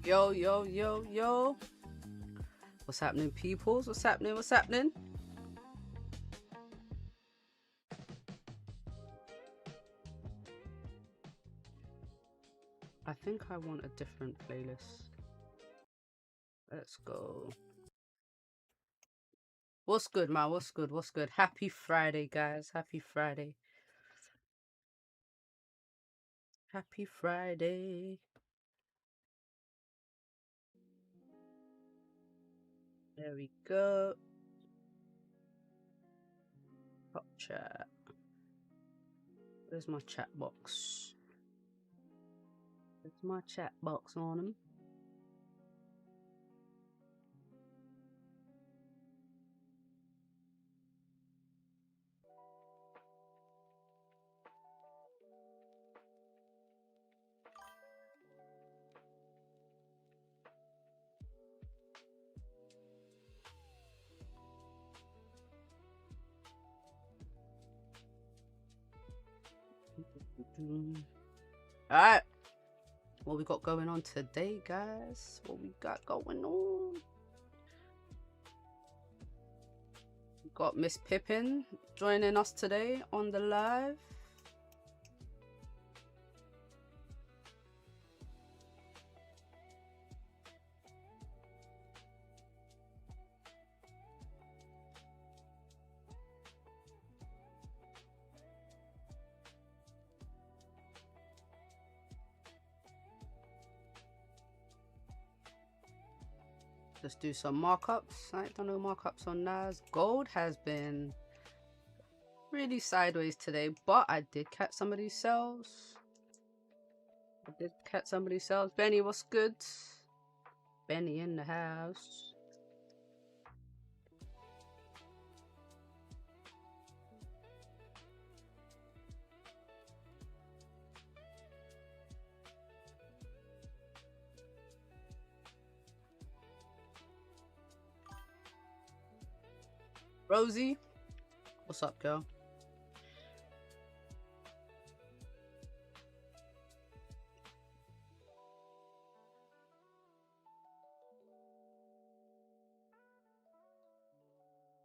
Yo, yo, yo, yo. What's happening, peoples? What's happening? What's happening? I think I want a different playlist. Let's go. What's good, man? What's good? What's good? Happy Friday, guys. Happy Friday. Happy Friday. There we go. Hot chat. Where's my chat box? There's my chat box on them. Alright. What we got going on today, guys? What we got going on? We got Miss Pippin joining us today on the live. Let's do some markups. I don't know markups on NAS. Gold has been really sideways today, but I did catch some of these sells. Benny, what's good? Benny in the house. Rosie, what's up, girl?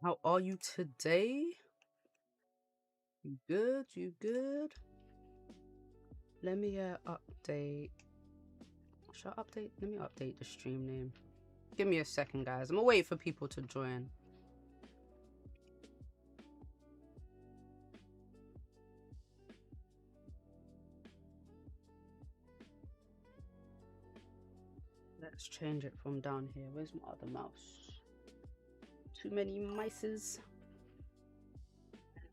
How are you today? You good? You good? Let me update. Should I update? Let me update the stream name. Give me a second, guys. I'm gonna wait for people to join. Let's change it from down here. Where's my other mouse? Too many mices.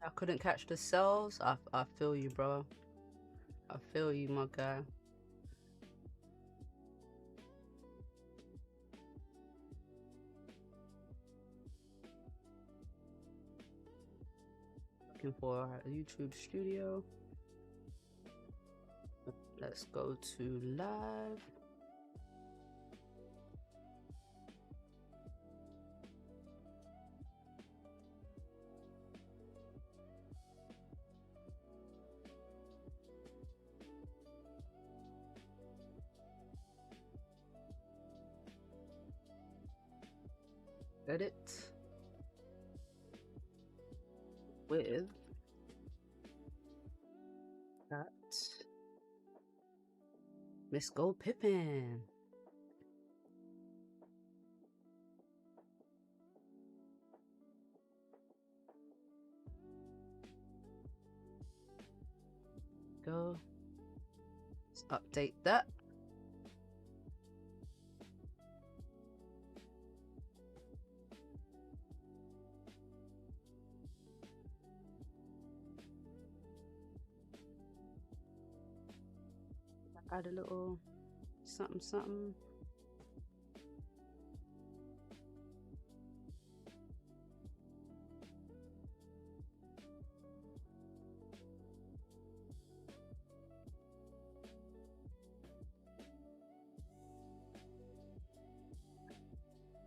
I couldn't catch the cells. I feel you, bro. I feel you, my guy. Looking for a YouTube studio. Let's go to live. Edit with that Miss Gold Pippin. Go. Let's update that. Add a little something something.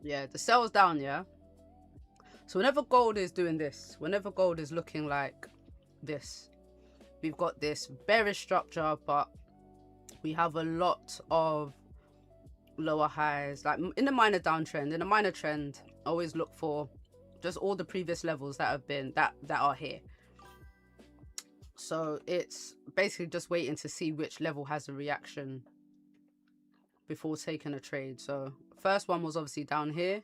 Yeah, the sell's down, yeah. So whenever gold is doing this, whenever gold is looking like this, we've got this bearish structure, but we have a lot of lower highs, like in the minor downtrend. In the minor trend, always look for just all the previous levels that have been that are here. So it's basically just waiting to see which level has a reaction before taking a trade. So first one was obviously down here,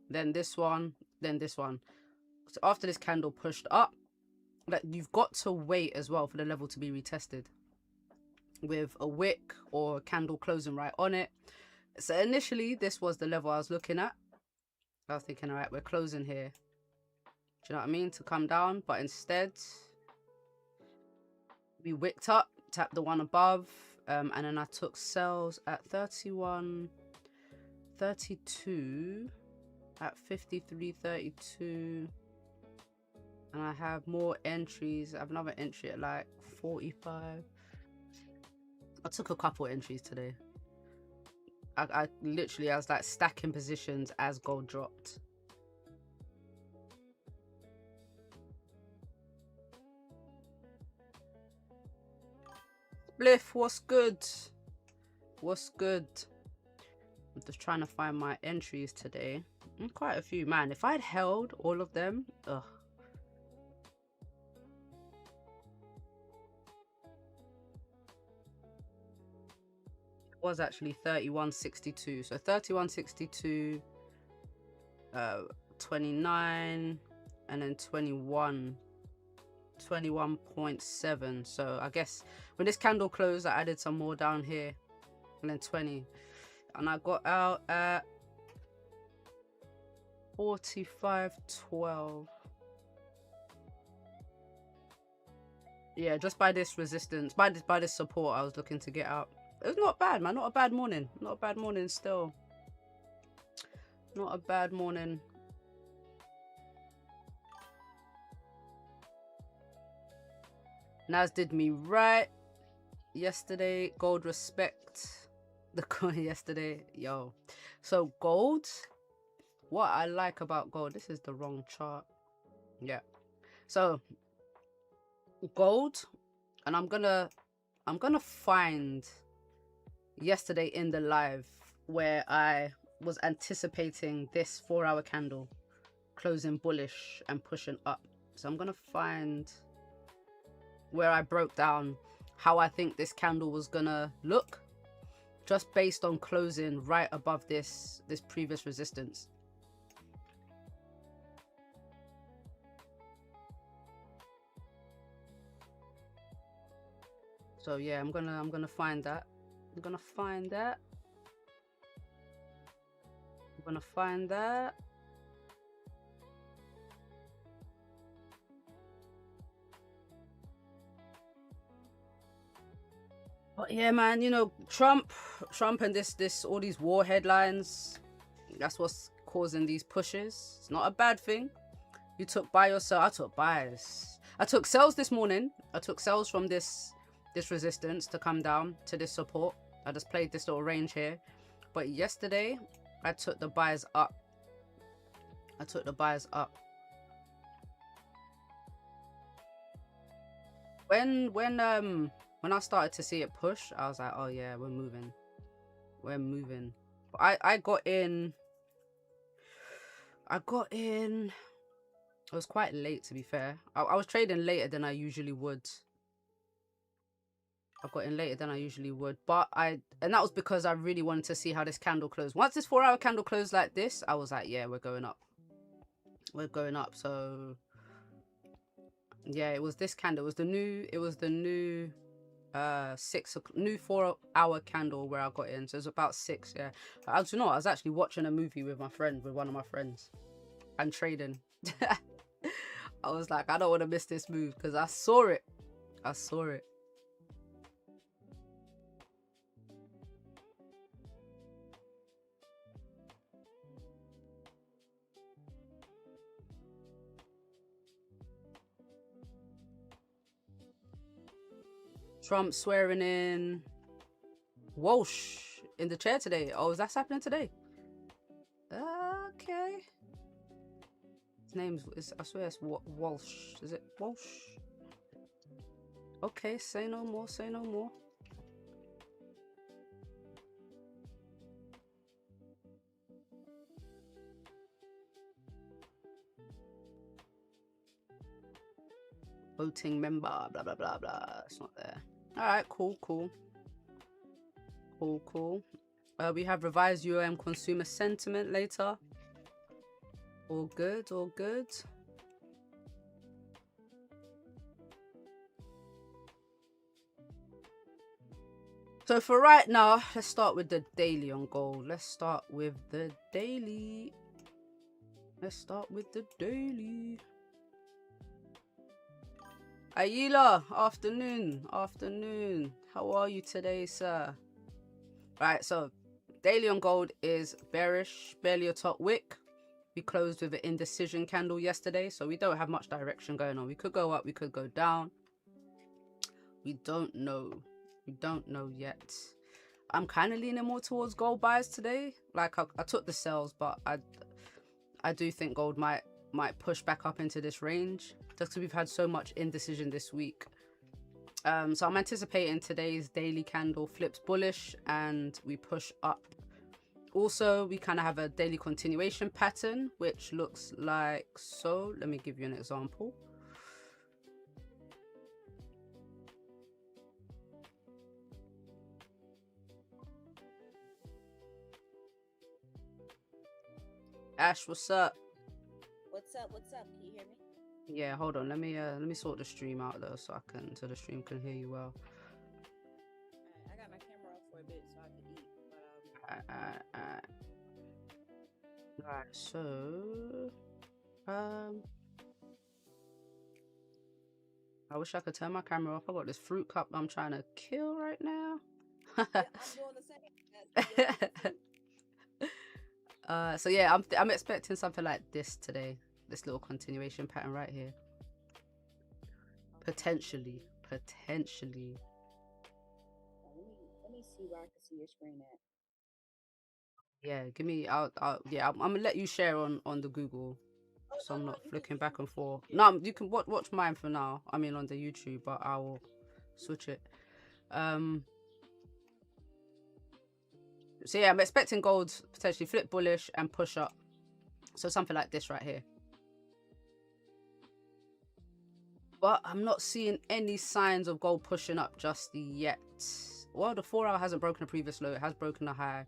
then this one, then this one. So after this candle pushed up, that you've got to wait as well for the level to be retested with a wick or a candle closing right on it. So initially this was the level I was looking at. I was thinking, all right, we're closing here, do you know what I mean, to come down, but instead we wicked up, tapped the one above, and then I took sells at 31.32, at 53.32, and I have more entries. I have another entry at like 45. I took a couple entries today. I literally, I was like stacking positions as gold dropped. Bliff, what's good? What's good? I'm just trying to find my entries today. Quite a few, man. If I'd held all of them, ugh. Was actually 31.62, so 31.62, 29, and then 21.7. So I guess when this candle closed, I added some more down here, and then 20, and I got out at 45.12. Yeah, just by this resistance, by this support, I was looking to get out. It was not bad, man. Not a bad morning. Not a bad morning still. Not a bad morning. Nas did me right yesterday. Gold respect the coin yesterday. Yo. So gold, what I like about gold, this is the wrong chart. Yeah. So gold, and I'm gonna find yesterday in the live where I was anticipating this 4-hour candle closing bullish and pushing up. So I'm gonna find where I broke down how I think this candle was gonna look just based on closing right above this previous resistance. So yeah, I'm gonna find that. I'm gonna find that. I'm gonna find that. But yeah, man, you know, Trump and this all these war headlines, that's what's causing these pushes. It's not a bad thing. You took buy or sell. I took buys. I took sells this morning. I took sells from this resistance to come down to this support. I just played this little range here. But yesterday, I took the buys up. I took the buys up. When I started to see it push, I was like, oh yeah, we're moving. We're moving. But I got in. It was quite late, to be fair. I was trading later than I usually would. I got in later than I usually would, but and that was because I really wanted to see how this candle closed. Once this 4-hour candle closed like this, I was like, yeah, we're going up. We're going up. So yeah, it was this candle. It was the new new 4-hour candle where I got in. So it was about 6. Yeah, I was, you know, I was actually watching a movie with one of my friends, and trading. I was like, I don't want to miss this move because I saw it. Trump swearing in Walsh in the chair today. Oh, is that happening today? Okay. His name is, I swear it's Walsh. Is it Walsh? Okay, say no more, say no more. voting member, blah blah blah blah. It's not there. All right, cool. We have revised UM consumer sentiment later. All good. So for right now, let's start with the daily on gold. Let's start with the daily. Ayila, afternoon. How are you today, sir? Right, so daily on gold is bearish, barely a top wick. We closed with an indecision candle yesterday, so we don't have much direction going on. We could go up, we could go down. We don't know yet. I'm kind of leaning more towards gold buys today. Like I took the sells, but I do think gold might push back up into this range just because we've had so much indecision this week. So I'm anticipating today's daily candle flips bullish and we push up. Also, we kind of have a daily continuation pattern, which looks like so. Let me give you an example. Ash, what's up? What's up? Can you hear me? Yeah, hold on. Let me sort the stream out though, so the stream can hear you well. Alright, I got my camera off for a bit so I can eat. But Alright, so I wish I could turn my camera off. I got this fruit cup I'm trying to kill right now. yeah, I'm doing the same. So yeah, I'm expecting something like this today. This little continuation pattern right here. Potentially. Let me see where I can see your screen at. Yeah, give me. I'm gonna let you share on the Google, so I'm not flicking back and forth. No, you can watch mine for now. I mean on the YouTube, but I will switch it. So yeah, I'm expecting gold to potentially flip bullish and push up. So something like this right here. But I'm not seeing any signs of gold pushing up just yet. Well, the 4 hour hasn't broken a previous low. It has broken a high.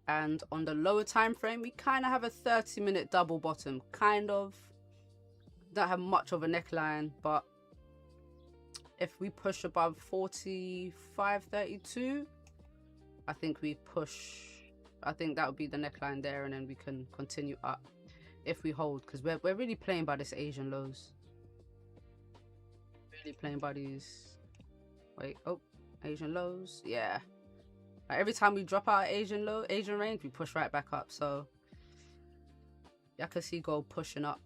And on the lower time frame, we kind of have a 30-minute double bottom. Kind of. Don't have much of a neckline, but if we push above 45.32, I think we push. I think that would be the neckline there, and then we can continue up if we hold, because we're really playing by this Asian lows. Really playing by these. Wait, oh, Asian lows. Yeah. Like every time we drop our Asian range, we push right back up. So I can see gold pushing up.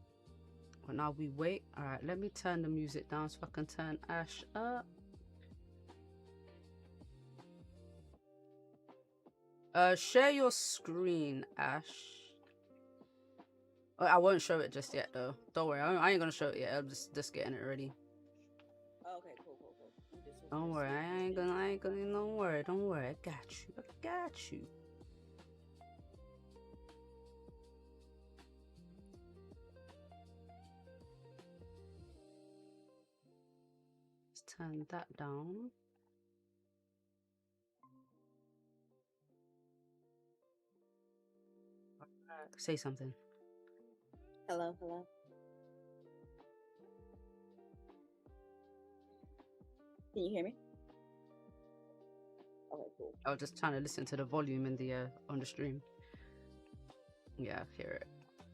But now we wait. All right, let me turn the music down so I can turn Ash up. Share your screen, Ash. Oh, I won't show it just yet though. Don't worry, I ain't gonna show it yet. I'm just getting it ready. Okay, cool. Don't worry, I ain't gonna. Don't worry. I got you. Let's turn that down. Say something. Hello. Can you hear me? Okay, cool. I was just trying to listen to the volume in the on the stream. Yeah, I hear it.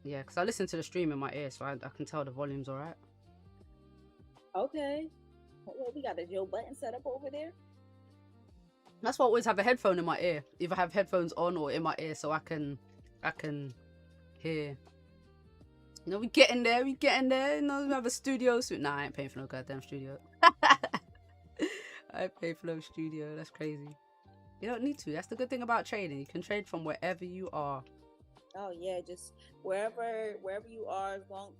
Yeah, because I listen to the stream in my ear, so I can tell the volume's all right. Okay. Well, we got the Joe button set up over there. That's why I always have a headphone in my ear. Either have headphones on or in my ear, so I can hear. You know, we getting there. You know, we have a studio. So nah, I ain't paying for no goddamn studio. I ain't paying for no studio. That's crazy. You don't need to. That's the good thing about trading. You can trade from wherever you are. Oh yeah, just wherever you are. As long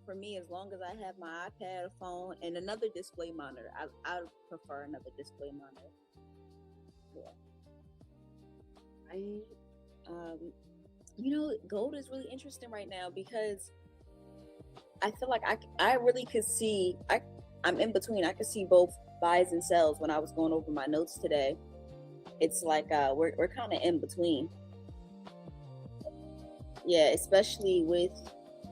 as I have my iPad, phone, and another display monitor. I prefer another display monitor. Yeah. You know, gold is really interesting right now because I feel like I really could see I'm in between. I could see both buys and sells when I was going over my notes today. It's like we're kind of in between. Yeah, especially with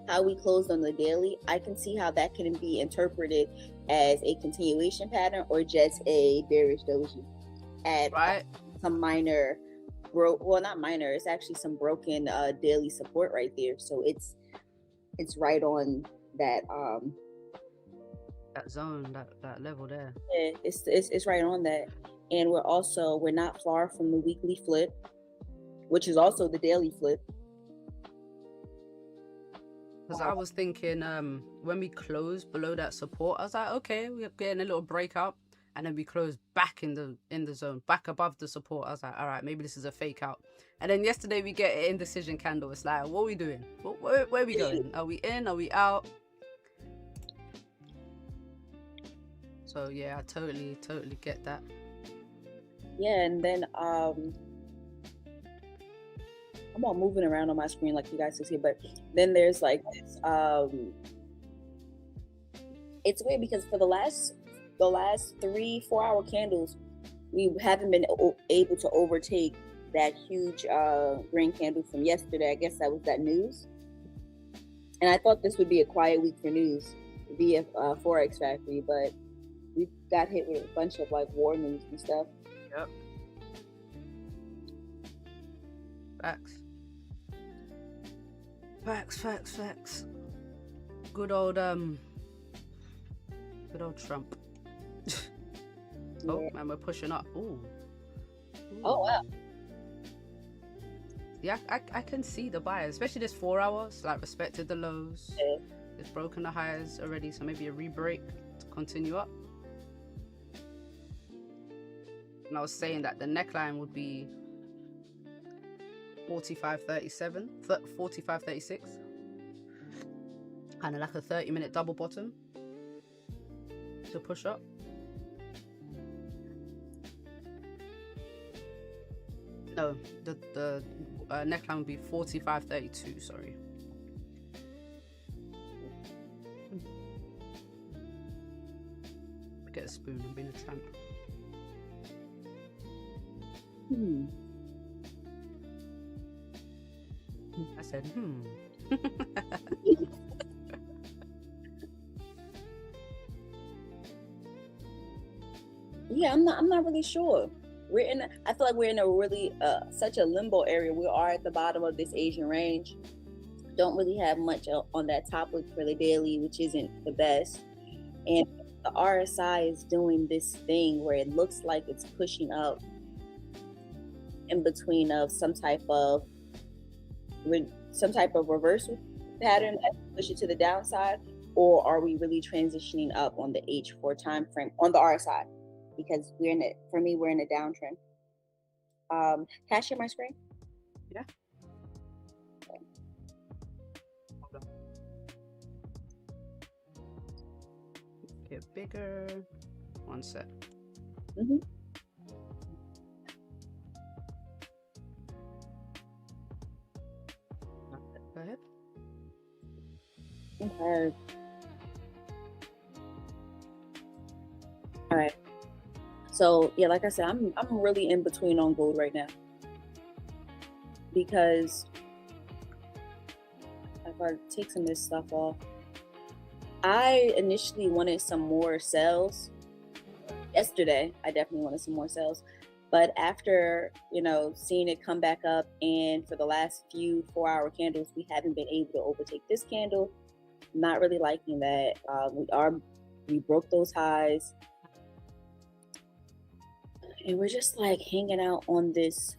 how we closed on the daily, I can see how that can be interpreted as a continuation pattern or just a bearish doji at Right. some minor not minor, it's actually some broken daily support right there. So it's right on that that zone, that level there. yeah, it's right on that. And we're not far from the weekly flip, which is also the daily flip. Because I was thinking, when we closed below that support, I was like, okay, we're getting a little breakout, and then we closed back in the zone, back above the support. I was like, all right, maybe this is a fake out. And then yesterday we get an indecision candle. It's like, what are we doing? Where are we going? Are we in? Are we out? So yeah, I totally get that. Yeah, and then I'm all moving around on my screen like you guys can see, but then there's like this, it's weird because for the last 3-4 hour candles, we haven't been able to overtake that huge green candle from yesterday. I guess that was that news, and I thought this would be a quiet week for news via Forex Factory, but we got hit with a bunch of like war news and stuff. Yep. Facts. Good old Trump. Oh, and we're pushing up. Ooh. Oh wow. Yeah, I can see the buyers, especially this 4 hours, like respected the lows. Yeah. It's broken the highs already, so maybe a re-break to continue up. And I was saying that the neckline would be 45.37, 45.36, kind of like a 30-minute double bottom to push up. No, the neckline would be 45.32. Sorry. Get a spoon. I'm being a tramp. I said, Yeah, I'm not really sure. I feel like we're in a really such a limbo area. We are at the bottom of this Asian range. Don't really have much on that topic for the daily, which isn't the best. And the RSI is doing this thing where it looks like it's pushing up in between of some type of reversal pattern that push it to the downside, or are we really transitioning up on the H4 time frame on the RSI? Because we're in a downtrend. Can I share my screen? Yeah. Okay. Get bigger. One sec. Mm-hmm. Go ahead. Okay. All right. So yeah, like I said, I'm really in between on gold right now, because if I take some of this stuff off, I initially wanted some more sales. Yesterday, I definitely wanted some more sales, but after seeing it come back up, and for the last few 4-hour candles, we haven't been able to overtake this candle. Not really liking that. We broke those highs. And we're just like hanging out on this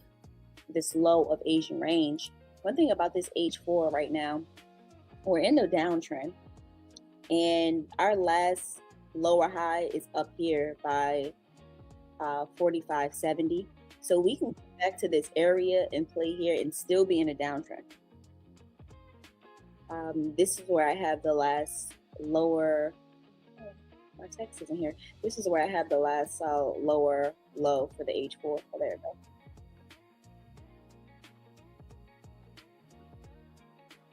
low of Asian range. One thing about this H4 right now, we're in a downtrend, and our last lower high is up here by 45.70. So we can go back to this area and play here and still be in a downtrend. This is where I have the last lower. My text isn't here. This is where I have the last lower low for the H4. Oh, there we go.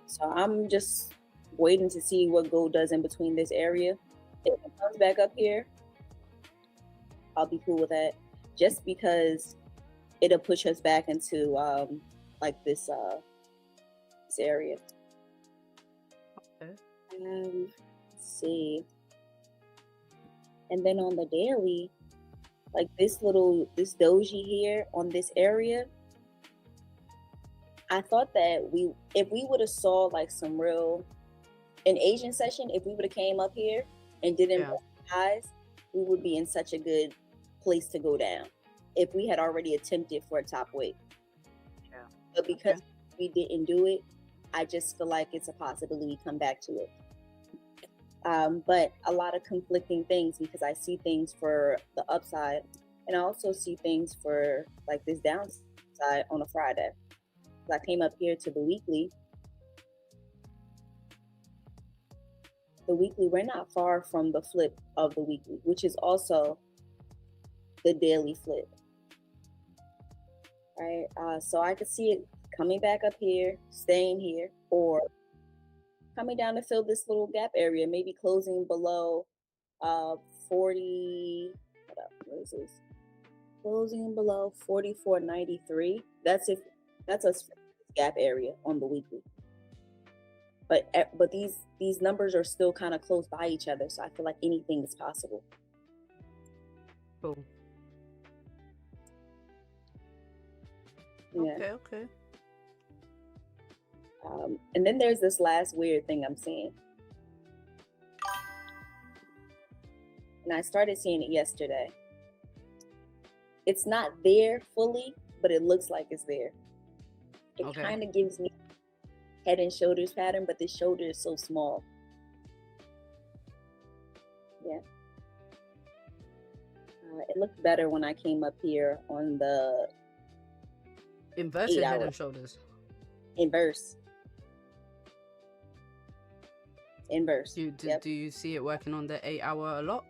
So I'm just waiting to see what gold does in between this area. if it comes back up here, I'll be cool with that. Just because it'll push us back into like this area. Okay. Let's see. And then on the daily, like this doji here on this area, I thought that if we would have saw like some real an Asian session, if we would have came up here and didn't highs, we would be in such a good place to go down if we had already attempted for a top weight. Yeah. But because we didn't do it, I just feel like it's a possibility we come back to it. But a lot of conflicting things, because I see things for the upside and I also see things for like this downside on a Friday. I came up here to the weekly. The weekly, we're not far from the flip of the weekly, which is also the daily flip. Right? So I could see it coming back up here, staying here, or coming down to fill this little gap area, maybe closing below 40. What is this? Closing below 44.93. That's a gap area on the weekly. But these numbers are still kind of close by each other, so I feel like anything is possible. Cool. Yeah. Okay. And then there's this last weird thing I'm seeing. And I started seeing it yesterday. It's not there fully, but it looks like it's there. It kind of gives me head and shoulders pattern, but the shoulder is so small. Yeah. It looked better when I came up here on the inverted head and shoulders. Inverse. Do you see it working on the 8 hour a lot?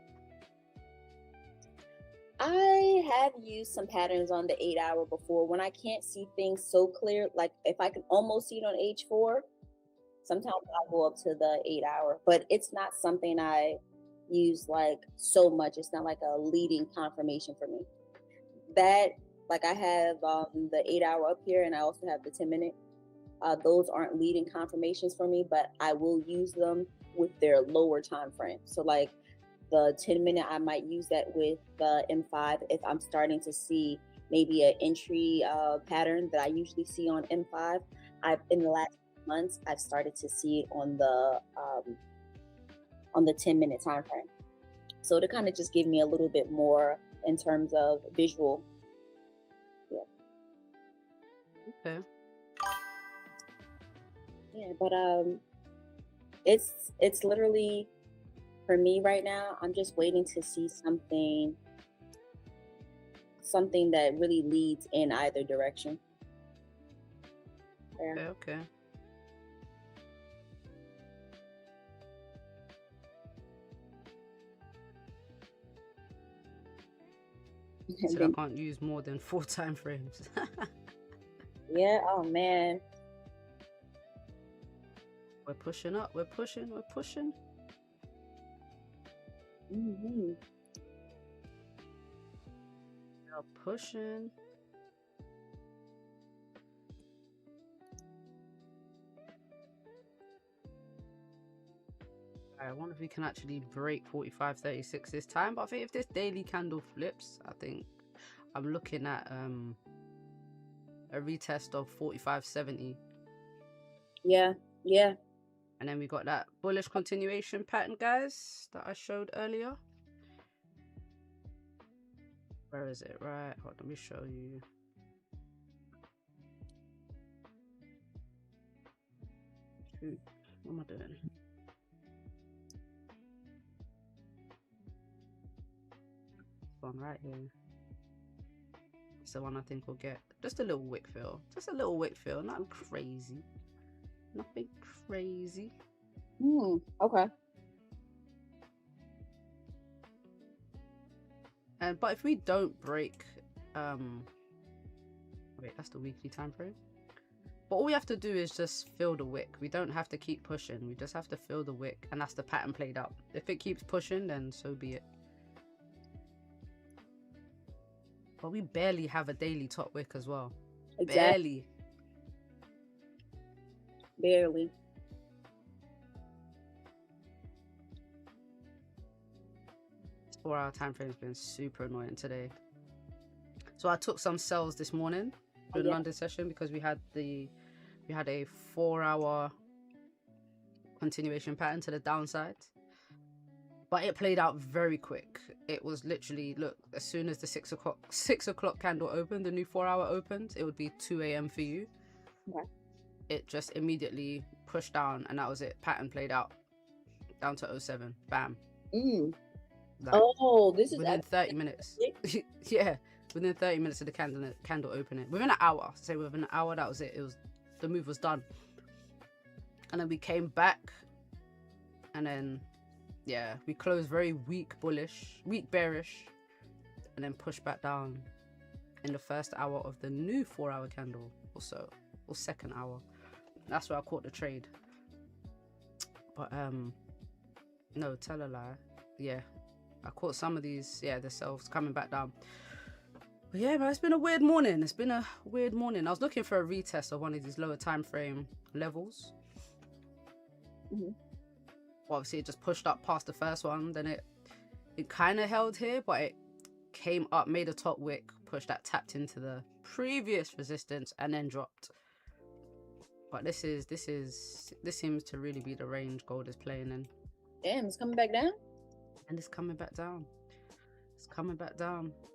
I have used some patterns on the 8 hour before when I can't see things so clear. Like if I can almost see it on H4, sometimes I'll go up to the 8 hour, but it's not something I use like so much. It's not like a leading confirmation for me. That, like I have the 8 hour up here and I also have the 10-minute. Those aren't leading confirmations for me, but I will use them with their lower time frame. So like the 10-minute, I might use that with the M5 if I'm starting to see maybe an entry pattern that I usually see on M5. In the last months, I've started to see it on the 10-minute time frame. So to kind of just give me a little bit more in terms of visual. Yeah. Okay. Yeah, but it's literally, for me right now, I'm just waiting to see something that really leads in either direction. Yeah. Okay. So I can't use more than 4 time frames. Yeah, oh man. We're pushing up, we're pushing. Mm-hmm. We're pushing. I wonder if we can actually break 45.36 this time, but I think if this daily candle flips, I think I'm looking at a retest of 45.70. Yeah. And then we got that bullish continuation pattern, guys, that I showed earlier. Where is it? Right, hold on, let me show you. Shoot, what am I doing? This one right here. It's the one I think we'll get. Just a little wick fill. Nothing crazy. Nothing crazy. Okay. But if we don't break, wait, that's the weekly time frame. But all we have to do is just fill the wick. We don't have to keep pushing. We just have to fill the wick, and that's the pattern played out. If it keeps pushing, then so be it. But we barely have a daily top wick as well. Exactly. Barely. This 4-hour time frame has been super annoying today. So I took some sells this morning for the London session because we had a 4-hour continuation pattern to the downside. But it played out very quick. It was literally, look, as soon as the 6 o'clock candle opened, the new 4-hour opened, it would be 2 a.m. for you. Okay. It just immediately pushed down, and that was it. Pattern played out down to 07. Bam. Like, this is within 30 minutes. Yeah, within 30 minutes of the candle opening. Within an hour. Say within an hour, that was it. The move was done. And then we came back, and then yeah, we closed very weak bearish, and then pushed back down in the first hour of the new 4-hour candle or second hour. That's where I caught the trade. But no, tell a lie. Yeah, I caught some of these, the selves coming back down. But yeah, man, it's been a weird morning. I was looking for a retest of one of these lower time frame levels. Obviously it just pushed up past the first one, then it kind of held here, but it came up, made a top wick push that tapped into the previous resistance and then dropped. But this seems to really be the range gold is playing in. Damn, it's coming back down. And it's coming back down.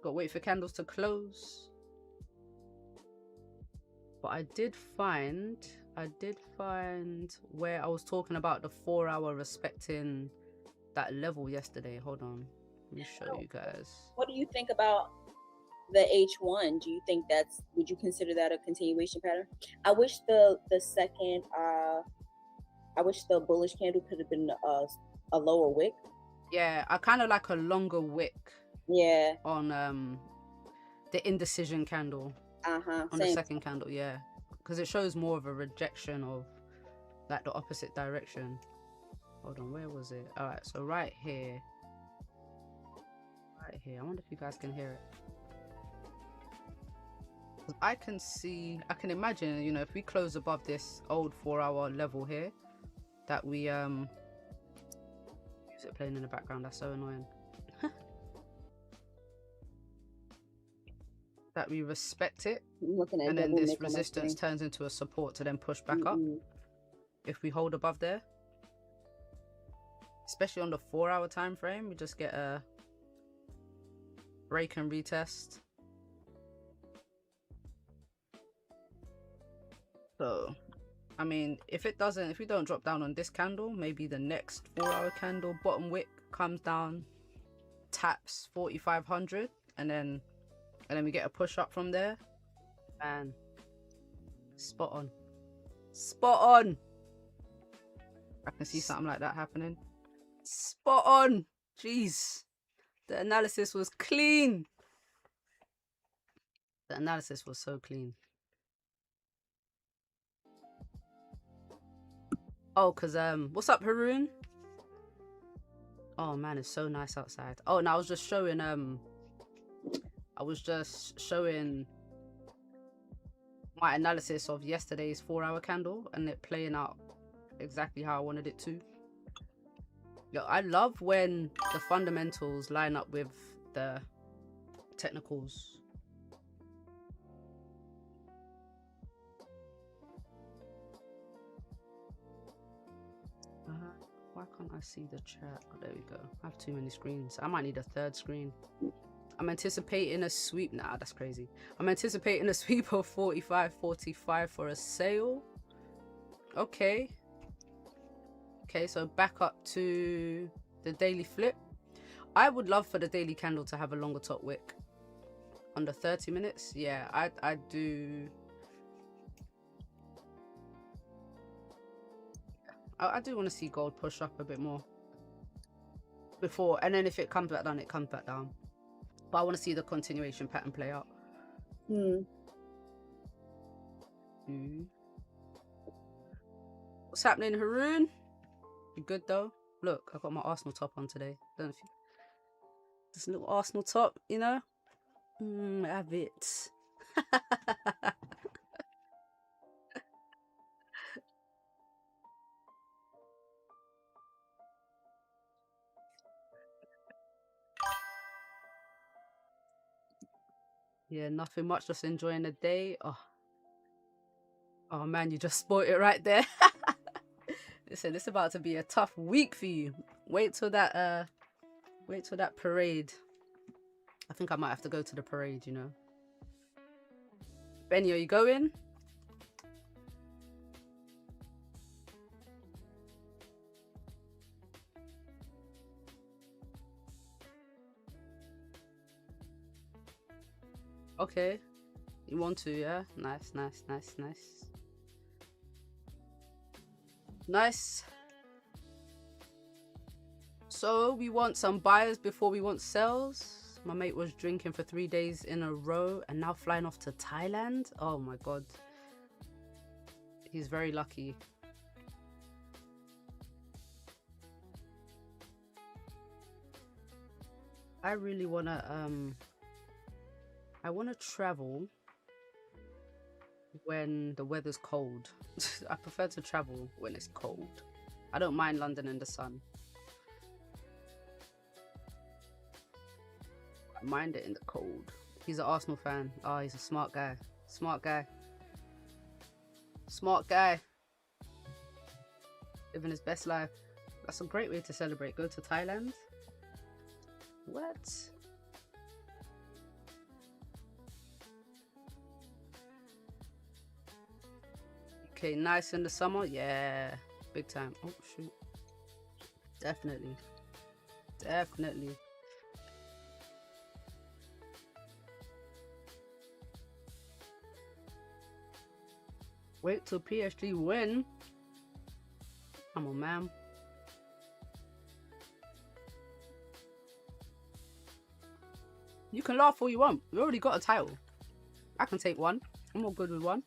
Gotta wait for candles to close. But I did find where I was talking about the 4-hour respecting that level yesterday. Hold on, let me show you guys. What do you think about the H1? Do you think would you consider that a continuation pattern? I wish the bullish candle could have been a lower wick. Yeah, I kind of like a longer wick. Yeah. On the indecision candle. On the second candle, yeah. Because it shows more of a rejection of like the opposite direction. Hold on, where was it? All right, so right here. I wonder if you guys can hear it. I can imagine, you know, if we close above this old 4-hour level here, that we music playing in the background, that's so annoying. That we respect it, and then this resistance turns into a support to then push back up. If we hold above there, especially on the 4-hour time frame, we just get a break and retest. So I mean, if we don't drop down on this candle, maybe the next 4-hour candle bottom wick comes down, taps 4,500, and then we get a push up from there, and spot on. I can see something like that happening. Spot on. Jeez, the analysis was clean. The analysis was so clean. Oh, cause what's up, Haroon? Oh man, it's so nice outside. Oh, and I was just showing my analysis of yesterday's 4-hour candle and it playing out exactly how I wanted it to. Yo, I love when the fundamentals line up with the technicals. Why can't I see the chat? Oh, there we go. I have too many screens. I might need a third screen. I'm anticipating a sweep. Nah, that's crazy. I'm anticipating a sweep of 45.45 for a sale. Okay. Okay, so back up to the daily flip. I would love for the daily candle to have a longer top wick. Under 30 minutes. Yeah, I do. I do want to see gold push up a bit more before, and then if it comes back down, it comes back down. But I want to see the continuation pattern play out. What's happening, Haroon? You good though? Look, I got my Arsenal top on today. Don't know if you... This little Arsenal top, you know? Have it. Yeah, nothing much, just enjoying the day. Oh man, you just spoiled it right there. Listen, it's about to be a tough week for you. Wait till that parade. I think I might have to go to the parade, you know. Benny, are you going? Okay. You want to, yeah? Nice. Nice. So we want some buyers before we want sells. My mate was drinking for 3 days in a row and now flying off to Thailand. Oh my god. He's very lucky. I really wanna I wanna travel when the weather's cold. I prefer to travel when it's cold. I don't mind London in the sun. I mind it in the cold. He's an Arsenal fan. Oh, he's a smart guy. Smart guy. Living his best life. That's a great way to celebrate. Go to Thailand. What? Okay, nice in the summer. Yeah, big time. Oh shoot. Definitely. Wait till PSG win. Come on, man. You can laugh all you want. We already got a title. I can take one. I'm all good with one.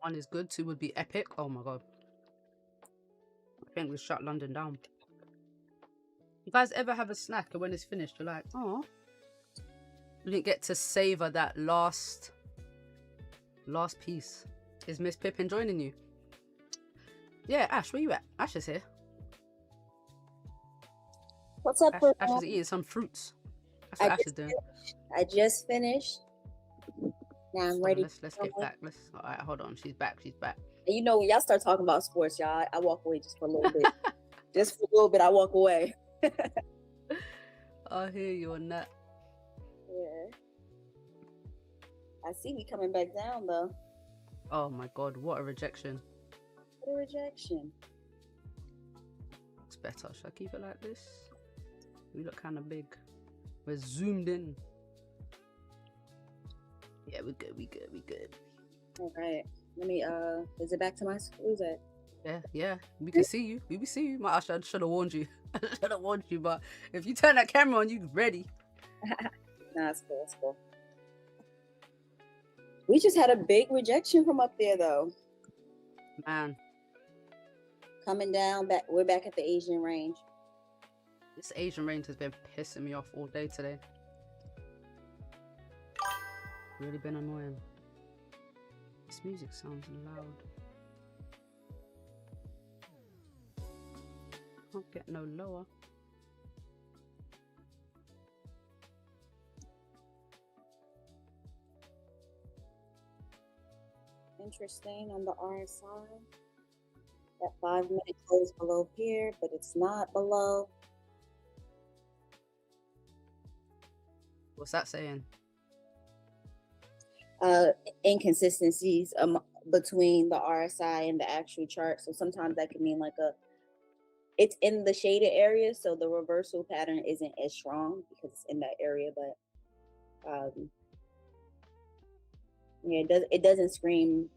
One is good, two would be epic. Oh my god. I think we shut London down. You guys ever have a snack and when it's finished you're like, oh, you didn't get to savor that last piece. Is Miss Pippin joining you? Yeah, Ash, where you at? Ash is here. What's up? Ash is eating some fruits. That's what Ash is doing. I just finished. Now I'm ready. Let's get back. All right, hold on. She's back. And you know, when y'all start talking about sports, y'all, I walk away just for a little bit. Just for a little bit, I walk away. I hear you on that. Yeah. I see me coming back down though. Oh my god, what a rejection. What a rejection. Looks better. Should I keep it like this? We look kind of big. We're zoomed in. Yeah, we good. All right. Let me, is it back to my school? Is it? Yeah. We can see you. We see you. I should have warned you. But if you turn that camera on, you ready. Nah, it's cool. We just had a big rejection from up there, though. Man. Coming down, we're back at the Asian range. This Asian range has been pissing me off all day today. Really been annoying. This music sounds loud. Can't get no lower. Interesting on the RSI. That 5 minute close below here, but it's not below. What's that saying? Inconsistencies between the RSI and the actual chart. So sometimes that can mean like it's in the shaded area, so the reversal pattern isn't as strong because it's in that area. But yeah, it doesn't scream.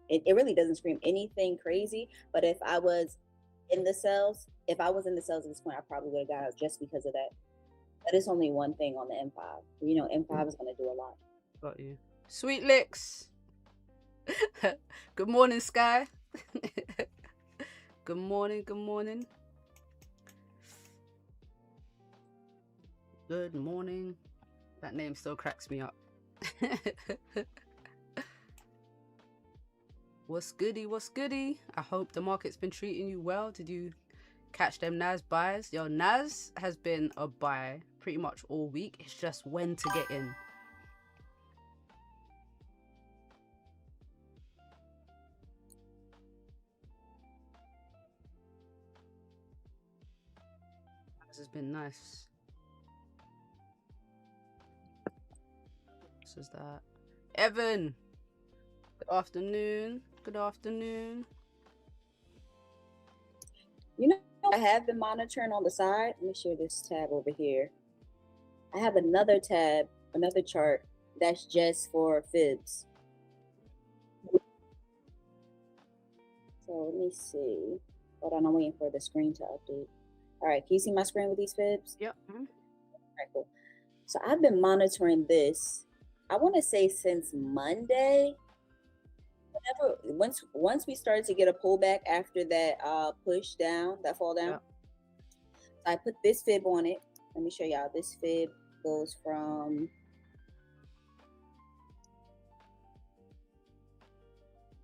It really doesn't scream anything crazy. But if I was in the cells at this point, I probably would have got out just because of that. But it's only one thing on the M5. You know, M5 is going to do a lot. Got you. Sweet licks. Good morning, Sky. Good morning. Good morning. Good morning. That name still cracks me up. What's goody? What's goody? I hope the market's been treating you well. Did you catch them Nas buys? Yo, Nas has been a buy pretty much all week. It's just when to get in. Nas has been nice. This is that. Evan. Good afternoon. Good afternoon. You know, I have been monitoring on the side. Let me share this tab over here. I have another tab, another chart that's just for fibs. So let me see. Hold on, I'm waiting for the screen to update. All right, can you see my screen with these fibs? Yep. All right, cool. So I've been monitoring this, I want to say since Monday. Once we started to get a pullback after that push down, that fall down, I put this fib on it. Let me show y'all. This fib goes from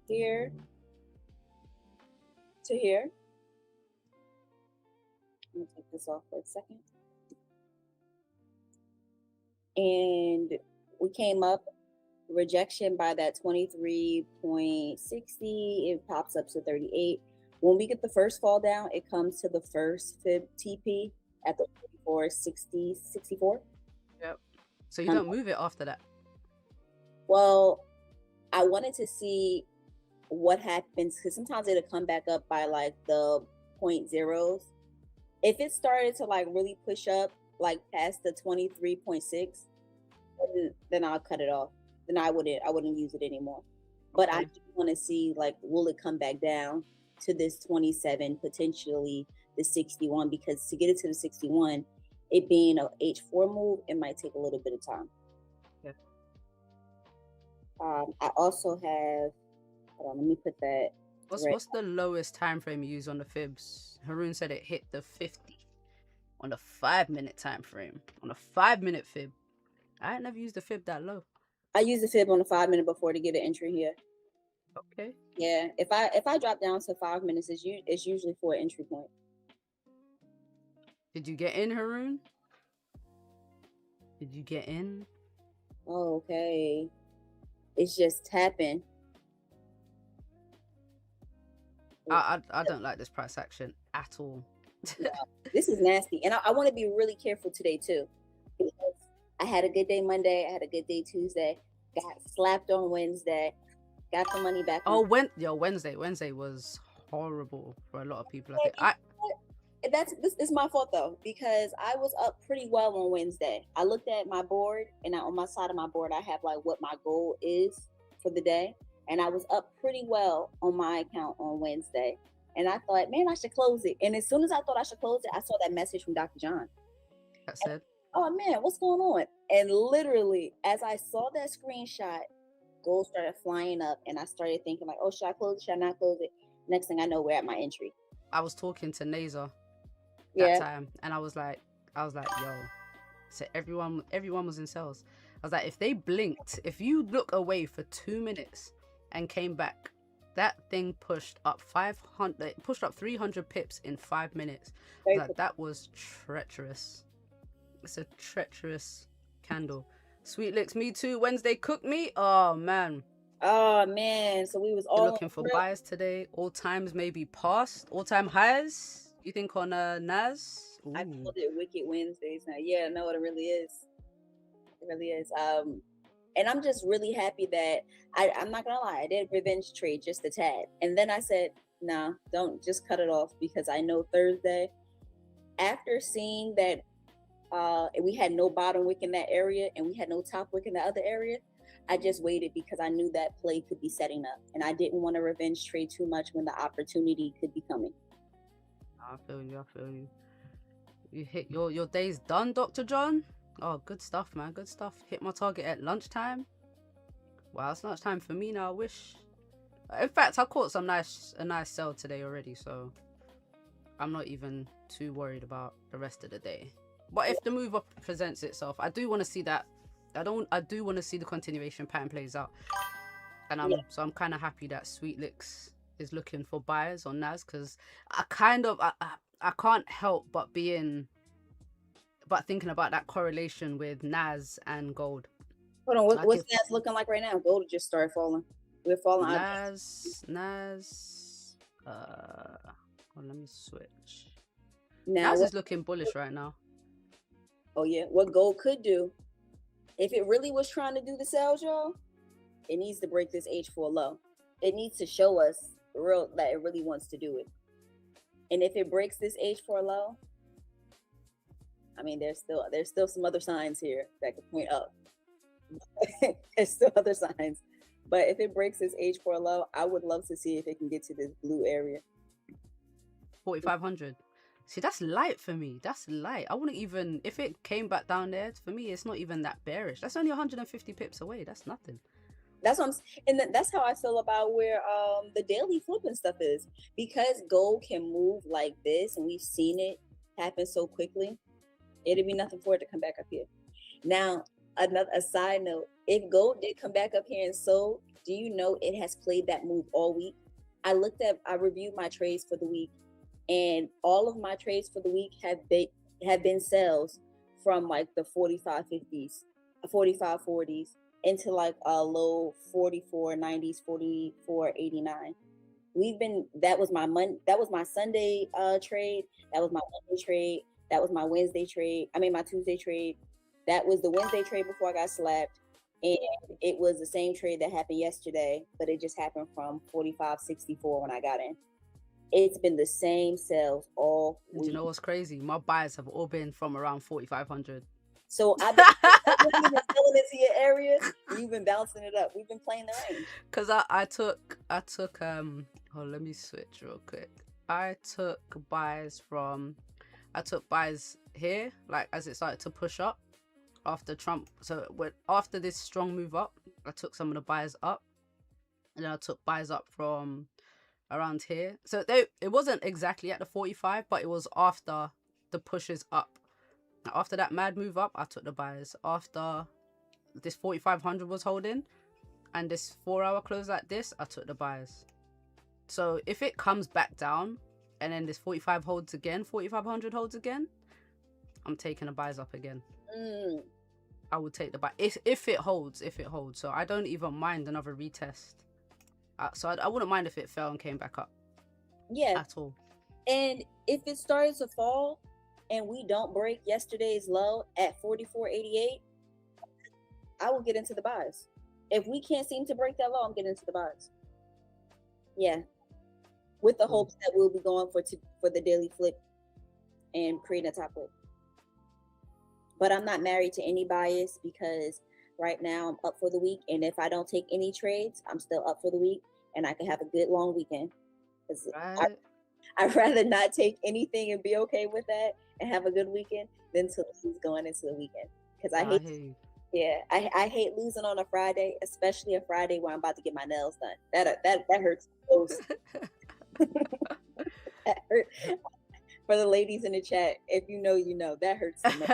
here to here. Let me take this off for a second. And we came up, rejection by that 23.60, it pops up to 38. When we get the first fall down, it comes to the first fib TP at the 64. Yep. So you don't move it after that? Well, I wanted to see what happens because sometimes it'll come back up by like the 0.0s. If it started to like really push up like past the 23.6, then I'll cut it off. Then I wouldn't use it anymore. But I do want to see, like, will it come back down to this 27, potentially the 61? Because to get it to the 61, it being a H4 move, it might take a little bit of time. Yeah. I also have, hold on, let me put that. What's the lowest time frame you use on the fibs? Haroon said it hit the 50 on the 5-minute time frame. On a 5-minute fib. I ain't never used a fib that low. I use the fib on the 5-minute before to get an entry here. Okay. Yeah, if I drop down to 5 minutes, it's usually for an entry point. Did you get in, Haroon? Did you get in? Oh, okay. It's just tapping. I don't like this price action at all. No, this is nasty. And I want to be really careful today too. Because I had a good day Monday. I had a good day Tuesday. Got slapped on Wednesday. Got the money back. Wednesday was horrible for a lot of people. This is my fault though, because I was up pretty well on Wednesday. I looked at my board, and on my side of my board, I have like what my goal is for the day, and I was up pretty well on my account on Wednesday. And I thought, man, I should close it. And as soon as I thought I should close it, I saw that message from Dr. John. That said, oh man, what's going on? And literally, as I saw that screenshot, gold started flying up, and I started thinking like, oh, should I close it? Should I not close it? Next thing I know, we're at my entry. I was talking to Naza that time, and I was like, yo. So everyone was in sales. I was like, if they blinked, if you look away for 2 minutes and came back, that thing pushed up 300 pips in 5 minutes. I was like, that was treacherous. It's a treacherous candle. Sweet licks, me too. Wednesday cooked me. Oh man. So we was all looking for buys today. All times may be past. All time highs. You think on Nas? Ooh. I called it Wicked Wednesdays now. Yeah, no, it really is. It really is. And I'm just really happy that I'm not gonna lie, I did revenge trade just a tad. And then I said, Nah, don't, just cut it off, because I know Thursday, after seeing that we had no bottom wick in that area and we had no top wick in the other area, I just waited because I knew that play could be setting up, and I didn't want to revenge trade too much when the opportunity could be coming. I feel you. I feel you. You hit your day's done, Dr. John. Oh, good stuff, man. Good stuff. Hit my target at lunchtime. Wow, it's lunchtime for me now. I wish. In fact, I caught a nice sell today already, so I'm not even too worried about the rest of the day. But if the move up presents itself, I do want to see that. I do want to see the continuation pattern plays out, and I'm kind of happy that Sweet Licks is looking for buyers on NAS, because I can't help but thinking about that correlation with NAS and gold. Hold on, what's NAS looking like right now? Gold just started falling. We're falling. NAS. Let me switch. Now NAS is looking bullish right now. Oh yeah, what gold could do, if it really was trying to do the sales, y'all, it needs to break this H4 low. It needs to show us that it really wants to do it. And if it breaks this H4 low, I mean, there's still some other signs here that could point up. There's still other signs. But if it breaks this H4 low, I would love to see if it can get to this blue area. 4,500. See, that's light for me. That's light. I wouldn't even, if it came back down there, for me, it's not even that bearish. That's only 150 pips away. That's nothing. That's what that's how I feel about where the daily flipping stuff is, because gold can move like this, and we've seen it happen so quickly. It'd be nothing for it to come back up here. Now, a side note: if gold did come back up here and sold, do you know it has played that move all week? I reviewed my trades for the week, and all of my trades for the week have been sales from like the 45.50s, 45.40s. Into like a low 44.90s, 44.89. That was my Sunday trade, that was my Monday trade, that was my Wednesday trade, my Tuesday trade, that was the Wednesday trade before I got slapped, and it was the same trade that happened yesterday, but it just happened from 45.64 when I got in. It's been the same sales all week. You know what's crazy? My buys have all been from around 4,500. So I've been selling into your area. You've been bouncing it up. We've been playing the range. Cause I took let me switch real quick. I took buys here, like as it started to push up after Trump. So after this strong move up, I took some of the buys up, and then I took buys up from around here. So it wasn't exactly at the 45, but it was after the pushes up. After that mad move up, I took the buys. After this 4,500 was holding and this 4-hour close like this, I took the buys. So if it comes back down and then this 45 holds again, 4,500 holds again, I'm taking the buys up again. I would take the buy if it holds. So I don't even mind another retest. So I wouldn't mind if it fell and came back up. Yeah. At all. And if it starts to fall and we don't break yesterday's low at 44.88, I will get into the buys. If we can't seem to break that low, I'm getting into the buys. Yeah. With the hopes that we'll be going for the daily flip and creating a top flip. But I'm not married to any bias, because right now I'm up for the week. And if I don't take any trades, I'm still up for the week, and I can have a good long weekend. Right. I'd rather not take anything and be okay with that and have a good weekend than to lose going into the weekend. Because I hate losing on a Friday, especially a Friday where I'm about to get my nails done. That hurts most. That hurt. For the ladies in the chat, if you know, you know, that hurts the most.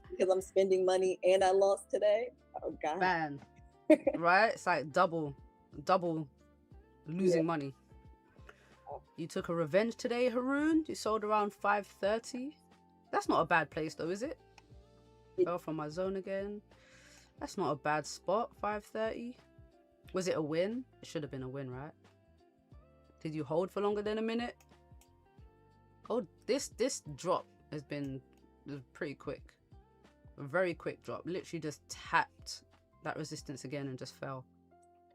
Because I'm spending money and I lost today. Oh God. Man. Right? It's like double losing money. You took a revenge today, Haroon. You sold around 5.30. That's not a bad place though, is it? Fell from my zone again. That's not a bad spot. 5.30. Was it a win? It should have been a win, right? Did you hold for longer than a minute? Oh, this drop has been pretty quick. A very quick drop. Literally just tapped that resistance again and just fell.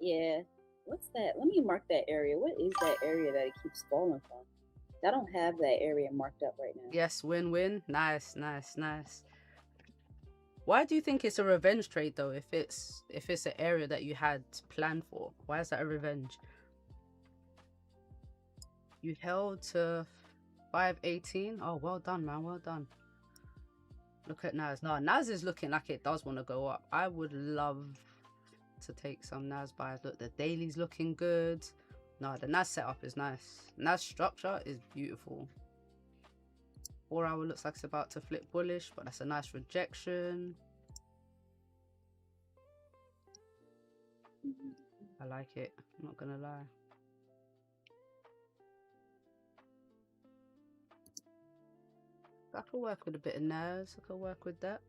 Yeah. What's that? Let me mark that area. What is that area that it keeps falling from? I don't have that area marked up right now. Yes, win-win. Nice, nice, nice. Why do you think it's a revenge trade though? If it's an area that you had planned for, why is that a revenge? You held to 518. Oh, well done, man. Well done. Look at Naz. No, Naz is looking like it does want to go up. I would love to take some Naz buys. Look, the daily's looking good. No, the Naz setup is nice. Naz structure is beautiful. 4 hour looks like it's about to flip bullish, but that's a nice rejection. I like it. I'm not gonna lie. I could work with a bit of Naz. I could work with that.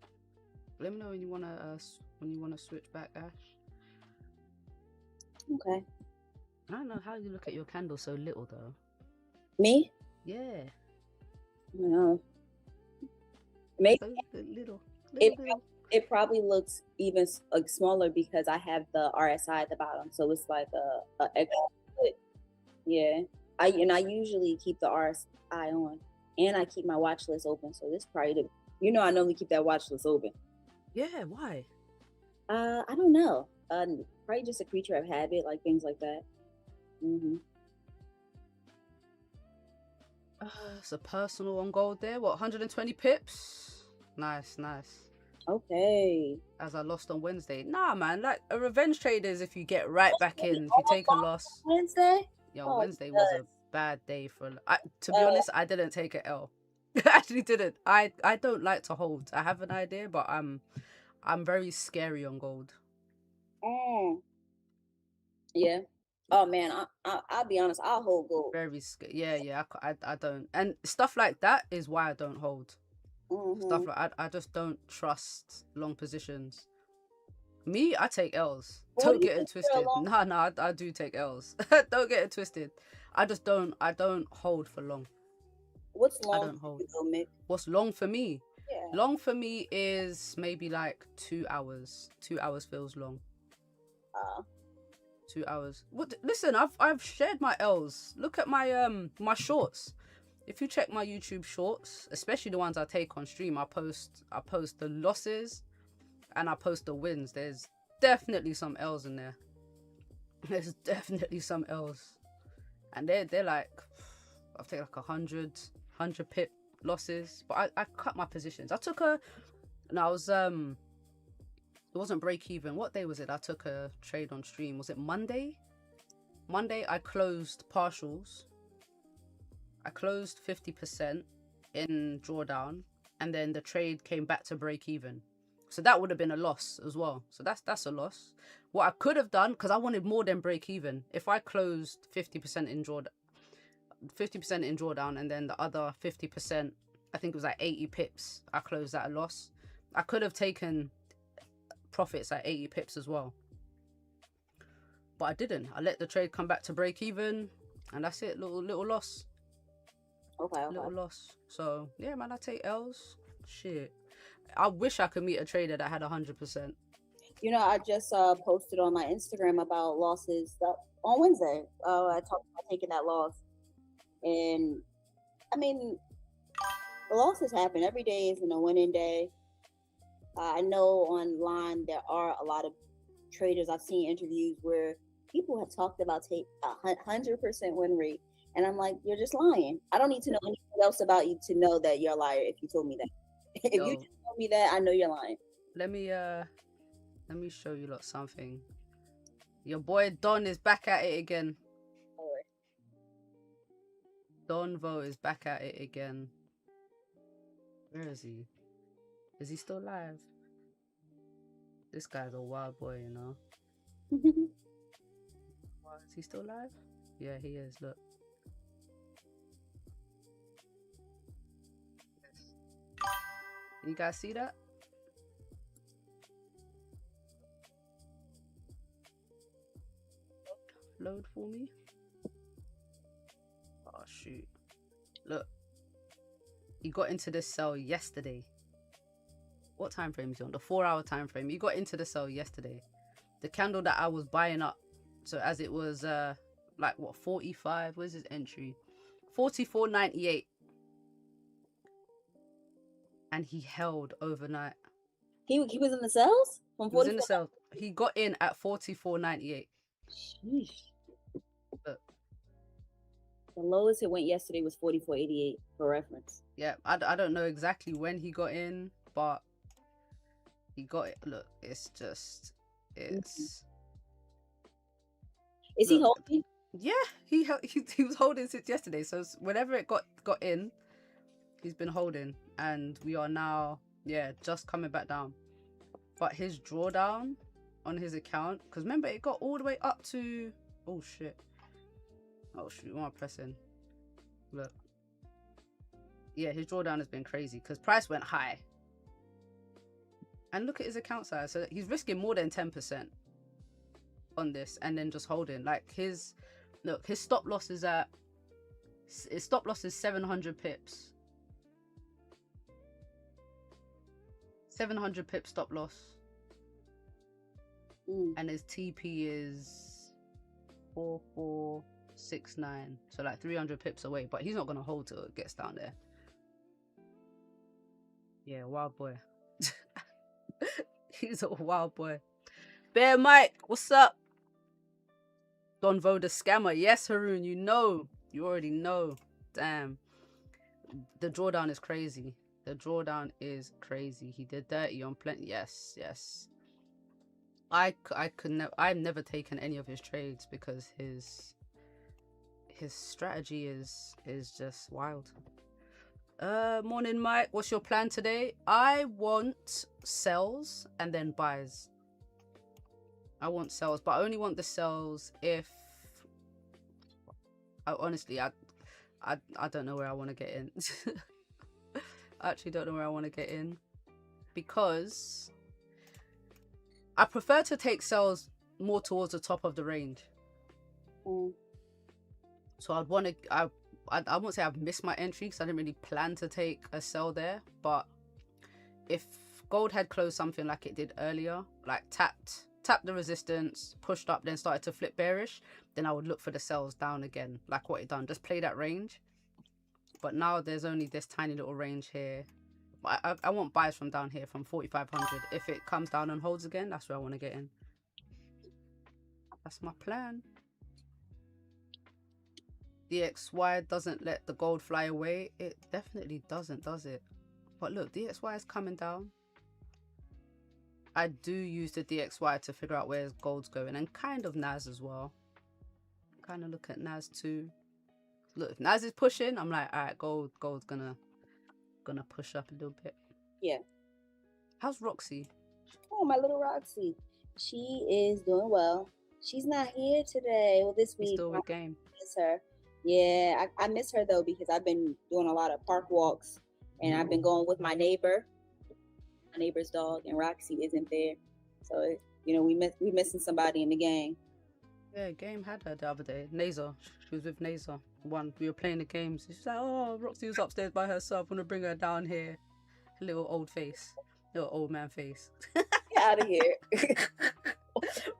Let me know when you wanna switch back, Ash. Okay. I don't know how you look at your candle so little though. Me? Yeah. No. Maybe So little. it probably looks even like smaller because I have the RSI at the bottom, so it's like a extra. Yeah. I usually keep the RSI on, and I keep my watch list open. So this probably I normally keep that watch list open. Yeah. Why? I don't know. Probably just a creature of habit, like things like that. It's a personal on gold there. What, 120 pips? Nice, nice. Okay. As I lost on Wednesday. Nah, man. Like a revenge trade is if you get right back in. If you take a loss. Wednesday? Yo, Wednesday was a bad day for. To be honest, I didn't take an L. I actually didn't. I don't like to hold. I have an idea, but I'm very scary on gold. Yeah. Oh man, I'll be honest. I'll hold gold. Very scared. Yeah. I don't. And stuff like that is why I don't hold. Stuff like I just don't trust long positions. Me, I take L's. Don't get it twisted. Nah, I do take L's. Don't get it twisted. I don't hold for long. What's long? I don't hold. Mick? What's long for me? Yeah. Long for me is maybe like 2 hours. 2 hours feels long. 2 hours. What? Listen, I've shared my L's. Look at my my shorts. If you check my YouTube shorts, especially the ones I take on stream, I post the losses and I post the wins. There's definitely some L's in there. There's definitely some L's. And they're like, I've taken like 100 pip losses. But I cut my positions. I took it wasn't break even. What day was it? I took a trade on stream. Was it Monday? Monday I closed partials. I closed 50% in drawdown, and then the trade came back to break even. So that would have been a loss as well. So that's a loss. What I could have done, because I wanted more than break even, if I closed 50% in drawdown, and then the other 50%, I think it was like 80 pips, I closed at a loss. I could have taken profits at 80 pips as well, but I didn't. I let the trade come back to break even, and that's it. Little loss. Okay. Little loss. So yeah, man, I take L's. Shit, I wish I could meet a trader that had 100%. I just posted on my Instagram about losses on Wednesday. I talked about taking that loss, and I mean, the losses happen. Every day isn't a winning day. I know online there are a lot of traders. I've seen interviews where people have talked about take 100% win rate. And I'm like, you're just lying. I don't need to know anything else about you to know that you're a liar if you told me that. If you just told me that, I know you're lying. Let me show you lot something. Your boy Don is back at it again. Don Vo is back at it again. Where is he? Is he still live? This guy's a wild boy, you know. Is he still live? Yeah, he is. Look. You guys see that? Load for me. Oh shoot. Look. He got into this sell yesterday. What time frame is he on? The 4 hour time frame. He got into the sell yesterday. The candle that I was buying up So as it was like what 45, where's his entry? 44.98. And he held overnight. He was in the cells from 44. He was in the cell. He got in at 44.98. Sheesh. The lowest it went yesterday was 44.88 for reference. Yeah, I don't know exactly when he got in, but he got it. Look, it's just it's. Is he holding? Yeah, he was holding since yesterday. So whenever it got in, he's been holding, and we are now just coming back down. But his drawdown on his account, because remember it got all the way up to oh shoot, what am I pressing? Look, yeah, his drawdown has been crazy because price went high, and look at his account size. So he's risking more than 10% on this, and then just holding. Like his stop loss is 700 pips. 700 pip stop loss. And his TP is 4469. So like 300 pips away. But he's not going to hold till it gets down there. Yeah, wild boy. He's a wild boy. Bear Mike, what's up? Don Vo the scammer. Yes, Haroon, you know. You already know. Damn. The drawdown is crazy. The drawdown is crazy. He did dirty on plenty. Yes. I've never taken any of his trades because his strategy is just wild. Morning, Mike. What's your plan today? I want sells and then buys. I want sells, but I only want the sells if I don't know where I want to get in. I actually don't know where I want to get in because I prefer to take sells more towards the top of the range. So I'd want to, I won't say I've missed my entry because I didn't really plan to take a sell there, but if gold had closed something like it did earlier, like tapped the resistance, pushed up, then started to flip bearish, then I would look for the sells down again, like what it done. Just play that range. But now there's only this tiny little range here. I want buys from down here from 4,500. If it comes down and holds again, that's where I want to get in. That's my plan. DXY doesn't let the gold fly away. It definitely doesn't, does it? But look, DXY is coming down. I do use the DXY to figure out where gold's going, and kind of NAS as well. Kind of look at NAS too. Look, if NAS is pushing, I'm like, all right, gold's gonna push up a little bit. Yeah. How's Roxy? Oh, my little Roxy. She is doing well. She's not here today. Well, this week. Still with game. I miss her. Yeah, I miss her though because I've been doing a lot of park walks, and I've been going with my neighbor's dog, and Roxy isn't there. So we missing somebody in the gang. Yeah, game had her the other day. Nazer. She was with Nazer. We were playing the games. She's like, oh, Roxy was upstairs by herself. I'm gonna bring her down here. Little old face. Little old man face. Get out of here.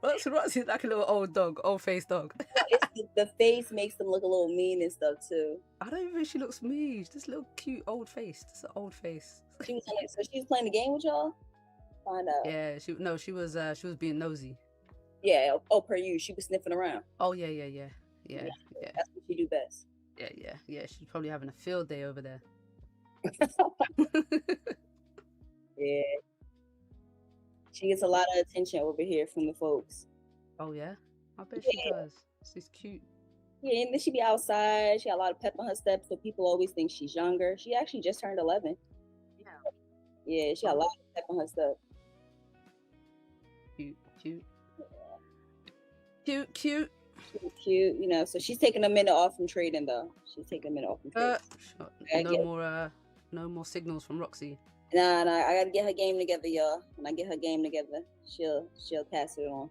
Roxy's like a little old dog, old face dog. The face makes them look a little mean and stuff too. I don't even think she looks mean. Just a little cute old face. Just an old face. She was playing the game with y'all? Find out. Yeah, she was being nosy. Yeah, per you. She was sniffing around. Oh yeah. That's what she do best. Yeah. She's probably having a field day over there. Yeah. She gets a lot of attention over here from the folks. Oh yeah? I bet she does. She's cute. Yeah, and then she be outside. She got a lot of pep on her step, so people always think she's younger. She actually just turned 11. Yeah, she got a lot of pep on her step. Cute. So she's taking a minute off from trading though. No more signals from Roxy. Nah, I gotta get her game together, y'all. When I get her game together, she'll pass it on.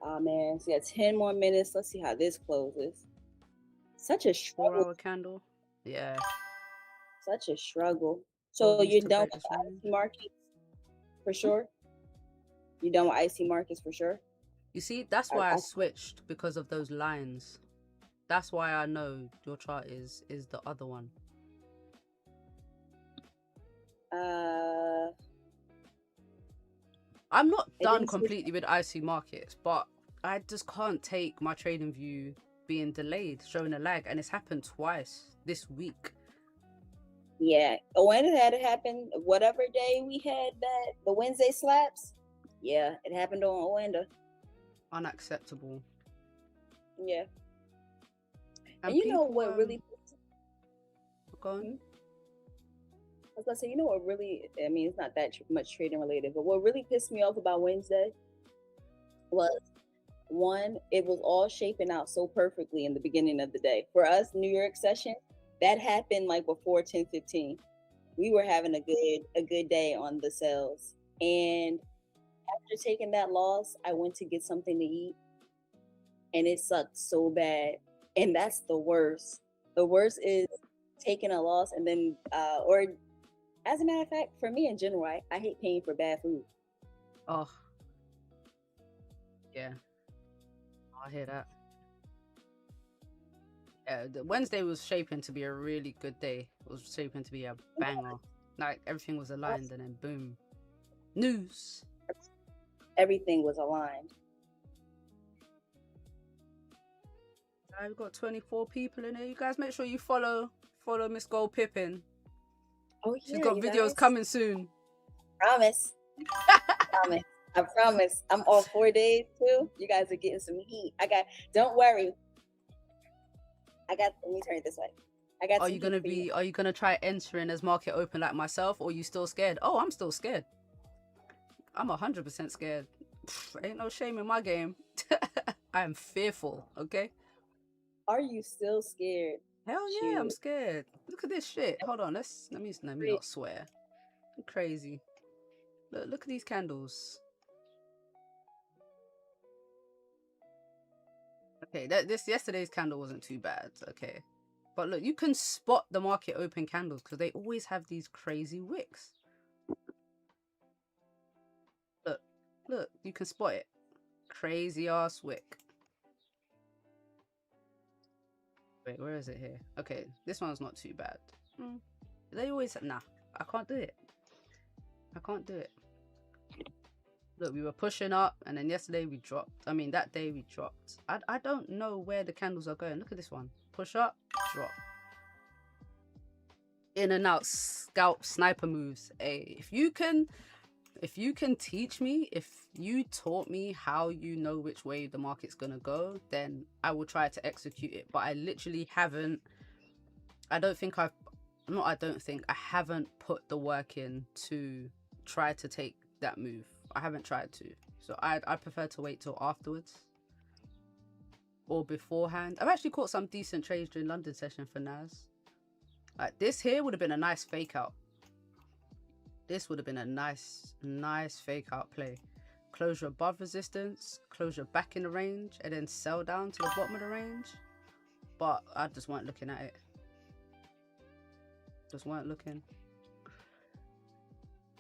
Oh man, so we got 10 more minutes. Let's see how this closes. Such a struggle. 4-hour candle. Yeah. Such a struggle. So you're done with IC markets for sure? You're done with IC markets for sure? You see, that's why I switched, because of those lines. That's why I know your chart is the other one. I'm not done completely with IC markets, but I just can't take my trading view being delayed, showing a lag, and it's happened twice this week. Yeah, when it had happened, whatever day we had that, the Wednesday slaps, yeah, it happened on Oenda. Unacceptable. Yeah. And you know what really... Go on. I was gonna say, you know what really, I mean, it's not that much trading related, but what really pissed me off about Wednesday was, one, it was all shaping out so perfectly in the beginning of the day. For us, New York session, that happened like before 10:15. We were having a good day on the sales. And after taking that loss, I went to get something to eat, and it sucked so bad. And that's the worst. The worst is taking a loss and then, or as a matter of fact, for me in general, I hate paying for bad food. Oh, yeah, I hear that. Yeah, the Wednesday was shaping to be a really good day. It was shaping to be a banger. Like, everything was aligned, and then boom, news. Everything was aligned. I've got 24 people in here. You guys make sure you follow Miss Gold Pippin. Oh, yeah, she's got videos coming soon. Promise. Promise. I promise. I'm off 4 days too. You guys are getting some heat. Don't worry. Let me turn it this way. Are you gonna try entering as market open like myself, or are you still scared? Oh, I'm still scared. I'm 100% scared. Ain't no shame in my game. I am fearful, okay? Are you still scared? Hell yeah, I'm scared. Look at this shit. Hold on, let me not swear. I'm crazy. Look at these candles. Okay, yesterday's candle wasn't too bad, okay. But look, you can spot the market open candles because they always have these crazy wicks. Look, you can spot it. Crazy ass wick. Wait, where is it here? Okay, this one's not too bad. They always... Nah, I can't do it. I can't do it. Look, we were pushing up, and then yesterday we dropped. I mean, that day we dropped. I don't know where the candles are going. Look at this one. Push up, drop. In and out, scalp sniper moves. Hey, if you can teach me, if you taught me how you know which way the market's gonna go, then I will try to execute it. But I literally haven't. I haven't put the work in to try to take that move. I haven't tried to. So I prefer to wait till afterwards or beforehand. I've actually caught some decent trades during London session for Nas. Like, this here would have been a nice fake out. This would have been a nice fake out play. Closure above resistance, closure back in the range, and then sell down to the bottom of the range. But I just weren't looking at it. Just weren't looking.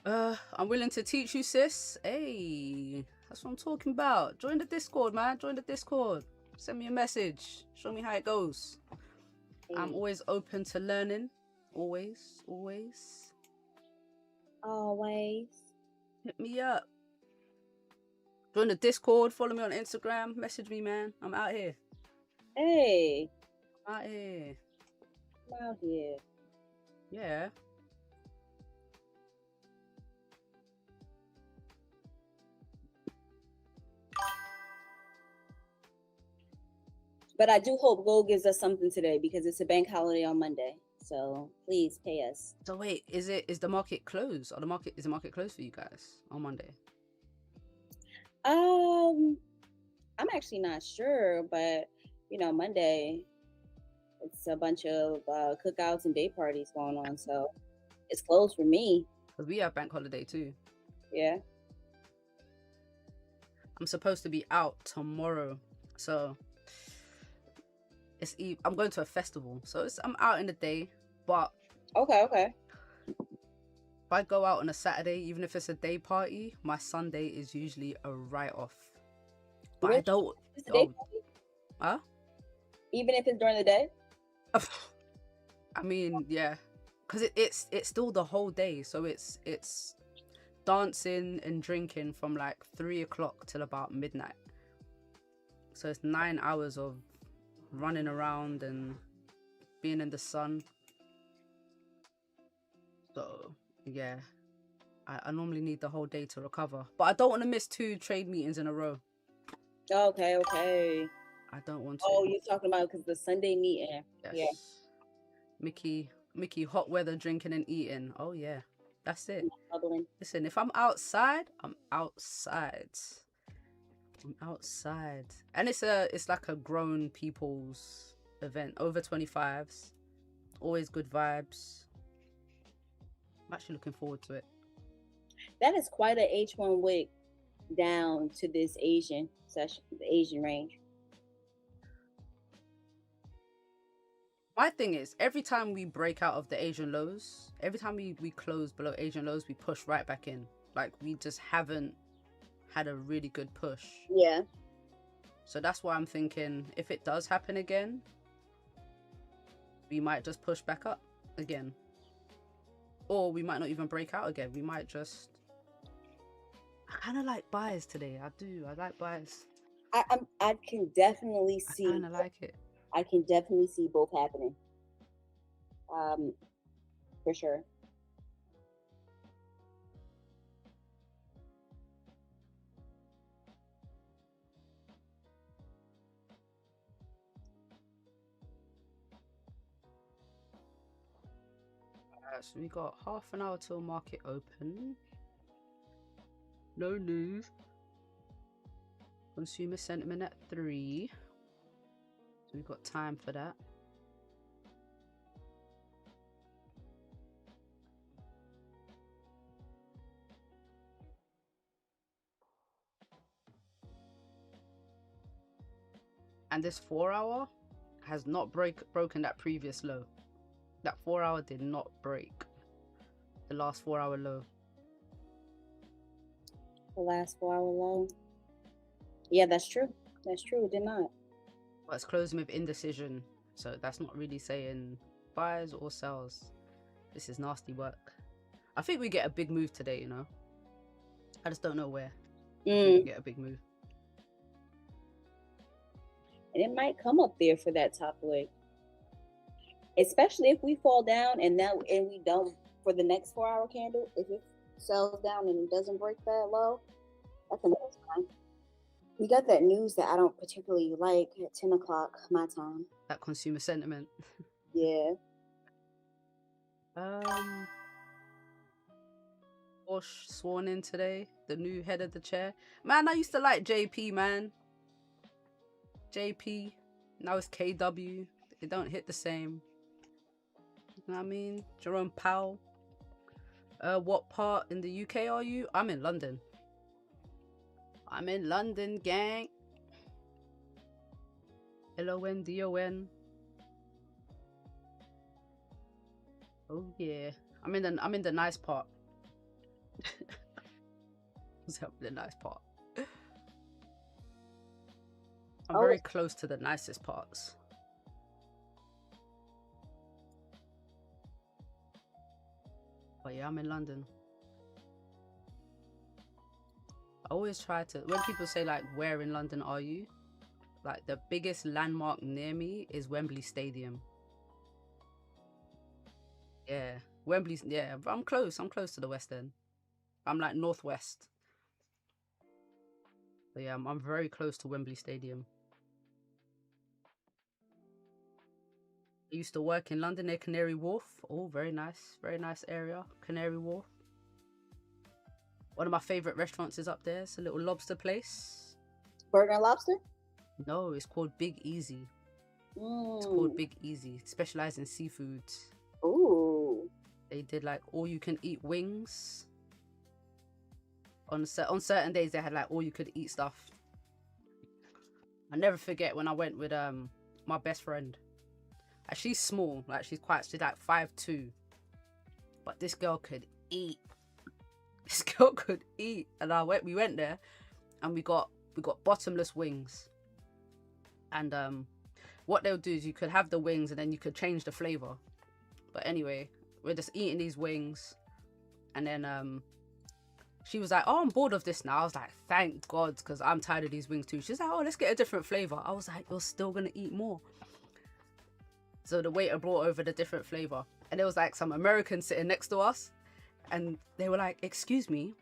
I'm willing to teach you, sis. Hey, that's what I'm talking about. Join the Discord, man. Join the Discord. Send me a message. Show me how it goes. I'm always open to learning. Always. Hit me up. Join the Discord. Follow me on Instagram. Message me, man. I'm out here. Hey. I'm out here. I'm out here. Yeah. But I do hope Gold gives us something today because it's a bank holiday on Monday. So please pay us. So wait, is the market closed? Is the market closed for you guys on Monday? I'm actually not sure, but you know, Monday it's a bunch of cookouts and day parties going on, so it's closed for me. Because we have bank holiday too. Yeah. I'm supposed to be out tomorrow, so I'm going to a festival, so I'm out in the day. But okay. If I go out on a Saturday, even if it's a day party, my Sunday is usually a write-off. But Really? I don't. It's the day, Oh, huh? even if it's during the day. I mean, yeah, because it's still the whole day, so it's dancing and drinking from like 3 o'clock till about midnight. So it's 9 hours of running around and being in the sun. So yeah, I normally need the whole day to recover, but I don't want to miss 2 trade meetings in a row. Okay, okay. I don't want Oh, to. you're talking about because the Sunday meeting. Yes. Yeah. Mickey, hot weather, drinking and eating. Oh yeah, that's it. Bubbling. Listen, if I'm outside, I'm outside. I'm outside, and it's like a grown people's event, over 25s. Always good vibes. I'm actually looking forward to it. That is quite a H1 Wick down to this Asian session, the Asian range. My thing is, every time we break out of the Asian lows, every time we close below Asian lows, we push right back in. Like, we just haven't had a really good push. Yeah. So that's why I'm thinking, if it does happen again, we might just push back up again. Or we might not even break out again. We might just... I kind of like buys today. I do. I like buys. I can definitely see. I kind of like it. I can definitely see both happening. For sure. So we got half an hour till market open. No news. Consumer sentiment at 3. So we've got time for that. And this 4 hour has not broken that previous low. That 4 hour did not break the last 4 hour low. The last 4 hour low. Yeah, that's true. That's true. It did not. But it's closing with indecision. So that's not really saying buys or sells. This is nasty work. I think we get a big move today, you know. I just don't know where. I think we get a big move. And it might come up there for that top leg. Especially if we fall down and we don't for the next 4 hour candle. If it sells down and it doesn't break that low, that's another time. We got that news that I don't particularly like at 10 o'clock my time. That consumer sentiment. Yeah. Bosch sworn in today, the new head of the chair. Man, I used to like JP, man. JP. Now it's KW. It don't hit the same. You know what I mean? Jerome Powell. What part in the UK are you? I'm in London. I'm in London, gang. LONDON. Oh yeah. I'm in the nice part. The nice part. I'm very close to the nicest parts. But yeah, I'm in London. I always try to, when people say like, where in London are you? Like, the biggest landmark near me is Wembley Stadium. Yeah, Wembley, yeah, I'm close to the West End. I'm like northwest. But yeah, I'm very close to Wembley Stadium. I used to work in London near Canary Wharf. Oh, very nice area, Canary Wharf. One of my favourite restaurants is up there. It's a little lobster place. Burger and Lobster? No, it's called Big Easy. It's called Big Easy. Specialised in seafood. Ooh. They did like all you can eat wings. On certain days they had like all you could eat stuff. I never forget when I went with my best friend. Like, she's small, like she's like 5'2". But this girl could eat. This girl could eat. And we went there and we got we got bottomless wings. And what they'll do is you could have the wings and then you could change the flavor. But anyway, we're just eating these wings. And then she was like, oh, I'm bored of this now. I was like, thank God, because I'm tired of these wings too. She's like, oh, let's get a different flavor. I was like, you're still going to eat more. So the waiter brought over the different flavor. And there was like some Americans sitting next to us. And they were like, excuse me,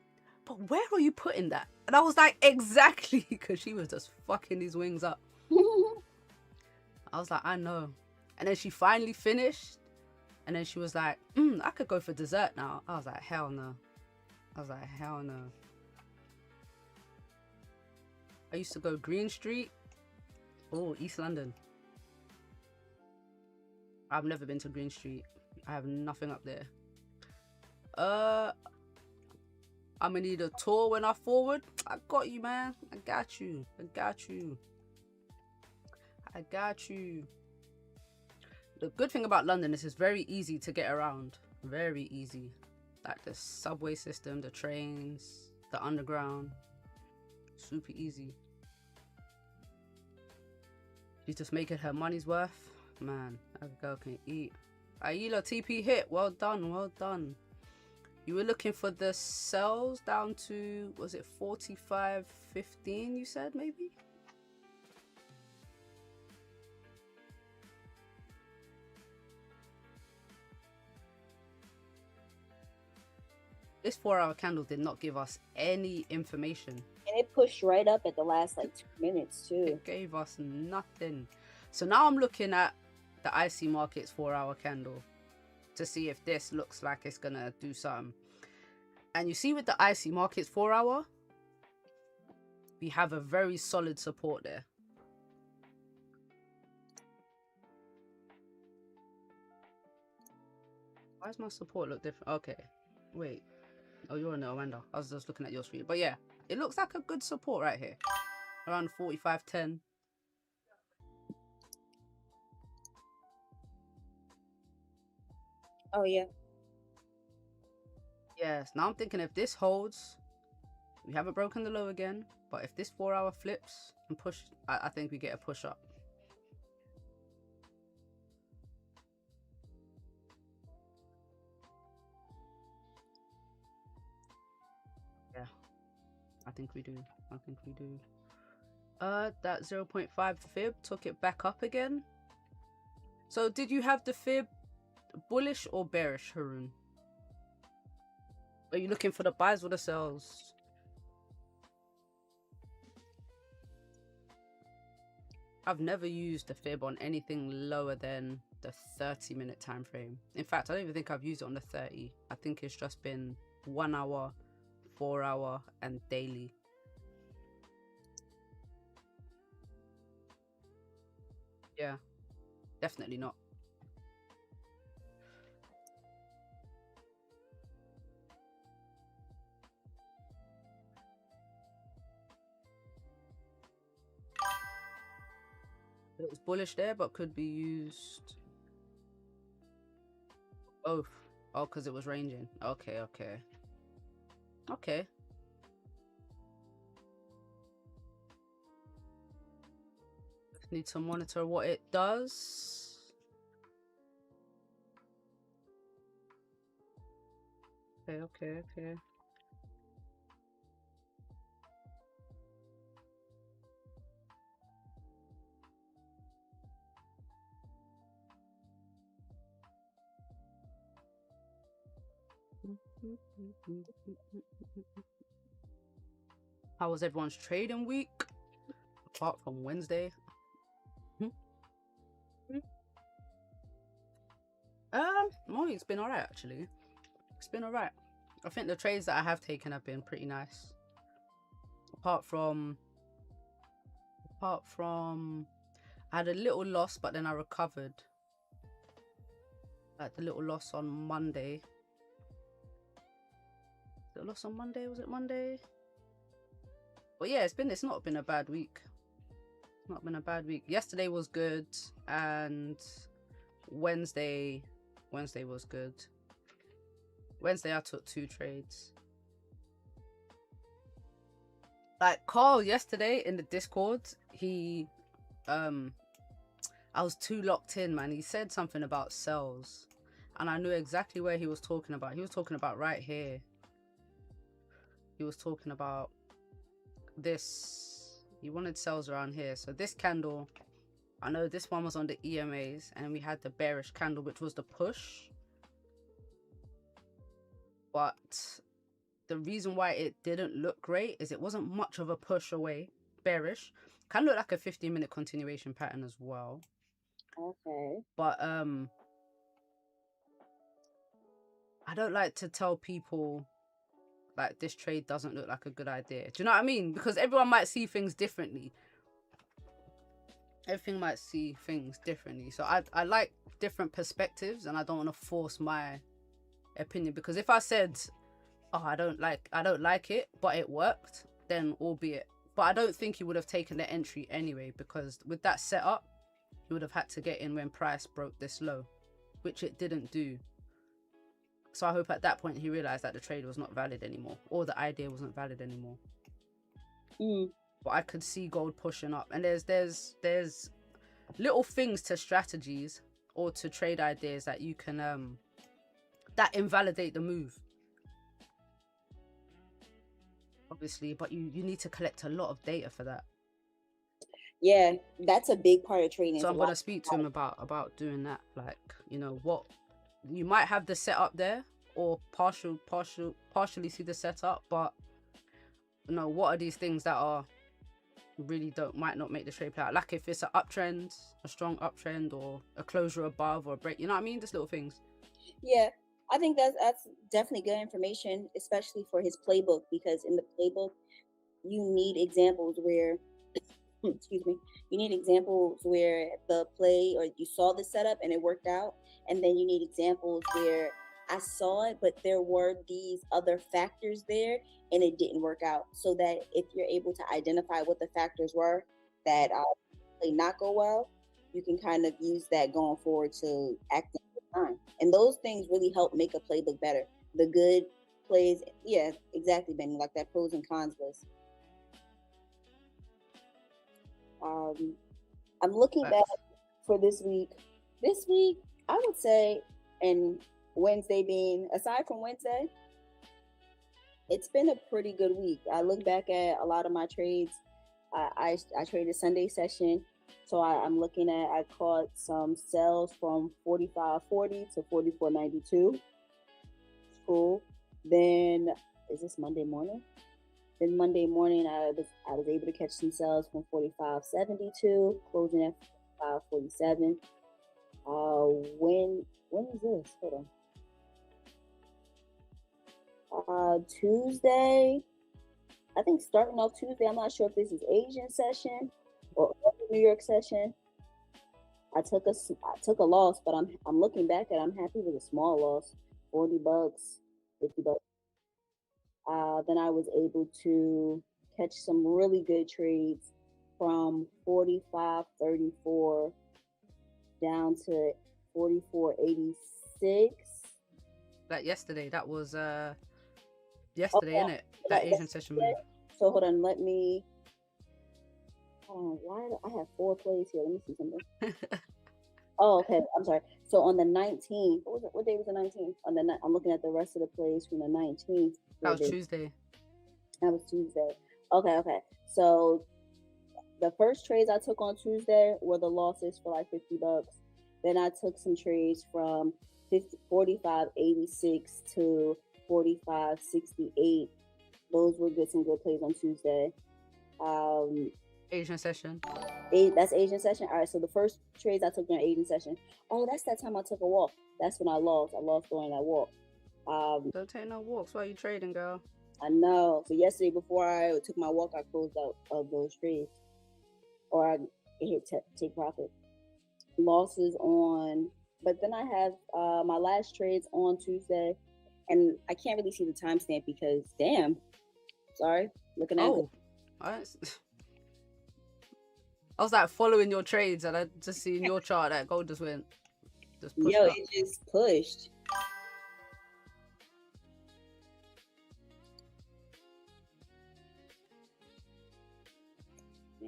but where are you putting that? And I was like, exactly, because she was just fucking these wings up. I was like, I know. And then she finally finished. And then she was like, I could go for dessert now. I was like, hell no. I was like, hell no. I used to go Green Street. Oh, East London. I've never been to Green Street. I have nothing up there. I'm gonna need a tour when I forward. I got you, man. I got you. I got you. I got you. The good thing about London is it's very easy to get around. Very easy. Like the subway system, the trains, the underground. Super easy. She's just making her money's worth. Man, that girl can eat. Aila TP hit. Well done, well done. You were looking for the cells down to, was it 45.15 you said maybe? This 4-hour candle did not give us any information. And it pushed right up at the last like 2 minutes too. It gave us nothing. So now I'm looking at the IC Markets 4-hour candle to see if this looks like it's gonna do something. And you see with the IC Markets 4-hour, we have a very solid support there. Why does my support look different? Okay, wait. Oh, you're on the Amanda. I was just looking at your screen. But yeah, it looks like a good support right here. Around 45.10. Oh, yeah. Yes, now I'm thinking if this holds, we haven't broken the low again. But if this 4-hour flips and push, I think we get a push up. Yeah, I think we do. I think we do. That 0.5 fib took it back up again. So did you have the fib bullish or bearish, Haroon? Are you looking for the buys or the sells? I've never used the fib on anything lower than the 30-minute time frame. In fact, I don't even think I've used it on the 30. I think it's just been 1 hour, 4 hour, and daily. Yeah, definitely not. It was bullish there, but could be used both. Oh, because it was ranging. Okay, okay. Okay. Need to monitor what it does. Okay, okay, okay. How was everyone's trading week? Apart from Wednesday. No, it's been alright actually. It's been alright. I think the trades that I have taken have been pretty nice. Apart from I had a little loss, but then I recovered. Like the little loss on Monday. The loss on Monday, was it Monday? But yeah, it's not been a bad week. It's not been a bad week. Yesterday was good, and Wednesday was good. Wednesday I took 2 trades. like Carl yesterday in the Discord, he I was too locked in, man. He said something about cells, and I knew exactly where he was talking about. He was talking about right here. He was talking about this. He wanted cells around here. So this candle, I know this one was on the EMAs, and we had the bearish candle, which was the push. But the reason why it didn't look great is it wasn't much of a push away, bearish. Kind of look like a 15-minute continuation pattern as well. Okay. But I don't like to tell people like this trade doesn't look like a good idea. Do you know what I mean? Because everyone might see things differently. Everything might see things differently. So I like different perspectives, and I don't want to force my opinion, because if I said, oh, I don't like it, but it worked, then albeit. But I don't think he would have taken the entry anyway, because with that setup, he would have had to get in when price broke this low, which it didn't do. So I hope at that point he realized that the trade was not valid anymore, or the idea wasn't valid anymore. But I could see gold pushing up, and there's little things to strategies or to trade ideas that you can that invalidate the move, obviously, but you need to collect a lot of data for that. Yeah, that's a big part of trading. So I'm gonna speak to him about doing that. Like, you know, what you might have the setup there, or partially see the setup, but you know, what are these things that are really might not make the trade play out? Like if it's an uptrend, a strong uptrend, or a closure above, or a break, you know what I mean? Just little things. Yeah, I think that's definitely good information, especially for his playbook, because in the playbook you need examples where excuse me, you need examples where the play, or you saw the setup and it worked out, and then you need examples where I saw it but there were these other factors there and it didn't work out, so that if you're able to identify what the factors were that play not go well, you can kind of use that going forward to act in the time. And those things really help make a playbook better. The good plays, yeah, exactly, Ben, like that pros and cons list. I'm looking back for this week. This week, I would say, and Wednesday being, aside from Wednesday, it's been a pretty good week. I look back at a lot of my trades. I traded Sunday session, so I'm looking at, I caught some sells from 45.40 to 44.92. Cool. Then, is this Monday morning? Then Monday morning, I was able to catch some sells from 45.72, closing at 45.47. When is this? Hold on. Tuesday. I think starting off Tuesday, I'm not sure if this is Asian session or New York session. I took a loss, but I'm looking back at it, I'm happy with a small loss, $40, $50. Then I was able to catch some really good trades from 45.34 down to 44.86. Like yesterday, that was yesterday, innit? That Asian session move. So hold on, why do I have 4 plays here? Let me see something. Oh, okay. I'm sorry. So on the 19th, what day was the 19th? I'm looking at the rest of the plays from the 19th. That was Tuesday. That was Tuesday. Okay. So the first trades I took on Tuesday were the losses for like $50. Then I took some trades from 45.86 to 45.68. Those were some good plays on Tuesday. Asian session. That's Asian session. All right, so the first trades I took during Asian session. Oh, that's that time I took a walk. That's when I lost. I lost during that walk. Don't take no walks while you trading, girl. I know. So yesterday, before I took my walk, I closed out of those trades, or I hit take profit. Losses on, but then I have my last trades on Tuesday, and I can't really see the timestamp because damn. Sorry, looking at. Oh, I was like following your trades, and I just see in your chart that gold just went. Yo, it just pushed.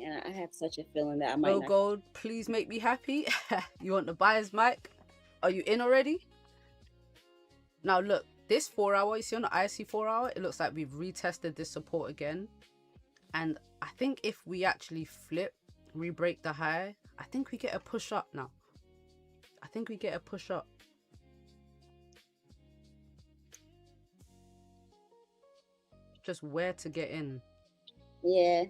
Man, I have such a feeling that I might Oh, not. gold, please make me happy. You want the buyer's mic? Are you in already? Now look, this 4 hour, you see on the IC 4 hour, it looks like we've retested this support again. And I think if we actually flip, re-break the high, I think we get a push up now. I think we get a push up. Just where to get in. Yeah.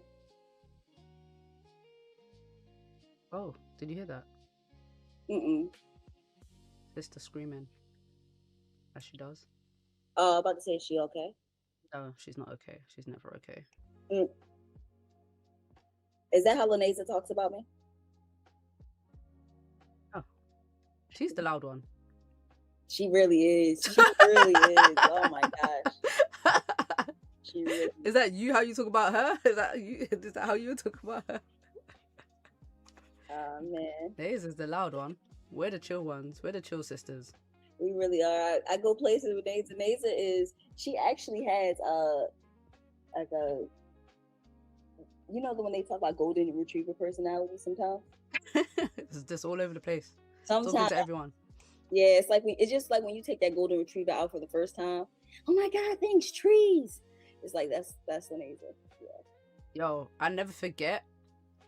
Oh, did you hear that? Sister screaming. As she does. Oh, about to say, is she okay? No, she's not okay. She's never okay. Is that how Laneza talks about me? Oh, she's the loud one. She really is. She really is. Oh my gosh. She really is that you? How you talk about her? Is that you? Is that how you talk about her? Oh man. Naze is the loud one. We're the chill ones. We're the chill sisters. We really are. I go places with Naza. Naza is. She actually has like a. You know when they talk about golden retriever personality sometimes. It's just all over the place. Sometimes talking to everyone. Yeah, it's like it's just like when you take that golden retriever out for the first time. Oh my God, thanks trees. It's like that's Laneza. Yeah. Yo, I never forget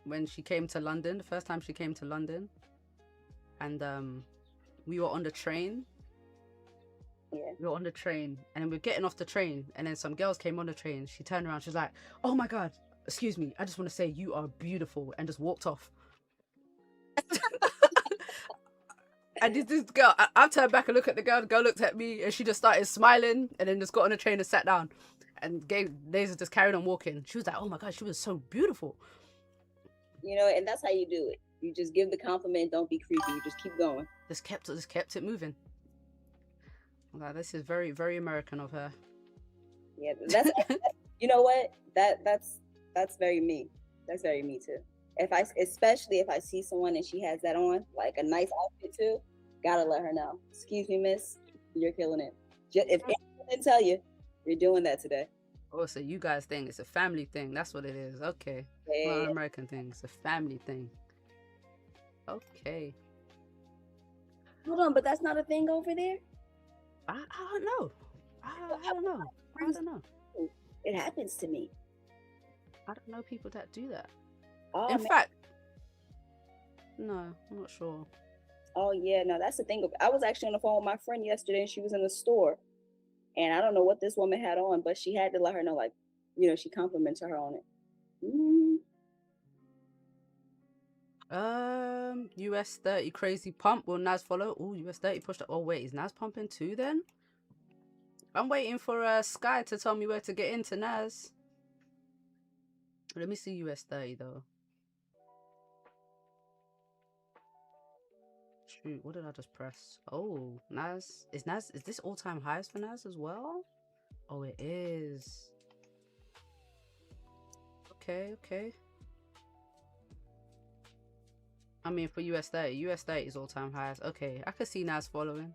when she came to London. The first time she came to London, and we were on the train. Yeah. We were on the train, and we're getting off the train, and then some girls came on the train. She turned around. She's like, "Oh my God, excuse me. I just want to say you are beautiful," and just walked off. And this girl, I turned back and looked at the girl. The girl looked at me, and she just started smiling, and then just got on the train and sat down, and Laser just carried on walking. She was like, "Oh my God, she was so beautiful." You know, and that's how you do it. You just give the compliment. Don't be creepy. You just keep going. Just kept it moving. Like, this is very, very American of her. Yeah, that's you know what? That's very me. That's very me too. Especially if I see someone and she has that on, like a nice outfit too, gotta let her know. Excuse me, miss, you're killing it. If anyone didn't tell you, you're doing that today. Oh, so you guys think it's a family thing? That's what it is. Okay, yeah. Not an American thing. It's a family thing. Okay. Hold on, but that's not a thing over there. I don't know. I don't know. I don't know. It happens to me. I don't know people that do that. Oh, in fact, no, I'm not sure. Oh yeah, no, that's the thing. I was actually on the phone with my friend yesterday, and she was in the store, and I don't know what this woman had on, but she had to let her know, like, you know, she complimented her on it. US 30 crazy pump. Will Nas follow? Oh, US 30 pushed up. Oh wait, is Nas pumping too then? I'm waiting for Sky to tell me where to get into Nas. Let me see US 30 though. Shoot, what did I just press? Oh, Nas. Is this all-time highs for Nas as well? Oh, it is. Okay. I mean, for US 30 is all-time highs. Okay, I could see Nas following.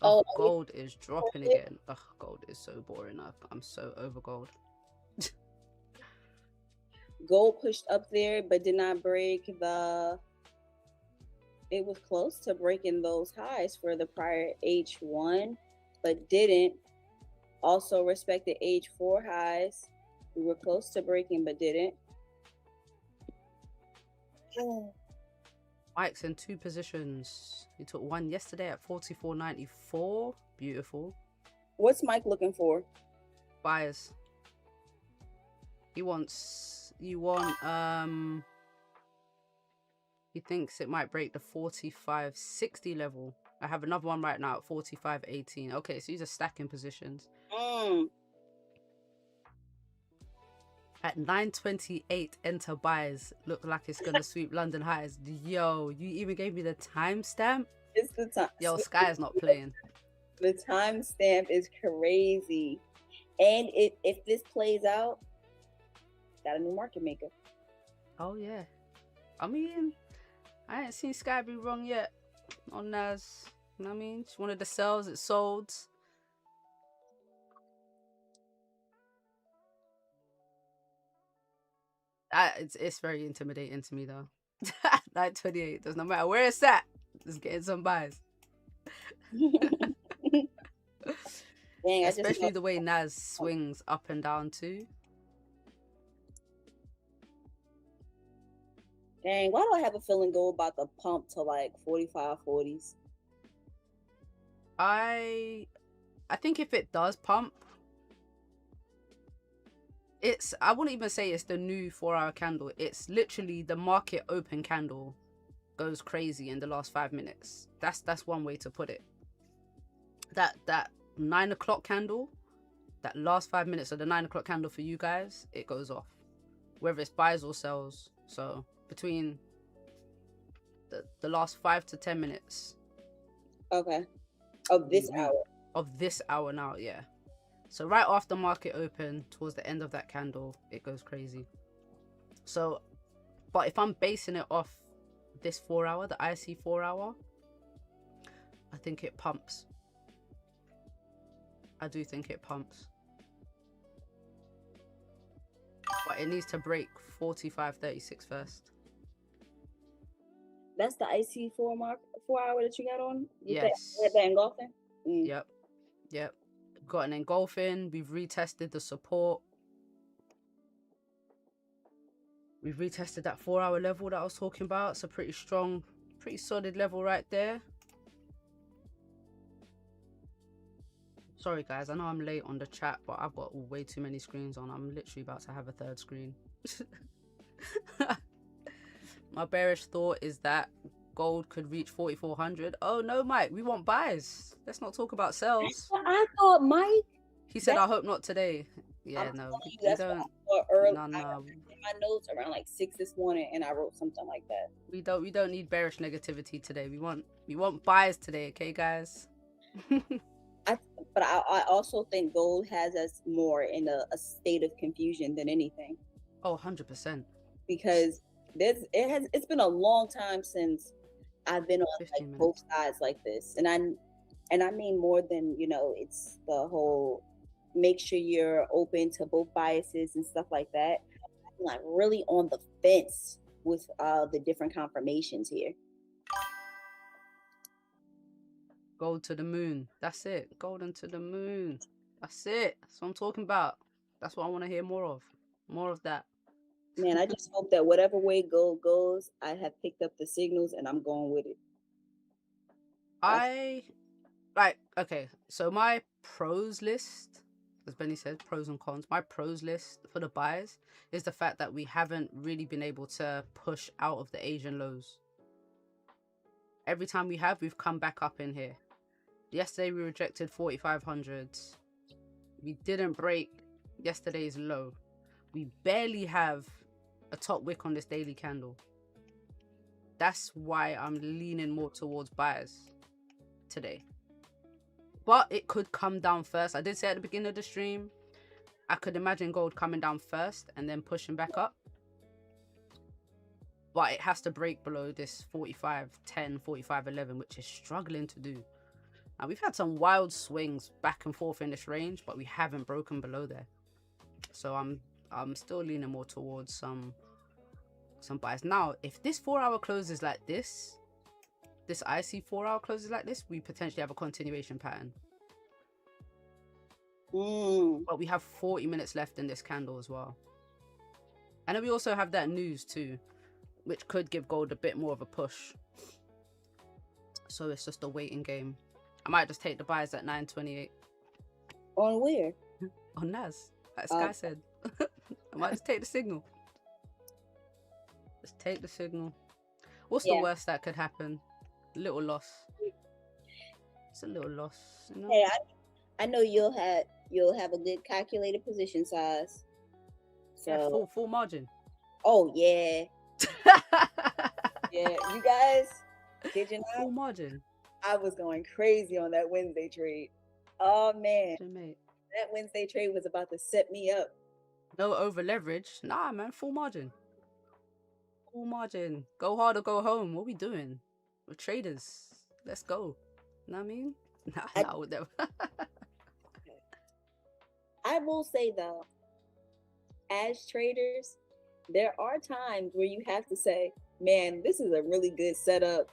Oh, gold is dropping again. Ugh, gold is so boring. I'm so over gold. Gold pushed up there, but did not break the... It was close to breaking those highs for the prior H1, but didn't. Also respected H4 highs. We were close to breaking, but didn't. Mike's in 2 positions. He took one yesterday at 44.94. Beautiful. What's Mike looking for? Buyers. You want he thinks it might break the 45.60 level. I have another one right now at 45.18. Okay, so these are stacking positions. At 9:28, enter buys. Look like it's gonna sweep London highs. Yo, you even gave me the timestamp. It's the time. Yo, Sky is not playing. The timestamp is crazy, and if this plays out, got a new market maker. Oh yeah, I mean, I ain't seen Sky be wrong yet on Nas. You know what I mean? It's one of the sells. It sold. It's very intimidating to me though. 928 does no matter where it's at, just getting some buys. Dang, Especially the way Nas swings up and down too. Dang, why do I have a feeling gold about to pump to like 45, 40s? I think if it does pump, I wouldn't even say it's the new 4-hour candle. It's literally the market open candle goes crazy in the last 5 minutes. That's one way to put it. That 9 o'clock candle, that last 5 minutes of the 9 o'clock candle for you guys, it goes off. Whether it's buys or sells. So between the last 5 to 10 minutes. Okay. Of this hour. Of this hour now, yeah. So right after market open, towards the end of that candle, it goes crazy. So, but if I'm basing it off this 4-hour, the IC 4-hour, I think it pumps. I do think it pumps. But it needs to break 45.36 first. That's the IC4 4-hour that you got on? Yes. You had that engulfing? Yep. Got an engulfing. We've retested the support. We've retested that 4-hour level that I was talking about. It's a pretty strong, pretty solid level right there. Sorry guys, I know I'm late on the chat, but I've got way too many screens on. I'm literally about to have a third screen. My bearish thought is that gold could reach 4,400. Oh no, Mike, we want buys. Let's not talk about sells. That's what I thought, Mike. He said, I hope not today. Yeah, no, we don't. No. I in my notes around like 6 this morning, and I wrote something like that. We don't need bearish negativity today. We want buys today, okay, guys? But I also think gold has us more in a state of confusion than anything. Oh, 100%. Because it's been a long time since I've been on like both sides like this, and I mean more than, you know, it's the whole make sure you're open to both biases and stuff like that. I'm like really on the fence with the different confirmations here. Gold to the moon. That's it. Golden to the moon. That's it. That's what I'm talking about. That's what I want to hear more of. More of that. Man, I just hope that whatever way gold goes, I have picked up the signals and I'm going with it. Okay, so my pros list, as Benny said, pros and cons. My pros list for the buys is the fact that we haven't really been able to push out of the Asian lows. Every time we've come back up in here. Yesterday we rejected 4,500. We didn't break yesterday's low. We barely have a top wick on this daily candle. That's why I'm leaning more towards buyers today. But it could come down first. I did say at the beginning of the stream, I could imagine gold coming down first and then pushing back up. But it has to break below this 45.10, 45.11, which is struggling to do. Now, we've had some wild swings back and forth in this range, but we haven't broken below there. So I'm still leaning more towards some buys. Now, if this 4-hour closes like this IC 4-hour closes like this, we potentially have a continuation pattern. But we have 40 minutes left in this candle as well. And then we also have that news too, which could give gold a bit more of a push. So it's just a waiting game. I might just take the buys at 928. On where? On Nas. Like Sky said. I might just take the signal. Just take the signal. What's the worst that could happen? A little loss. It's a little loss, you know? Hey, I know you'll have a good calculated position size. So yeah, full margin. Oh yeah. Yeah, you guys, did you know? Full margin. I was going crazy on that Wednesday trade. Oh man, mate. That Wednesday trade was about to set me up. No over leverage. Nah, man, full margin. Full margin. Go hard or go home. What we doing? We're traders. Let's go. You know what I mean? Nah, I would never. I will say though, as traders, there are times where you have to say, man, this is a really good setup.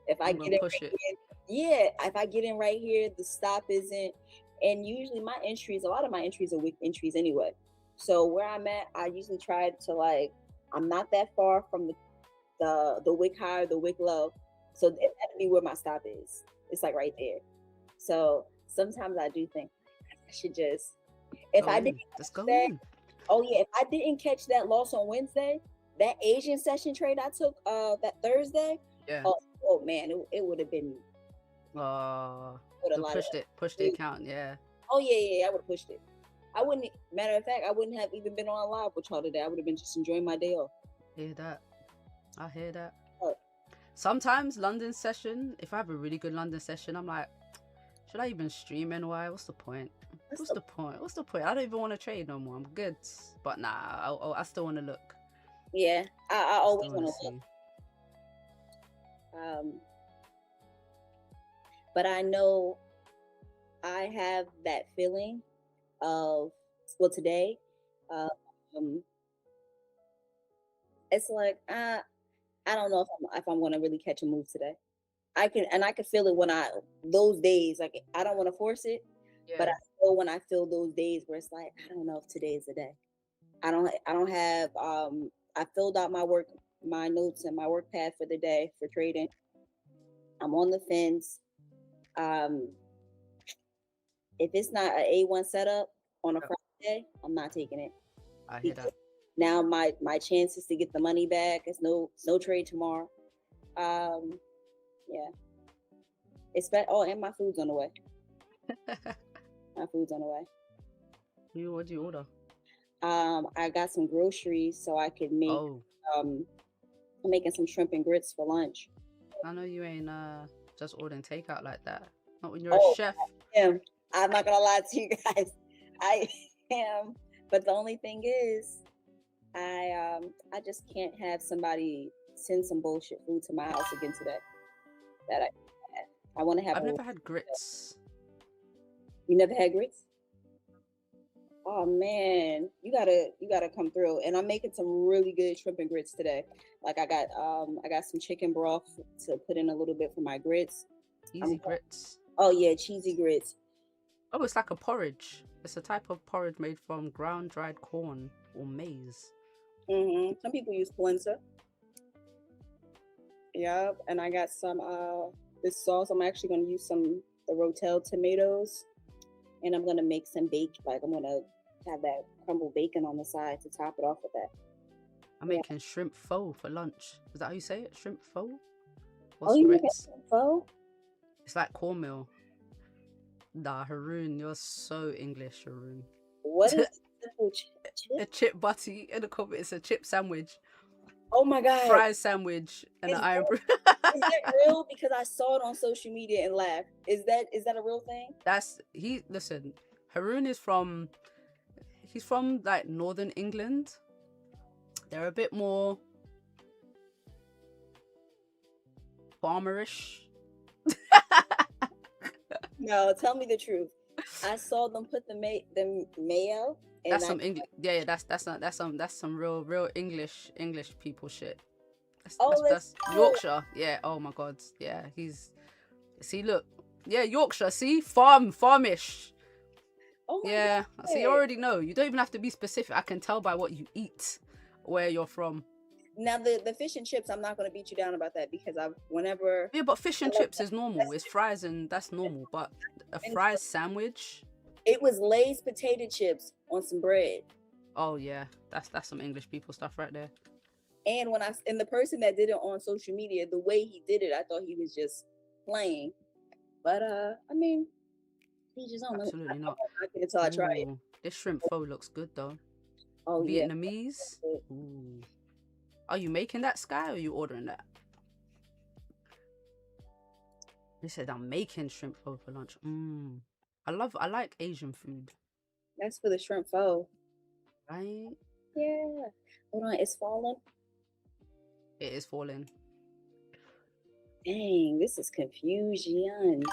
If I I'm get gonna in push right it. here, yeah, if I get in right here, the stop isn't. And usually my entries, a lot of my entries are Wick entries anyway. So where I'm at, I usually try to like, I'm not that far from the Wick high or the Wick low. So that'd be where my stop is. It's like right there. So sometimes I do think I should just, if Go I didn't in. Just go catch that, in. oh yeah, if I didn't catch that loss on Wednesday, that Asian session trade I took that Thursday, Yeah. oh man, it would have been with a You lot of pushed the account. Yeah. oh yeah, I would have pushed it. I wouldn't, matter of fact, I wouldn't have even been on live with y'all today. I would have been just enjoying my day off. Hear that? I hear that. Oh, Sometimes London session, if I have a really good London session, I'm like, should I even stream NY? What's the point? What's the point? What's the point? I don't even want to trade no more. I'm good. But nah, I still want to look. yeah, I always Still want want to to look. see. But I know I have that feeling of, well, today, um, it's like I don't know if I'm going to really catch a move today. I can feel it when those days, like I don't want to force it, but Yeah. I know when I feel those days where it's like I don't know if today is the day. I don't have I filled out my notes and my work path for the day for trading. I'm on the fence. Um, if it's not an A1 setup on a Friday, I'm not taking it. I hear that. Now my chances to get the money back is no trade tomorrow. Yeah. And my food's on the way. My food's on the way. What do you order? I got some groceries so I could make I'm making some shrimp and grits for lunch. I know you ain't just ordering takeout like that. Not when you're a chef. I'm not gonna lie to you guys. I am. But the only thing is I just can't have somebody send some bullshit food to my house again today. That I want to have. I've never had grits. You never had grits? Oh man, you gotta come through. And I'm making some really good shrimp and grits today. Like I got some chicken broth to put in a little bit for my grits. Easy grits. Oh yeah, cheesy grits. Oh, it's like a porridge. It's a type of porridge made from ground dried corn or maize. Some people use polenta. Yep, and I got some this sauce. I'm actually gonna use the Rotel tomatoes, and I'm gonna make some bacon. Like I'm gonna have that crumbled bacon on the side to top it off with that. I'm making shrimp pho for lunch. Is that how you say it? Shrimp pho? What's you making shrimp pho? It's like cornmeal. Nah, Haroon, you're so English, Haroon. What is a chip butty in the comment? It's a chip sandwich. Oh my god! Fries sandwich and an iron. Is that real? Because I saw it on social media and laughed. Is that a real thing? Listen, Haroon is from. He's from like northern England. They're a bit more farmerish. No, tell me the truth. I saw them put the mayo. And that's some English. Yeah, that's some real English people shit. That's Yorkshire. Yeah. Oh my god. Yeah. See, look. Yeah, Yorkshire. See, farmish. Oh my yeah. God. So you already know. You don't even have to be specific. I can tell by what you eat where you're from. Now the fish and chips, I'm not going to beat you down about that because whenever. Yeah, but fish and chips is normal. It's fries and that's normal. But a fries sandwich. It was Lay's potato chips on some bread. Oh yeah, that's some English people stuff right there. And the person that did it on social media, the way he did it, I thought he was just playing. But I mean, he just don't absolutely know. not. Until I try it. This shrimp pho looks good though. Oh Vietnamese. Yeah. Ooh. Are you making that, Sky, or are you ordering that? They said I'm making shrimp pho for lunch. I like Asian food. That's for the shrimp pho. Right? Yeah. Hold on, it's falling. It is falling. Dang, this is confusion.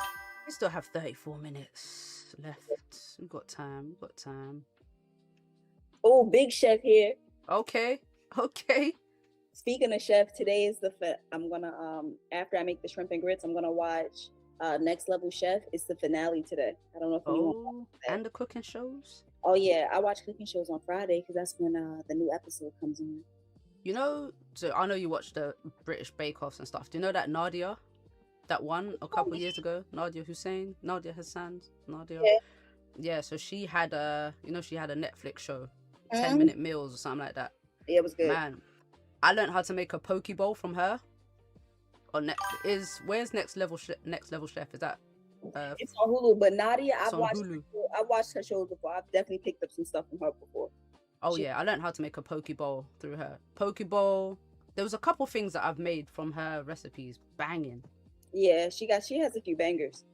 We still have 34 minutes left. We've got time. Oh, Big Chef here. Okay. Okay. Speaking of chef, today is I'm gonna after I make the shrimp and grits, I'm gonna watch Next Level Chef. It's the finale today. I don't know if anyone watched Oh, that. and the cooking shows. Oh yeah, I watch cooking shows on Friday because that's when the new episode comes on. You know, so I know you watch the British Bake Offs and stuff. Do you know that Nadia, that one a couple years ago, Nadia Hassan, Nadia. Yeah. Yeah, so she had a, she had a Netflix show, Mhm. 10-minute meals or something like that. Yeah, it was good. Man, I learned how to make a poke bowl from her. On where's Next Level Chef? Is that? It's on Hulu, but Nadia, It's on Hulu. I've watched her shows before. I've definitely picked up some stuff from her before. Oh yeah, I learned how to make a poke bowl through her. Poke bowl. There was a couple things that I've made from her recipes. Banging. Yeah, she has a few bangers.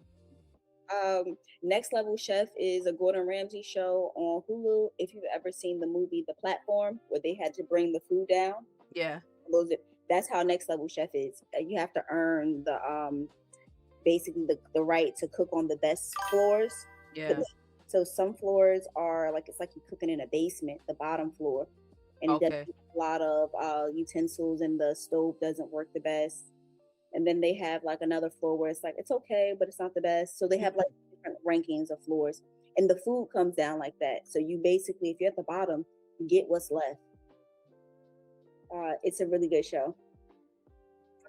Next Level Chef is a Gordon Ramsay show on Hulu. If you've ever seen the movie The Platform, where they had to bring the food down, Yeah. That's how Next Level Chef is. You have to earn the basically the right to cook on the best floors. Yeah. So some floors are like, it's like you're cooking in a basement, the bottom floor, and Okay. it does a lot of utensils, and the stove doesn't work the best. And then they have like another floor where it's like, it's okay, but it's not the best. So they have like different rankings of floors, and the food comes down like that. So you basically, if you're at the bottom, you get what's left. It's a really good show.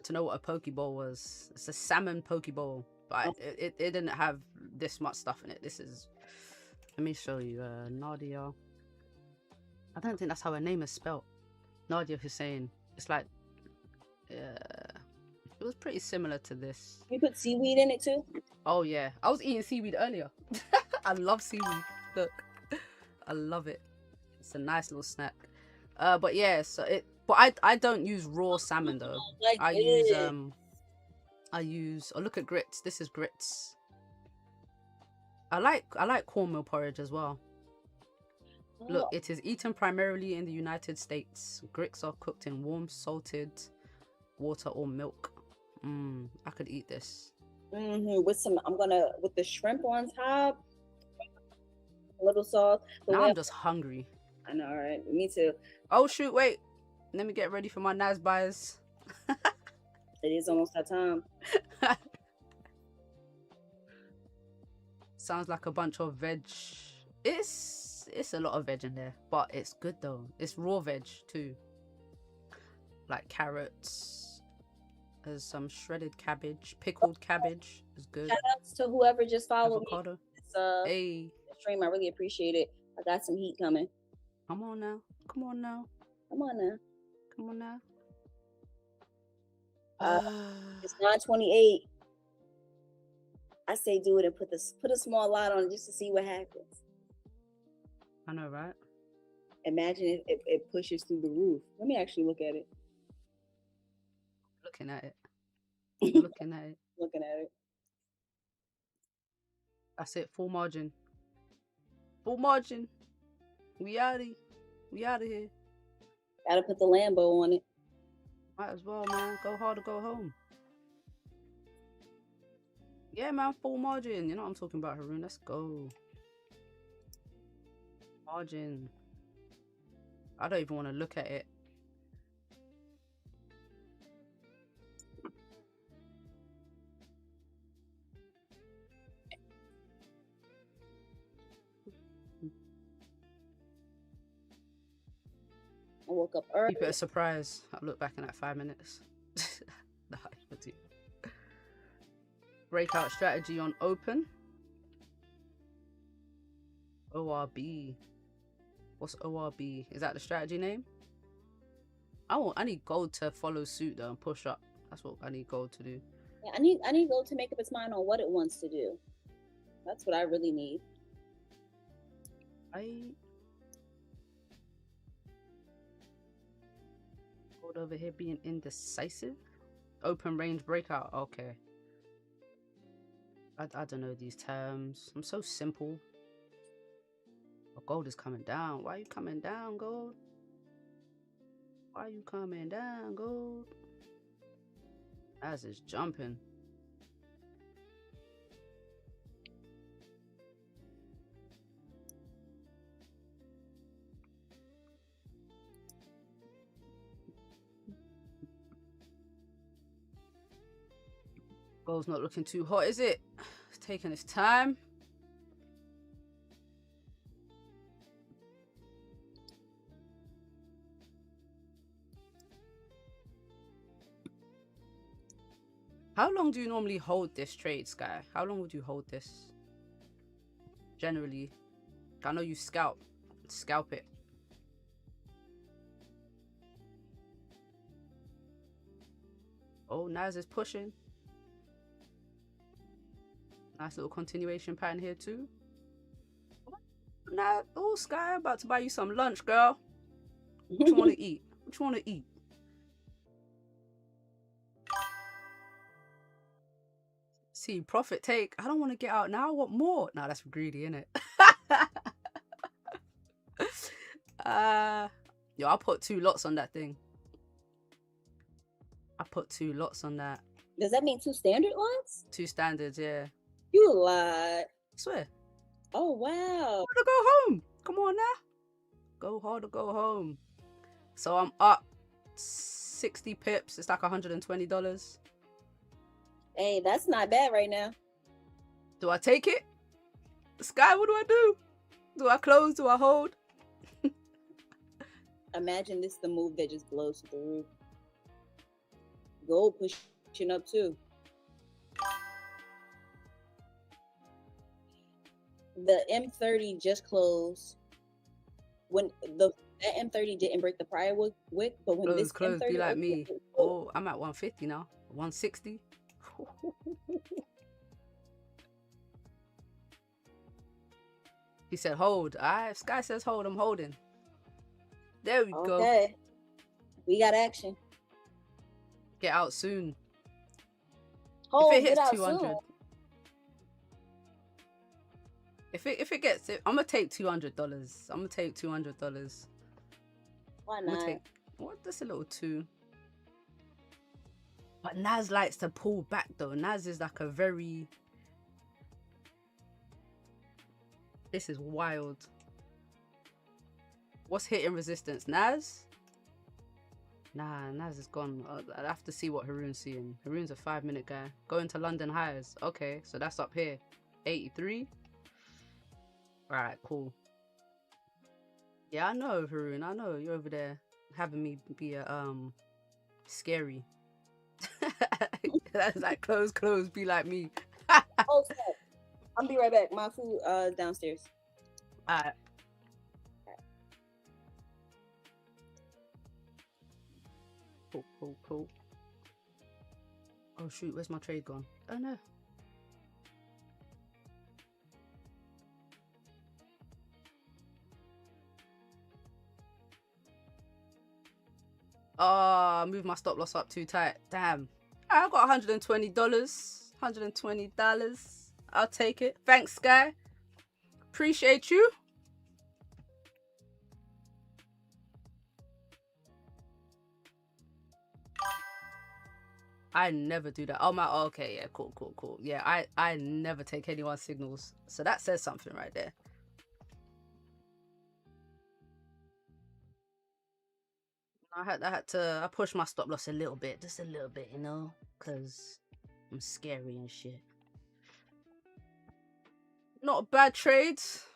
To know what a poke bowl was, it's a salmon poke bowl, but it didn't have this much stuff in it. This is, let me show you. Nadia. I don't think that's how her name is spelled. Nadia Hussein. It's like, it was pretty similar to this. You put seaweed in it too? Oh yeah, I was eating seaweed earlier. I love seaweed. Look, I love it. It's a nice little snack. But yeah, so but I don't use raw salmon though. I use oh, look at grits. This is grits. I like cornmeal porridge as well. Oh. Look, it is eaten primarily in the United States. Grits are cooked in warm salted water or milk. I could eat this. With the shrimp on top, a little salt. Now I'm just hungry. I know, right? Me too. Oh shoot, wait. Let me get ready for my NAS buys. It is almost that time. Sounds like a bunch of veg. It's a lot of veg in there, but it's good though. It's raw veg too. Like carrots. There's some shredded cabbage, pickled cabbage is good. Shout outs to whoever just followed avocado. Me. Stream, I really appreciate it. I got some heat coming. Come on now. Come on now. Come on now. Come on now. It's 9:28. I say do it and put a small lot on it just to see what happens. I know, right? Imagine if it pushes through the roof. Let me actually look at it. Looking at it. Looking at it. Looking at it. That's it. Full margin. Full margin. We out of here. Gotta put the Lambo on it. Might as well, man. Go hard or go home. Yeah, man. Full margin. You know what I'm talking about, Haroon. Let's go. Margin. I don't even want to look at it. I woke up early. Keep it a surprise. I'll look back in like 5 minutes. Nah, breakout strategy on open. ORB. What's ORB? Is that the strategy name? I need gold to follow suit though and push up. That's what I need gold to do. Yeah, I need gold to make up its mind on what it wants to do. That's what I really need. Gold over here being indecisive. Open range breakout. Okay. I don't know these terms. I'm so simple. Oh, gold is coming down. Why are you coming down, gold? Why are you coming down, gold? As it's jumping. Gold's not looking too hot, is it? It's taking its time. How long do you normally hold this trade, Sky? How long would you hold this? Generally. I know you scalp it. Oh, Naz is pushing. Nice little continuation pattern here too. Nah, oh Sky, I'm about to buy you some lunch, girl. What you want to eat? What you want to eat? See, profit take. I don't want to get out now. I want more. Nah, that's greedy, innit? Yo, I'll put 2 lots on that thing. I put 2 lots on that. Does that mean 2 standard lots? 2 standards, yeah. You lied. I swear. Oh wow. To go home. Come on now. Go hard or go home. So I'm up 60 pips. It's like $120. Hey, that's not bad right now. Do I take it? Sky, what do I do? Do I close? Do I hold? Imagine this is the move that just blows to the roof. Gold pushing up too. The M30 just closed. When that M30 didn't break the prior wick, but when this close, M30 be like me. Oh, I'm at 150 now. 160. He said hold. Alright, Sky says hold. I'm holding. There we go. Okay. We got action. Get out soon. Hold, if it hits get out 200. soon. If it gets it, I'm gonna take $200. I'm gonna take $200. Why not? What? That's a little too. But Naz likes to pull back though. Naz is like a very. This is wild. What's hitting resistance? Naz? Nah, Naz is gone. I'd have to see what Haroon's seeing. Haroon's a 5-minute guy. Going to London highs. Okay, so that's up here. 83. Alright, cool. Yeah, I know, Haroon. I know you're over there having me be a scary. That's like close, be like me. Oh, sorry. I'll be right back. My food downstairs. Alright. Cool. Oh shoot, where's my trade gone? Oh no. Oh, I moved my stop loss up too tight. Damn. I got $120. $120. I'll take it. Thanks, Sky. Appreciate you. I never do that. Oh my, okay, yeah, cool. Yeah, I never take anyone's signals. So that says something right there. I pushed my stop loss a little bit, just a little bit, you know, because I'm scary and shit. Not bad trades.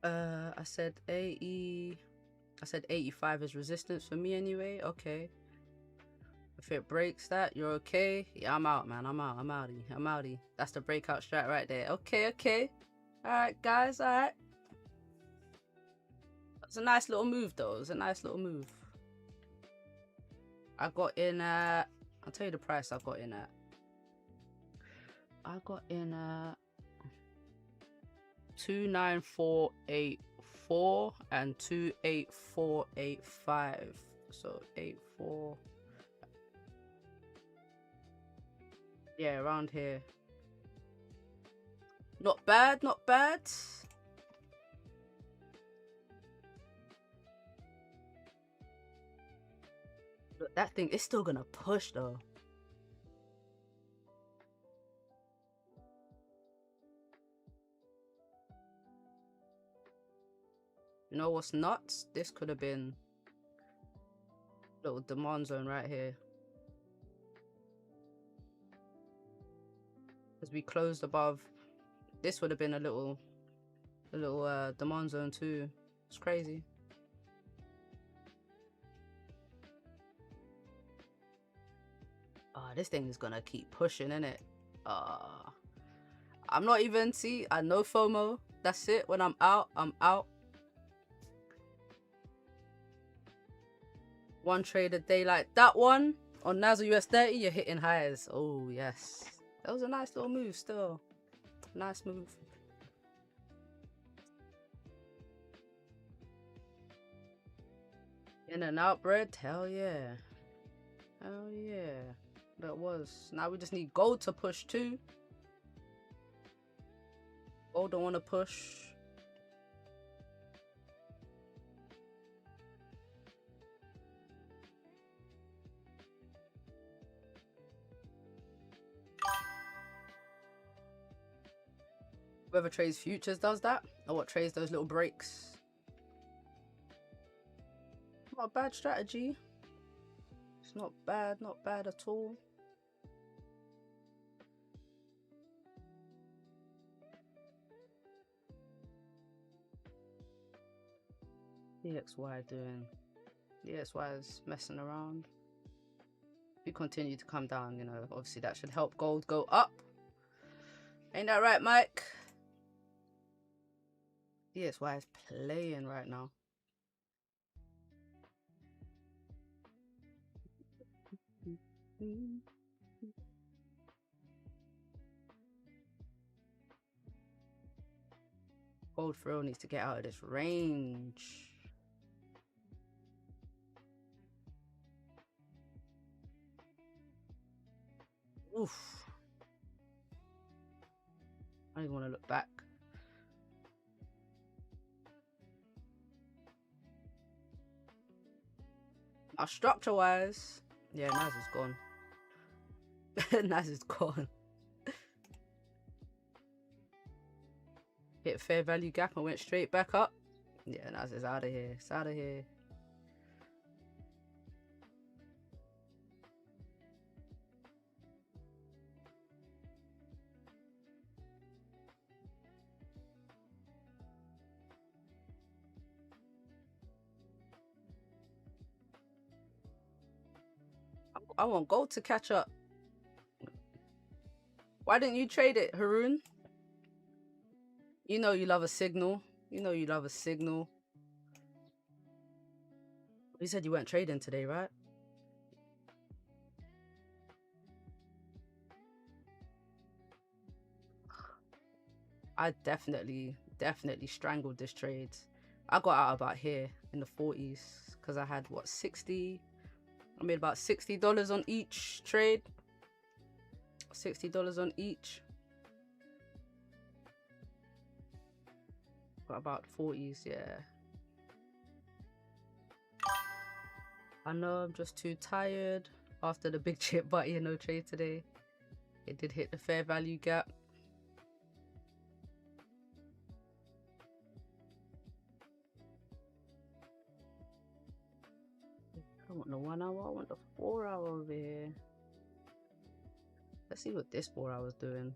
I said 85 is resistance for me anyway. Okay. If it breaks that, you're okay. Yeah, I'm out, man. I'm outie. That's the breakout strat right there. Okay. Alright, guys, alright. It's a nice little move, though. It's a nice little move. I got in at... I'll tell you the price I got in at. I got in at 29484 and 28485. So 84. Yeah, around here. Not bad. Look, that thing is still gonna push though. You know what's nuts? This could have been Little demand zone right here. As we closed above, this would have been a little demand zone too. It's crazy. This thing is gonna keep pushing, innit? I'm not even, see, I know FOMO. That's it. When I'm out, I'm out. One trade a day like that one on NASDAQ US 30, you're hitting highs. Oh yes, that was a nice little move. Still, nice move. In and out bread. Hell yeah, hell yeah. That was. Now we just need gold to push too. Gold don't want to push. Whoever trades futures does that, or what trades those little breaks. Not a bad strategy. It's not bad at all. DXY doing. DXY is messing around. If we continue to come down, you know, obviously that should help gold go up. Ain't that right, Mike? DXY is playing right now. Gold throw needs to get out of this range. Oof. I don't even want to look back. Now, structure wise, yeah, Naz is gone. Naz is gone. Hit fair value gap and went straight back up. Yeah, Naz is out of here. It's out of here. I want gold to catch up. Why didn't you trade it, Haroon? You know you love a signal. You know you love a signal. You said you weren't trading today, right? I definitely strangled this trade. I got out about here in the 40s because I had, what, 60? I made about $60 on each trade. $60 on each. Got about 40s, yeah. I know I'm just too tired after the big chip, but yeah, no trade today. It did hit the fair value gap. I want the 1 hour, I want the 4 hour over here. Let's see what this 4 hour is doing.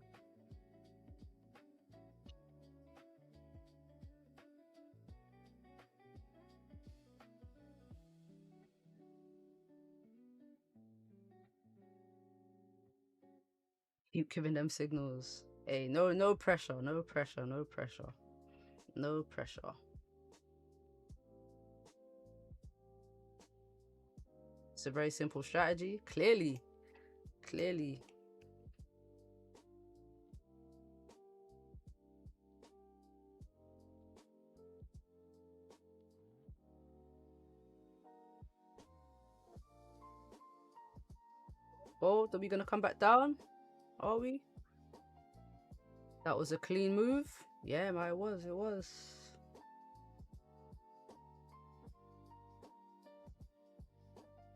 Keep giving them signals. Hey, no pressure, no pressure, no pressure. No pressure. It's a very simple strategy. Clearly. Oh, are we gonna come back down? Are we? That was a clean move. Yeah, man, it was.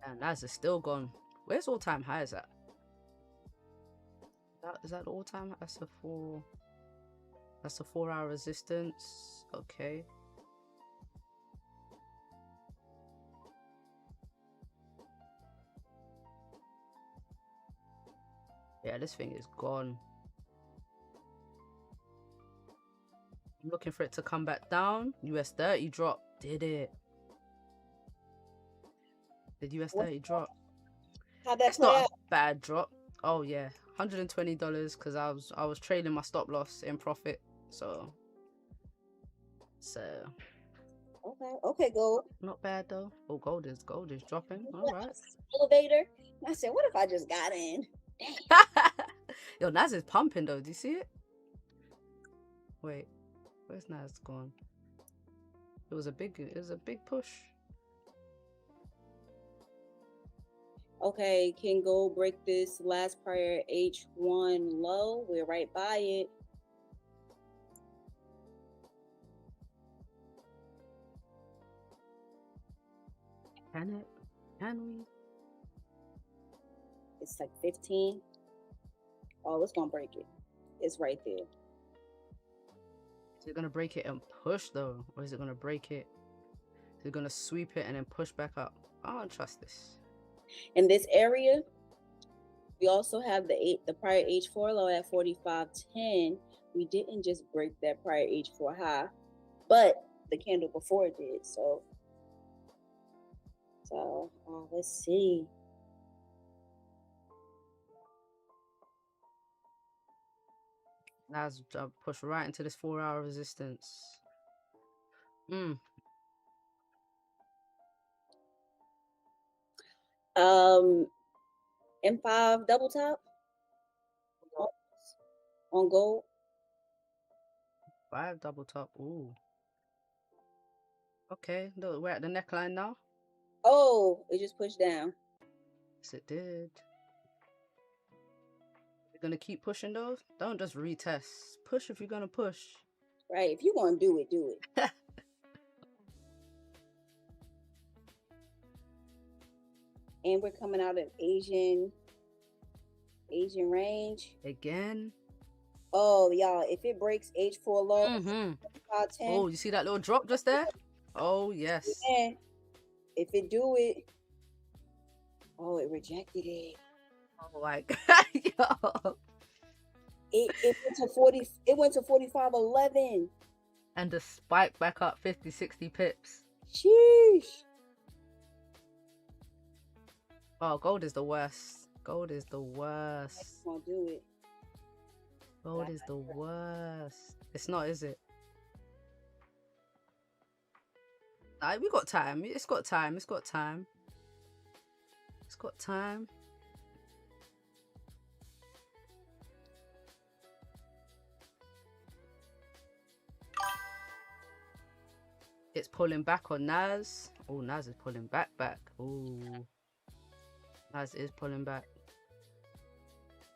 And Naz is still gone. Where's all-time highs at? Is that the all-time? That's a 4 hour resistance. Okay. Yeah, this thing is gone. I'm looking for it to come back down. US 30 drop. Did it? Did US 30 drop? How'd that It's play not a out? bad drop. Oh yeah, $120 because I was trading my stop loss in profit. So Okay, gold. not bad though. Oh, gold is dropping. All right. Elevator. I said, what if I just got in? Yo, Naz is pumping though. Do you see it? Wait, where's Naz gone? It was a big push. Okay, can gold break this last prior H1 low? We're right by it. Can it? Can we? It's like 15. Oh, it's gonna break it. It's right there. Is it gonna break it and push though, or is it gonna break it? Is it gonna sweep it and then push back up? I don't trust this. In this area, we also have the prior H4 low at 45.10. We didn't just break that prior H4 high, but the candle before it did. So let's see. Naz push right into this 4-hour resistance. M5 double top on gold. 5 double top. Ooh. Okay, look, we're at the neckline now. Oh, it just pushed down. Yes, it did. You're gonna keep pushing those? Don't just retest. Push if you're gonna push. Right. If you want to do it, do it. And we're coming out of Asian range. Again. Oh, y'all, if it breaks H4 low, 10, oh, you see that little drop just there? Oh, yes. And if it do it, oh, it rejected it. Oh my God, yo. It went to 40. It went to 45.11. And the spike back up 50, 60 pips. Sheesh. Oh, gold is the worst. Gold is the worst. I won't do it. Gold is the worst. It's not, is it? We got time. It's got time. It's got time. It's got time. It's pulling back on Naz. Oh, Naz is pulling back. Oh, Naz is pulling back.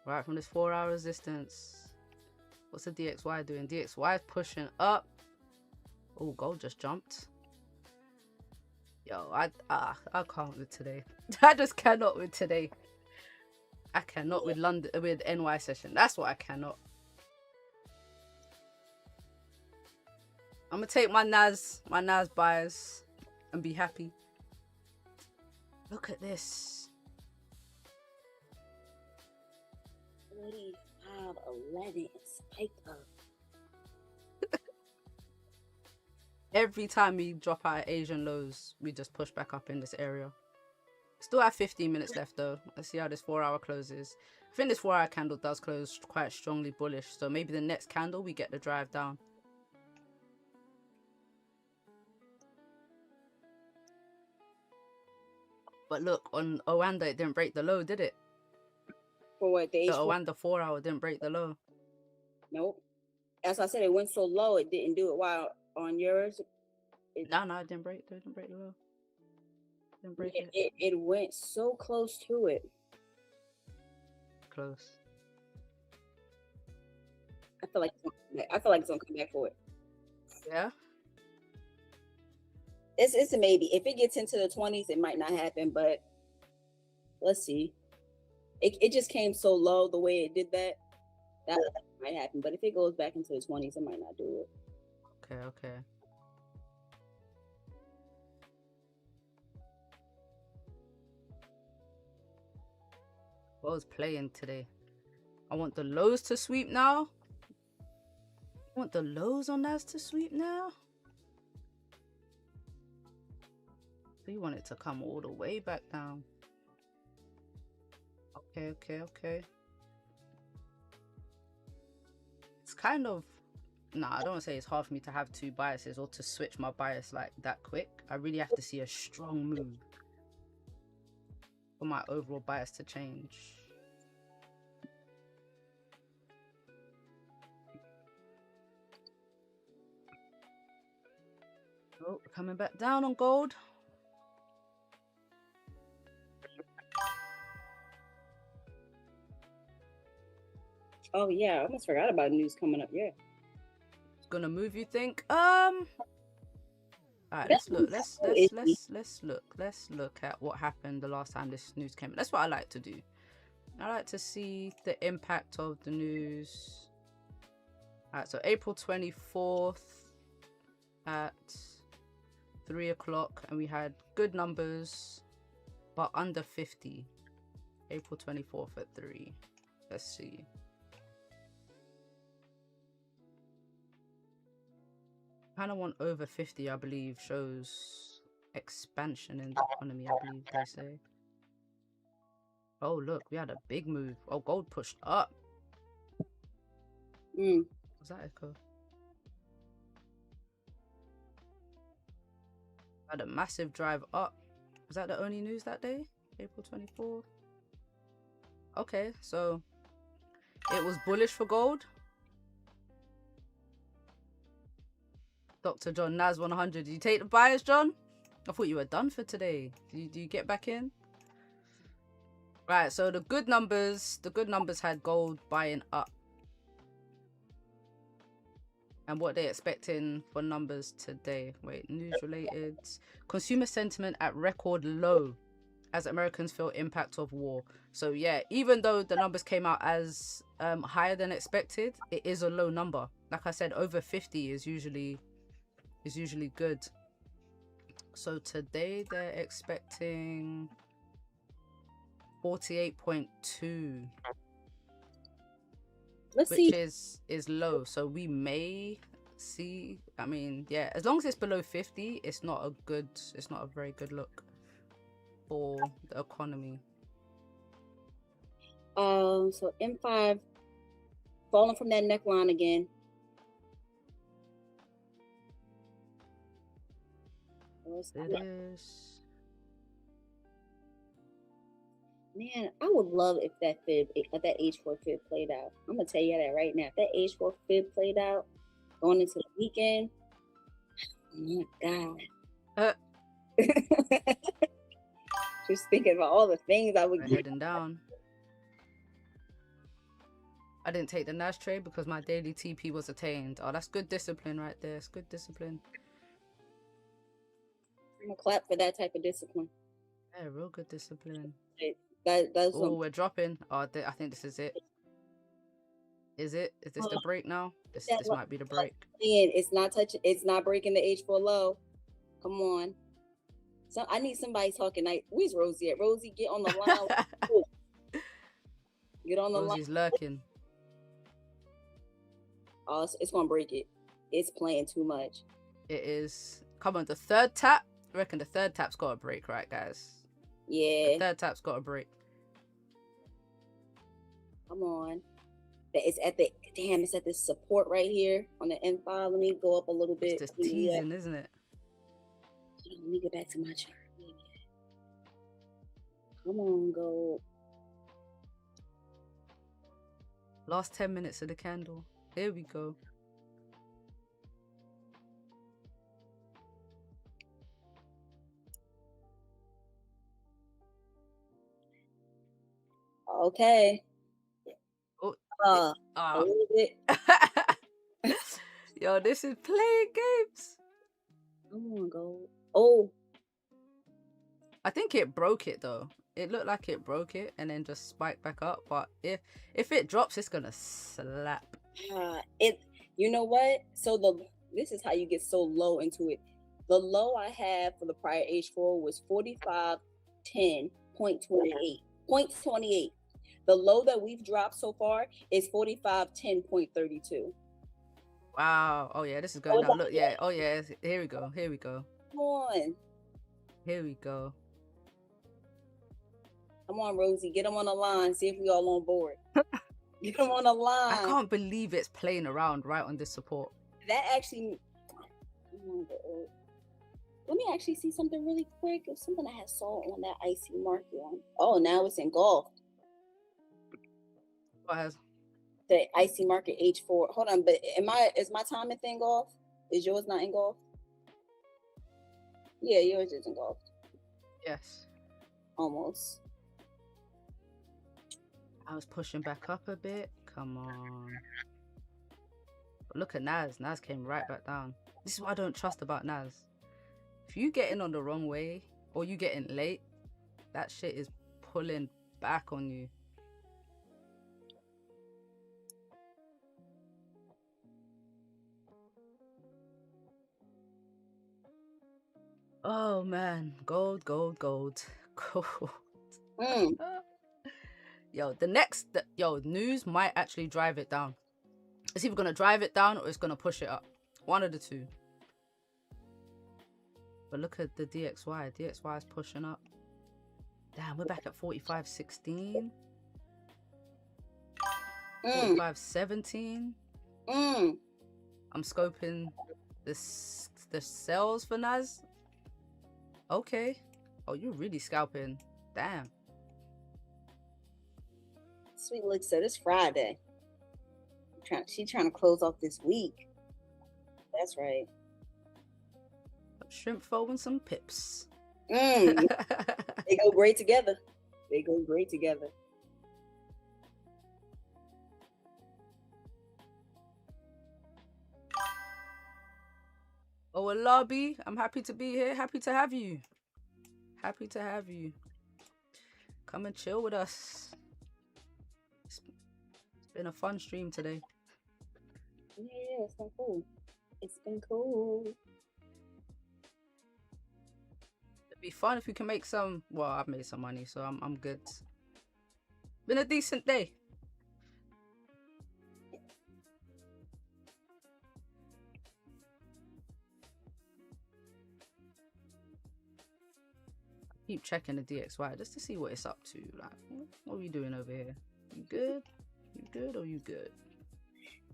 Right from this 4-hour resistance. What's the DXY doing? DXY is pushing up. Oh, gold just jumped. Yo, I can't with today. I just cannot with today. I cannot with London, with NY session. That's what I cannot. I'm gonna take my Naz buys and be happy. Look at this. 45.11 spike up. Every time we drop out Asian lows, we just push back up in this area. Still have 15 minutes left though. Let's see how this 4-hour closes. I think this 4-hour candle does close quite strongly bullish. So maybe the next candle we get the drive down. But look, on Owanda it didn't break the low, did it? For what? The Owanda 4-hour didn't break the low. Nope. As I said, it went so low, it didn't do it. While on yours, No, it didn't break. It didn't break the low. Didn't break it. It went so close to it. Close. I feel like it's gonna come back for it. Yeah. It's a maybe. If it gets into the 20s, it might not happen, but let's see. It just came so low the way it did that might happen. But if it goes back into the 20s, it might not do it. Okay. What was playing today? I want the lows to sweep now. I want the lows on NAS to sweep now. So you want it to come all the way back down. Okay. It's kind of, nah, I don't want to say it's hard for me to have two biases or to switch my bias like that quick. I really have to see a strong move for my overall bias to change. Oh, coming back down on gold. Oh yeah, I almost forgot about news coming up. Yeah. It's gonna move, you think? Alright, let's look. Let's look at what happened the last time this news came. That's what I like to do. I like to see the impact of the news. Alright, so April 24th at 3 o'clock, and we had good numbers, but under 50. April 24th at 3. Let's see. Kind of want over 50, I believe, shows expansion in the economy, I believe they say. Oh, look, we had a big move. Oh, gold pushed up. Was that echo? Had a massive drive up. Was that the only news that day? April 24th? Okay, so it was bullish for gold. Dr. John, NAS 100. Did you take the buyers, John? I thought you were done for today. Do you get back in? Right, so the good numbers had gold buying up. And what they're expecting for numbers today. Wait, news related. Consumer sentiment at record low as Americans feel impact of war. So yeah, even though the numbers came out as higher than expected, it is a low number. Like I said, over 50 is usually good. So today they're expecting 48.2, which is low. So we may see, I mean, yeah, as long as it's below 50, it's not a very good look for the economy. So M5 falling from that neckline again. It is. Man, I would love if that H4 fib played out. I'm gonna tell you that right now. If that H4 fib played out going into the weekend, oh my God. Just thinking about all the things I would get. Heading down. I didn't take the NAS trade because my daily TP was attained. Oh, that's good discipline right there. It's good discipline. I'm gonna clap for that type of discipline. Yeah, real good discipline. Oh, we're dropping. Oh, I think this is it. Is it? Is this the break now? This might be the break. It's not touching. It's not breaking the H4 low. Come on. So I need somebody talking. Where's Rosie at? Rosie, get on the line. Get on the line. Rosie's lurking. Oh, it's gonna break it. It's playing too much. It is. Come on, the third tap. I reckon the third tap's got a break, right, guys? Yeah. The third tap's got a break. Come on. It's at the support right here on the M5. Let me go up a little bit. It's just teasing, isn't it? Let me get back to my chart. Come on, gold. Last 10 minutes of the candle. Here we go. Okay. Oh, a little bit. Yo, this is playing games. Come on, gold. Oh. I think it broke it though. It looked like it broke it and then just spiked back up. But if it drops, it's gonna slap. You know what? So this is how you get so low into it. The low I had for the prior H4 was 45.10.28. The low that we've dropped so far is 4510.32. Wow. Oh yeah, this is going down. Look, yeah. Oh yeah. Here we go. Here we go. Come on. Here we go. Come on, Rosie. Get them on the line. See if we all on board. Get them on the line. I can't believe it's playing around right on this support. That actually... Let me actually see something really quick. It's something I had saw on that icy market on. Oh, now it's engulfed. What has? The icy market H4. Hold on, but is my timing thing off? Is yours not engulfed? Yeah, yours is engulfed. Yes. Almost. I was pushing back up a bit. Come on. But look at Nas. Nas came right back down. This is what I don't trust about Nas. If you get in on the wrong way or you get in late, that shit is pulling back on you. Oh man, gold, gold, gold, gold. Yo, news might actually drive it down. It's either gonna drive it down or it's gonna push it up. One of the two. But look at the DXY. DXY is pushing up. Damn, we're back at 45.16. 45.17. I'm scoping the sells for Nas. Okay. Oh, you're really scalping. Damn. Sweet Lick said it's Friday. She's trying to close off this week. That's right. Shrimp foe and some pips. They go great together. They go great together. Oh, a lobby. I'm happy to be here. Happy to have you. Happy to have you. Come and chill with us. It's been a fun stream today. Yeah, it's been cool. It's been cool. It'd be fun if we can make some. Well, I've made some money, so I'm good. Been a decent day. Keep checking the DXY just to see what it's up to. Like, what are we doing over here? You good? You good or you good?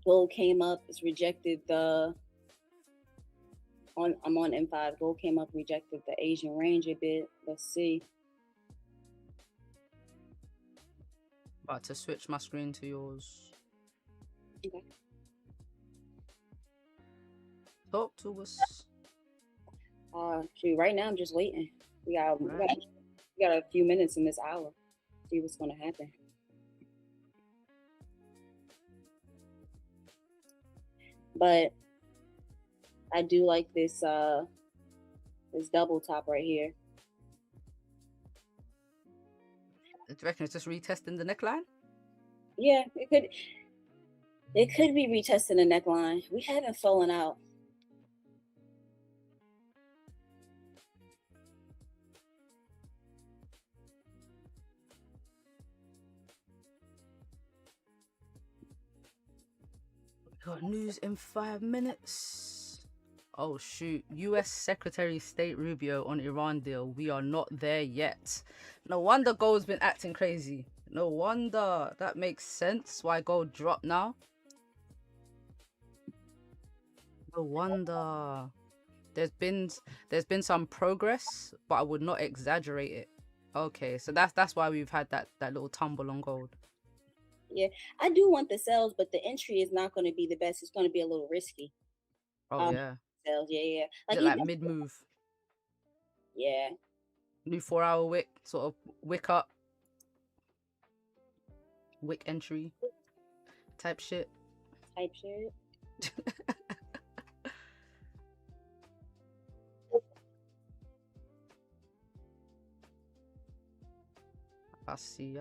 Gold came up. It's rejected the. I'm on M5. Gold came up, rejected the Asian range a bit. Let's see. About to switch my screen to yours. Okay. Talk to us. Shoot, right now I'm just waiting. We got a few minutes in this hour. See what's gonna happen. But I do like this this double top right here. Do you reckon it's just retesting the neckline? Yeah, it could be retesting the neckline. We haven't fallen out. Got news in 5 minutes. Oh shoot, US Secretary of State Rubio on Iran deal. We are not there yet. No wonder gold's been acting crazy. No wonder. That makes sense why gold dropped now. No wonder. There's been some progress, but I would not exaggerate it. Okay, so that's why we've had that little tumble on gold. Yeah, I do want the sales, but the entry is not going to be the best. It's going to be a little risky. Oh yeah. Sales, yeah. Like mid move. Yeah. New 4-hour wick, sort of wick up, wick entry, type shit. Type shit. I see.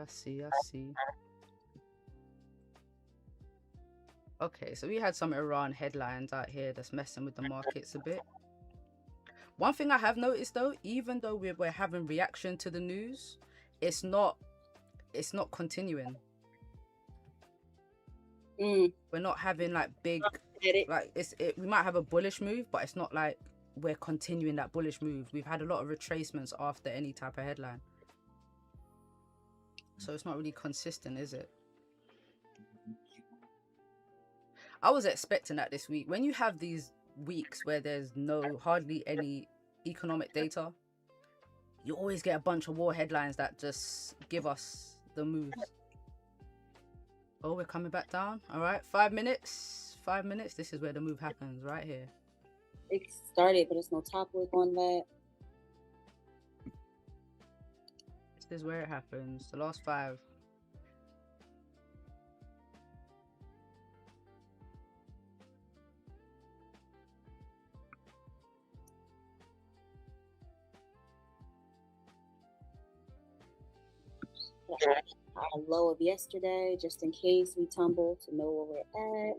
Okay, so we had some Iran headlines out here that's messing with the markets a bit. One thing I have noticed though, even though we're having reaction to the news, it's not it's not continuing. Mm. We're not having like big, like we might have a bullish move, but it's not like we're continuing that bullish move. We've had a lot of retracements after any type of headline, so it's not really consistent, is it? I was expecting that this week. When you have these weeks where there's hardly any economic data, you always get a bunch of war headlines that just give us the moves. Oh, we're coming back down. All right, 5 minutes. 5 minutes. This is where the move happens, right here. It started, but there's no top wick on that. This is where it happens. The last 5. Our low of yesterday, just in case we tumble, to know where we're at.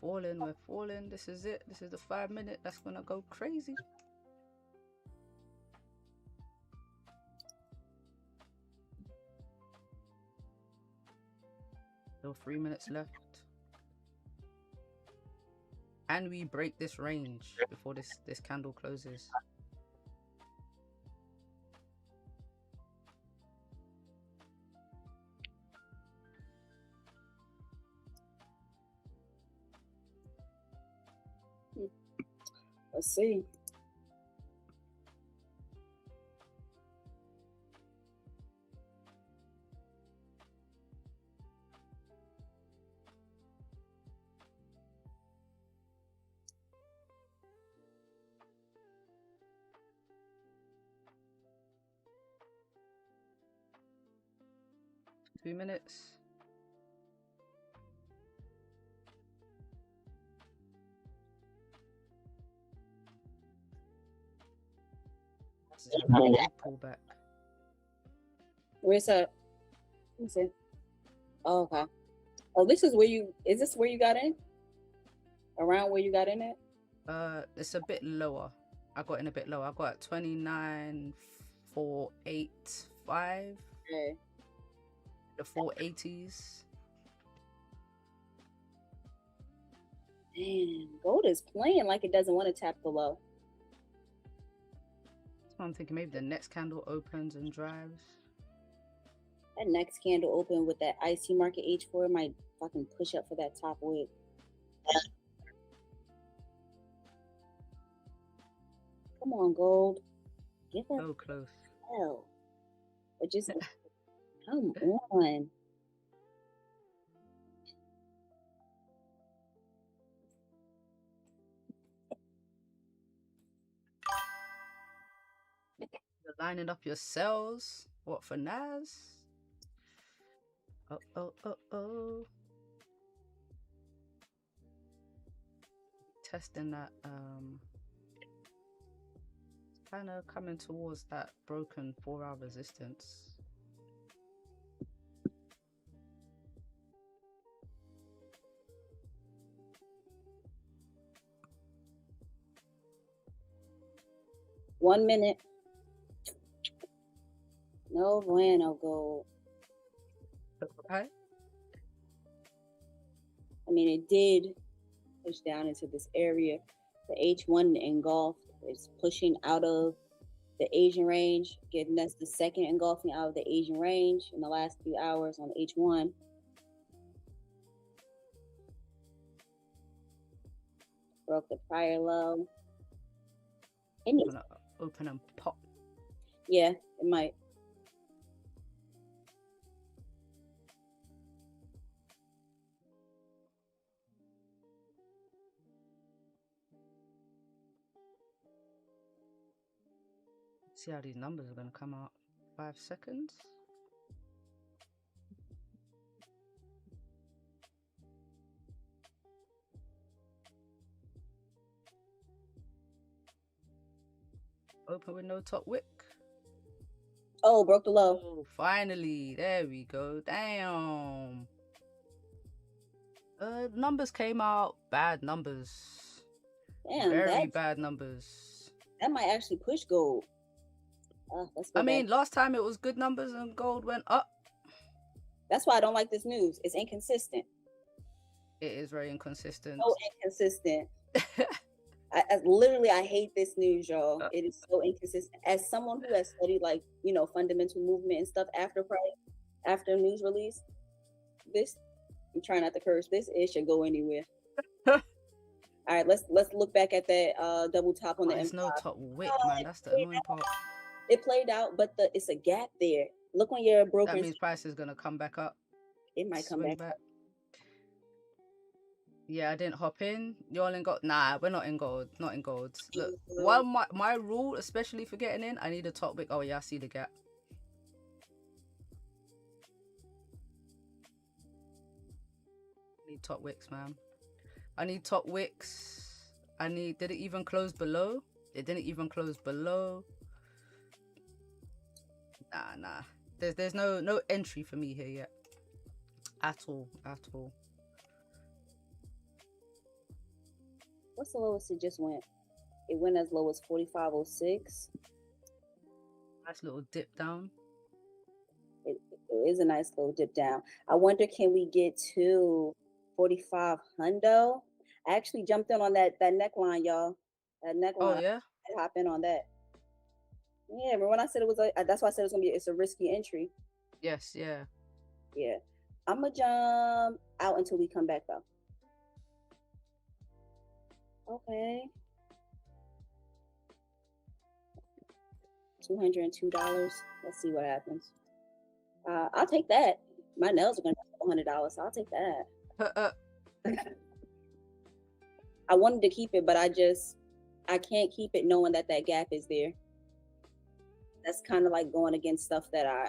We're falling. This is it. This is the 5 minute. That's gonna go crazy. Still 3 minutes left. And we break this range before this candle closes. Let's see. Two minutes. Pullback. Where's that? What's it? Oh, okay. Oh, this is where you. Is this where you got in? Around where you got in at? It's a bit lower. I got in a bit lower. I got 29,485. Okay. The 480s. Damn, gold is playing like it doesn't want to tap the low. So I'm thinking maybe the next candle opens and drives. That next candle open with that IC market H4 might fucking push up for that top wick. Come on, gold. Get that. So close. Hell. But just come on. You're lining up your cells. What, for Nas? Oh. Testing that, kind of coming towards that broken 4-hour resistance. One minute. No bueno, gold. Okay. I mean, it did push down into this area. The H1 engulfed. It's pushing out of the Asian range, giving us the second engulfing out of the Asian range in the last few hours on H1. Broke the prior low. I'm gonna open and pop. Yeah, it might. See how these numbers are going to come out. 5 seconds. Open with no top wick. Oh, broke the low. Oh, finally. There we go. Damn. Numbers came out bad numbers. Damn, Very bad numbers. that might actually push gold. Let's go I mean, back. last time it was good numbers and gold went up. That's why I don't like this news. It's inconsistent. It is very inconsistent. So inconsistent. I hate this news, y'all. It is so inconsistent. As someone who has studied, like, you know, fundamental movement and stuff after news release, this, I'm trying not to curse. This it should go anywhere. All right, let's look back at that double top on the There's M5. no top wick, man. That's the annoying part. It played out, but it's a gap there. Look when you're broken. That means price is gonna come back up. It might come back up. Yeah, I didn't hop in. You all in gold? Nah, we're not in gold. Not in gold. Look, while my rule, especially for getting in, I need a top wick. Oh yeah, I see the gap. I need top wicks, man. I need top wicks. Did it even close below? It didn't even close below. Nah. There's no entry for me here yet. At all. What's the lowest it just went? It went as low as 45.06. Nice little dip down. It is a nice little dip down. I wonder, can we get to 45 hundo? I actually jumped in on that neckline, y'all. That neckline. Oh yeah. I hop in on that. Yeah, remember when I said it was that's why I said it was gonna be, it's a risky entry. Yes, yeah. Yeah. I'm gonna jump out until we come back though. Okay. $202. Let's see what happens. I'll take that. My nails are gonna be $100, so I'll take that. I wanted to keep it, but I can't keep it knowing that gap is there. That's kind of like going against stuff that I.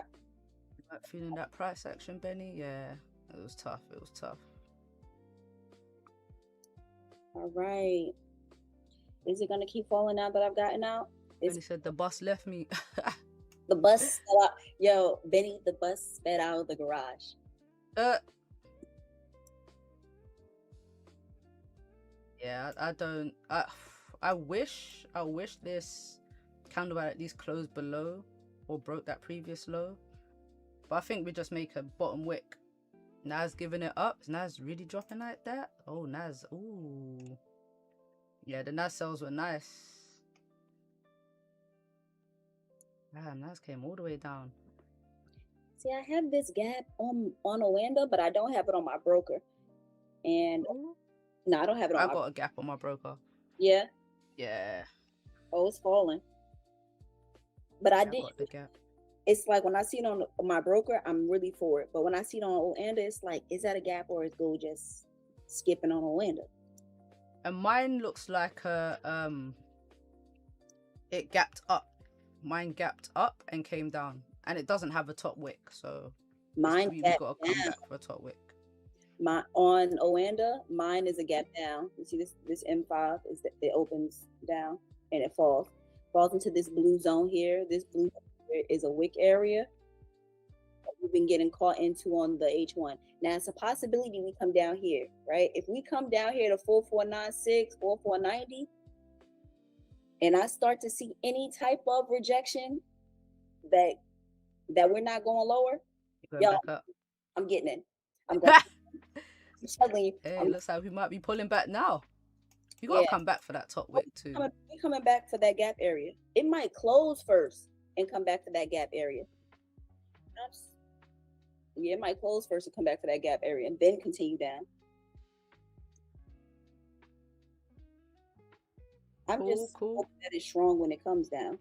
Feeling that price action, Benny? Yeah, it was tough. All right. Is it gonna keep falling now that I've gotten out? Benny said the bus left me. The bus sped out. Yo, Benny, the bus sped out of the garage. Yeah, I wish this candle at least closed below or broke that previous low. But I think we just make a bottom wick. Nas giving it up. Is Nas really dropping like that? Oh, Nas. Ooh. Yeah, the Nas sales were nice. Damn, Nas came all the way down. See, I have this gap on Oanda, but I don't have it on my broker. And no, I don't have it on I got a gap on my broker. Yeah? Yeah. Oh, it's falling. But I did. Got the gap. It's like when I see it on my broker, I'm really for it. But when I see it on Oanda, it's like, is that a gap or is gold just skipping on Oanda? And mine looks like it gapped up. Mine gapped up and came down, and it doesn't have a top wick, so we got to come back for a top wick. On Oanda, mine is a gap down. You see this M5 is that it opens down and it falls into this blue zone here. This blue zone is a wick area that we've been getting caught into on the H1. Now it's a possibility we come down here, right? If we come down here to 4496, 4490, and I start to see any type of rejection that we're not going lower, y'all, I'm getting in. I'm going. I'm telling you. Hey, it looks like we might be pulling back now. You gotta come back for that top wick too. We're coming back for that gap area. It might close first and come back to that gap area. Yeah, it might close first and come back for that gap area and then continue down. I'm just hoping that it's strong when it comes down.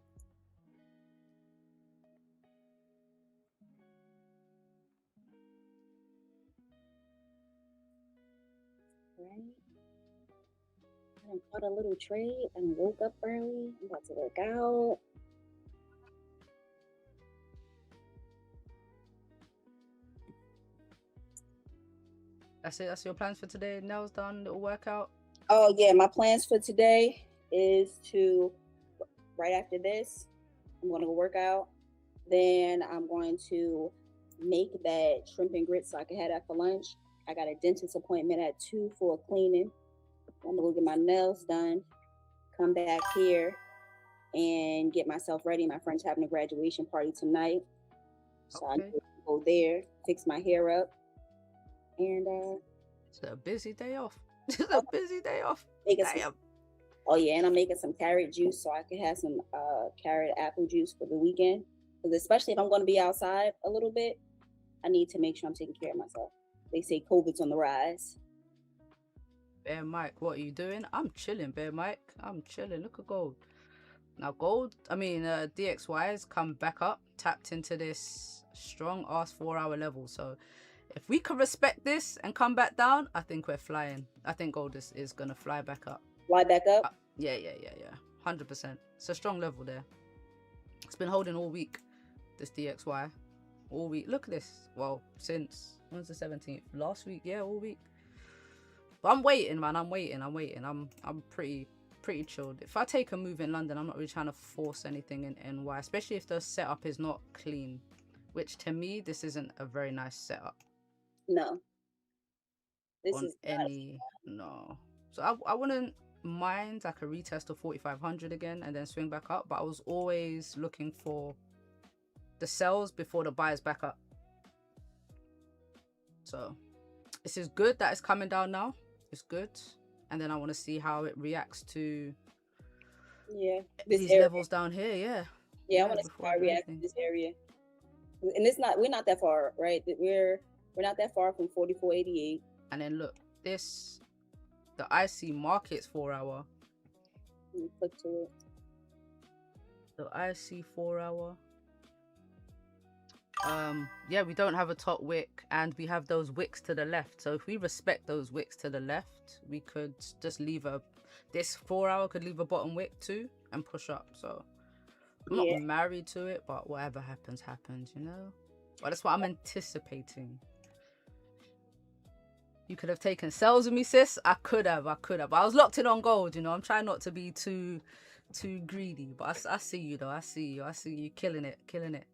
Right. I caught a little trade and woke up early. I'm about to work out. That's it. That's your plans for today. Nails done. Little workout. Oh yeah, my plans for today is to, right after this, I'm going to go work out. Then I'm going to make that shrimp and grits so I can have that for lunch. I got a dentist appointment at 2 for a cleaning. I'm gonna go get my nails done, come back here, and get myself ready. My friend's having a graduation party tonight, so I need to go there, fix my hair up, and it's a busy day off. It's a busy day off. Damn. Oh yeah, and I'm making some carrot juice so I can have some carrot apple juice for the weekend. Because especially if I'm going to be outside a little bit, I need to make sure I'm taking care of myself. They say COVID's on the rise. Bear Mike, what are you doing? I'm chilling, Bear Mike. I'm chilling. Look at gold. Now DXY has come back up, tapped into this strong ass 4-hour level. So if we can respect this and come back down, I think we're flying. I think gold is going to fly back up. Fly back up? Yeah. 100%. It's a strong level there. It's been holding all week, this DXY. All week. Look at this. Well, since, when's the 17th? Last week? Yeah, all week. But I'm waiting, man. I'm waiting. I'm pretty chilled. If I take a move in London, I'm not really trying to force anything in NY, especially if the setup is not clean, which to me, this isn't a very nice setup. No. This on is any, no. So I wouldn't mind like a retest of 4,500 again and then swing back up, but I was always looking for the sells before the buys back up. So this is good that it's coming down now. It's good. And then I want to see how it reacts to these levels down here. I want to see how it reacts to this area. And we're not that far, right? We're not that far from 44.88. And then look, the IC markets 4-hour. Click to it. The IC 4-hour. We don't have a top wick, and we have those wicks to the left. So if we respect those wicks to the left, we could just leave this 4-hour could leave a bottom wick too and push up. So I'm not married to it, but whatever happens, you know. But that's what I'm anticipating. You could have taken sells with me, sis. I could have. But I was locked in on gold, you know. I'm trying not to be too greedy. But I see you though. I see you killing it. You killing it.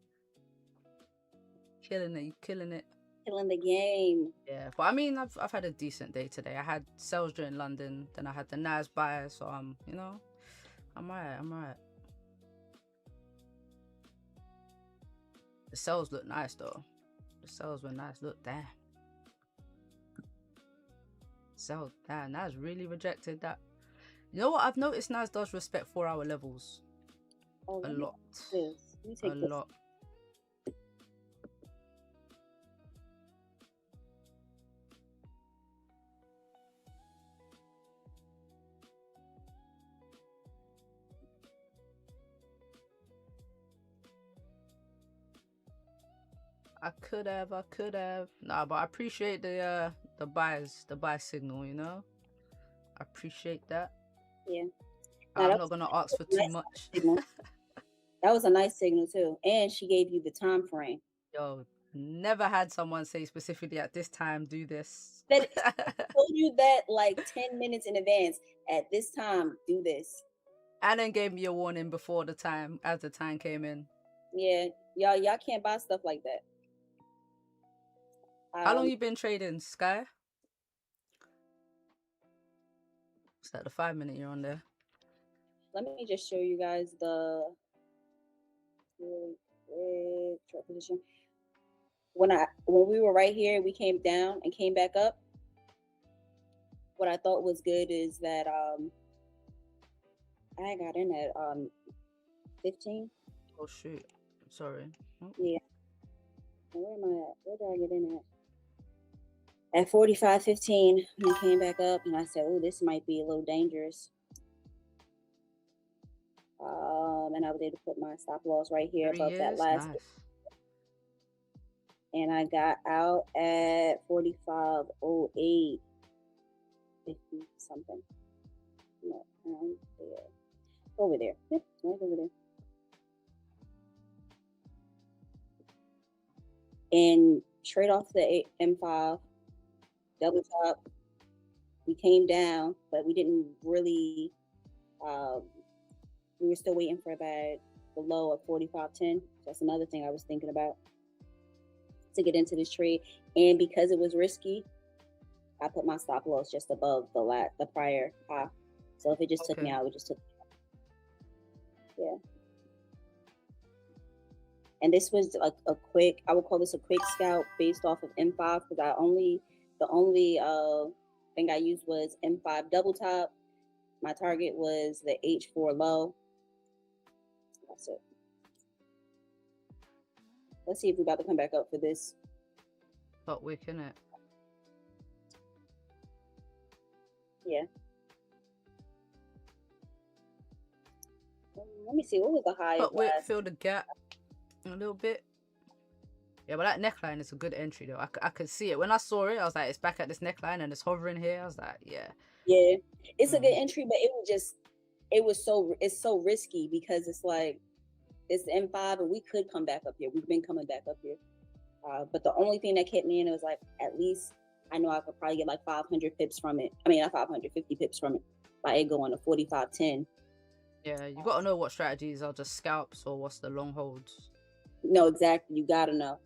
Killing the game. Yeah, but I mean, I've had a decent day today. I had sales during London, then I had the NAS buy, so I'm right. The sales look nice though. The sales were nice. Look, damn. So damn, NAS really rejected that. You know what? I've noticed NAS does respect 4-hour levels a lot. A lot. I could have. Nah, but I appreciate the buy signal, you know. I appreciate that. Yeah. I'm not gonna ask for too much. That was a nice signal too, and she gave you the time frame. Yo, never had someone say specifically at this time do this. I told you that like 10 minutes in advance. At this time, do this. And then gave me a warning before the time, as the time came in. Yeah, y'all can't buy stuff like that. How long you been trading, Sky? Is that the 5-minute you're on there? Let me just show you guys the really quick chart position. When we were right here, we came down and came back up. What I thought was good is that I got in at 15. Oh shoot! Sorry. Oh. Yeah. Where am I at? Where did I get in at? At 45.15, we came back up, and I said, "Oh, this might be a little dangerous." And I was able to put my stop loss right here above that last. Nice. And I got out at 45.08, 50 something. No, around there. Over there. Yep, right over there. And trade off the M5, double top. We came down, but we didn't really. We were still waiting for that below at 45.10. That's another thing I was thinking about to get into this trade. And because it was risky, I put my stop loss just above the prior high. So if it just took me out, it just took me out. Yeah. And this was like a quick, I would call this a quick scalp based off of M5 because the only thing I used was M5 double top. My target was the H4 low. That's it. Let's see if we're about to come back up for this. Got Wick, innit? Yeah. Let me see. What was the high? Got Wick, fill the gap a little bit. Yeah, but that neckline is a good entry though. I could see it. When I saw it, I was like, it's back at this neckline and it's hovering here. I was like, yeah. Yeah. It's a good entry, but it's so risky because it's like, it's M5 and we could come back up here. We've been coming back up here. But the only thing that kept me in, it was like, at least I know I could probably get like 500 pips from it. I mean, not 550 pips from it by it going to 45.10. Yeah, you got to know what strategies are just scalps or what's the long holds. No, exactly. You got to know.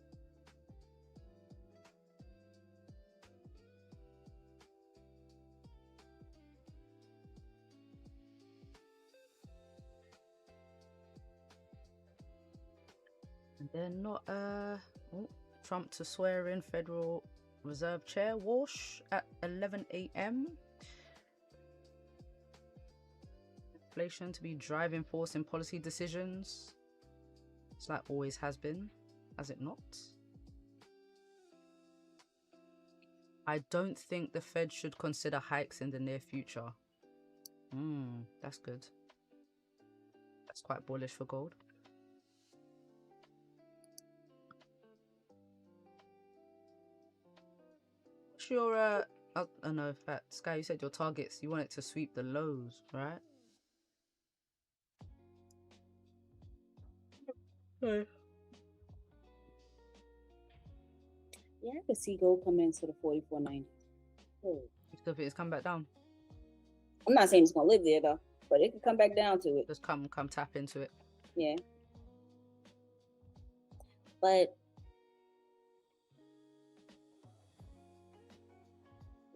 And then not Trump to swear in Federal Reserve Chair Walsh at 11 a.m. Inflation to be driving force in policy decisions. It's like always has been, has it not? I don't think the Fed should consider hikes in the near future. That's good. That's quite bullish for gold. What's your I don't know if that Sky, you said your targets, you want it to sweep the lows, right? Okay. Yeah, I could see gold coming into the 44.90. You still think it's come back down? I'm not saying it's gonna live there though, but it could come back down to it. Just come tap into it. Yeah. But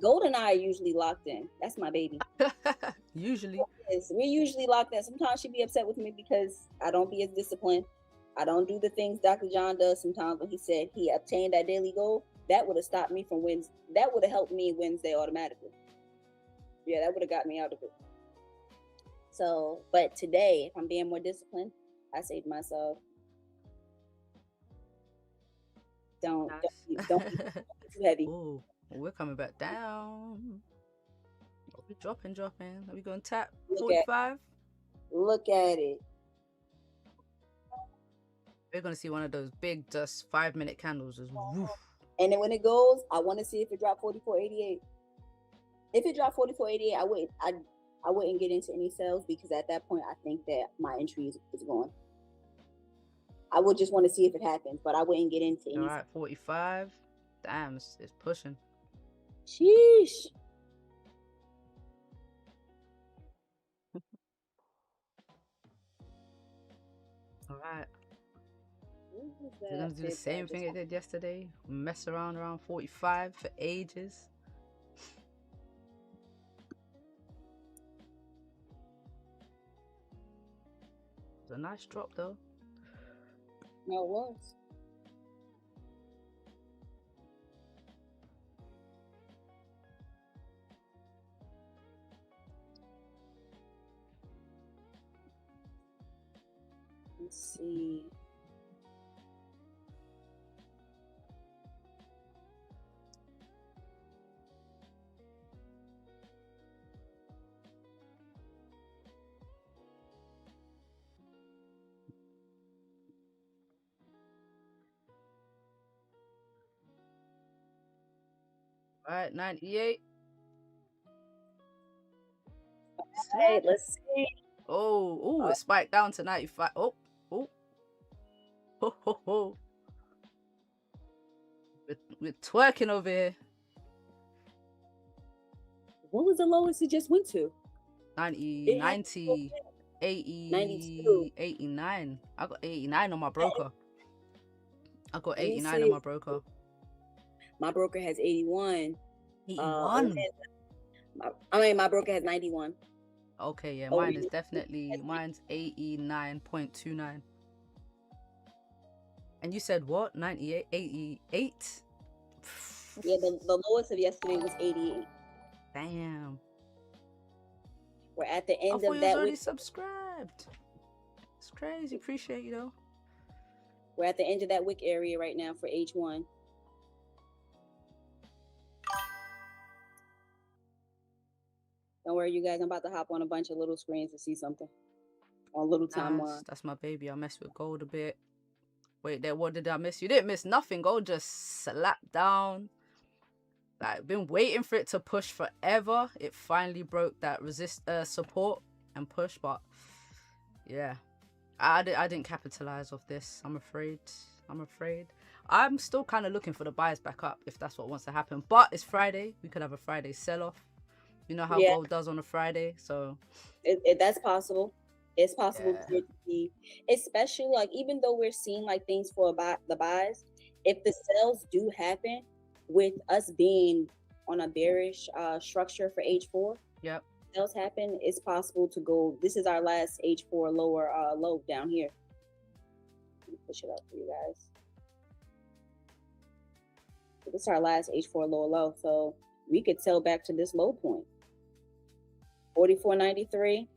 gold and I are usually locked in. That's my baby. Usually. We're usually locked in. Sometimes she'd be upset with me because I don't be as disciplined. I don't do the things Dr. John does sometimes when he said he obtained that daily goal. That would have stopped me from Wednesday. That would have helped me Wednesday automatically. Yeah, that would have got me out of it. So, but today, if I'm being more disciplined, I say to myself, don't be too heavy. Ooh, we're coming back down. We're dropping. Are we going to tap 45? Look at it. We're going to see one of those big, just 5-minute candles. Just woof. And then when it goes, I want to see if it dropped 44.88. If it dropped 44.88, I wouldn't get into any sales because at that point, I think that my entry is going. I would just want to see if it happens, but I wouldn't get into any. All right, 45. Damn, it's pushing. Sheesh. All right. They're going to do the same thing it did yesterday. Mess around 45 for ages. It was a nice drop though. No, it was. Let's see. All right, 98. Hey, let's see. Oh, it spiked down to 95. Oh. Ho. We're twerking over here. What was the lowest it just went to? 90, 80, 92. 89. I got 89 on my broker. My broker has 81. 81. My broker has 91. Okay, yeah, Oh, mine is definitely, mine's 89.29. And you said what? 98, 88? Yeah, the lowest of yesterday was 88. Damn. We're at the I end thought of you was that already week. subscribed. It's crazy. Appreciate you though. We're at the end of that wick area right now for H1. Don't worry, you guys. I'm about to hop on a bunch of little screens to see something on little timeline. That's my baby. I messed with gold a bit. Wait, there. What did I miss? You didn't miss nothing. Gold just slapped down. Like, been waiting for it to push forever. It finally broke that support and push, but yeah, I didn't capitalize off this. I'm afraid. I'm still kind of looking for the buys back up if that's what wants to happen. But it's Friday. We could have a Friday sell-off. You know how gold does on a Friday, so that's possible. It's possible for it to be, especially like even though we're seeing like things for the buys, if the sales do happen with us being on a bearish structure for H4, yep, sales happen, it's possible to go. This is our last H4 lower low down here. Let me push it up for you guys. So this is our last H4 lower low, so we could sell back to this low point. 44.93.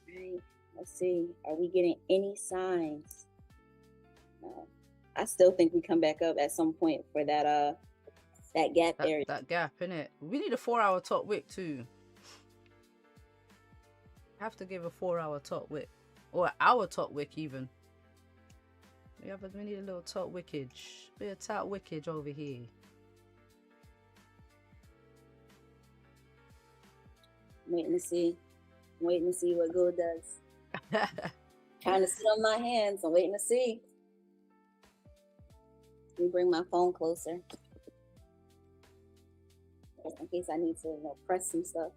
Right. Let's see. Are we getting any signs? No. I still think we come back up at some point for that gap area. That gap, innit? We need a 4-hour top wick too. Have to give a 4-hour top wick, or an hour top wick even. We need a little top wickage. Bit of top wickage over here. Waiting to see what gold does. Trying to sit on my hands. I'm waiting to see. Let me bring my phone closer, just in case I need to press some stuff.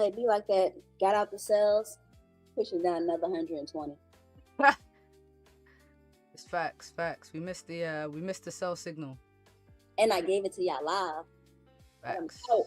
It'd be like that. Got out the cells, pushing down another 120. It's facts. We missed the sell signal. And I gave it to y'all live. Facts. $44.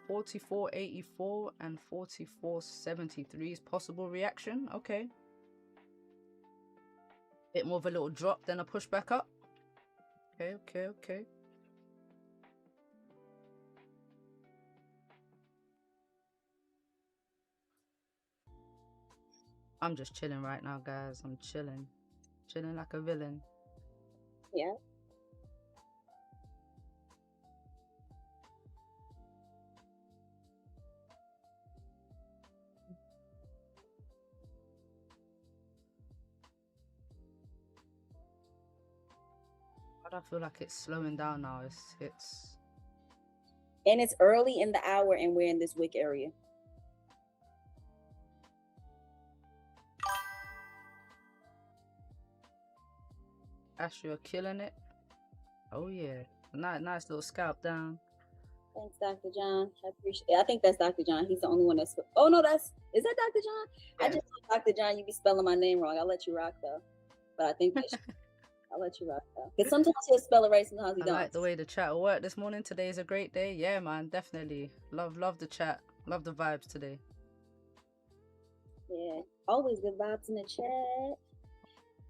44.84 and 44.73 is possible reaction. Okay. Bit more of a little drop, then a push back up. Okay. I'm just chilling right now, guys. I'm chilling like a villain. Yeah. I feel like it's slowing down now. And it's early in the hour, and we're in this wick area. Ash, you're killing it. Oh yeah, nice little scalp down. Thanks, Dr. John. I appreciate it. I think that's Dr. John. He's the only one that's. Oh no, is that Dr. John? Yeah. I just told Dr. John you be spelling my name wrong. I'll let you rock though. But I think I'll let you rock though. Because sometimes he'll spell it right, sometimes he don't. I like the way the chat worked this morning. Today is a great day. Yeah, man, definitely. Love the chat. Love the vibes today. Yeah, always good vibes in the chat.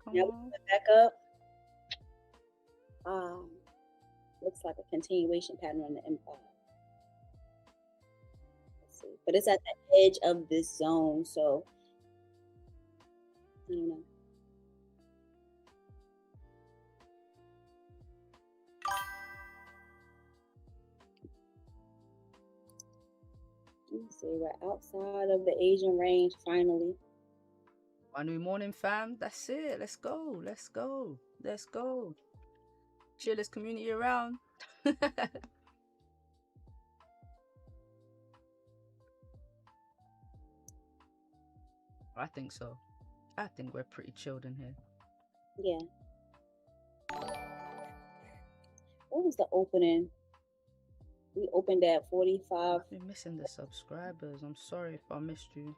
Come now on. Back up. Looks like a continuation pattern on the M5. Let's see, but it's at the edge of this zone, so I don't know. Let's see, we're outside of the Asian range finally. New morning, fam. That's it. Let's go. Let's go. Let's go. Share this community around. I think so. I think we're pretty chilled in here. Yeah. What was the opening? We opened at 45. I've been missing the subscribers. I'm sorry if I missed you.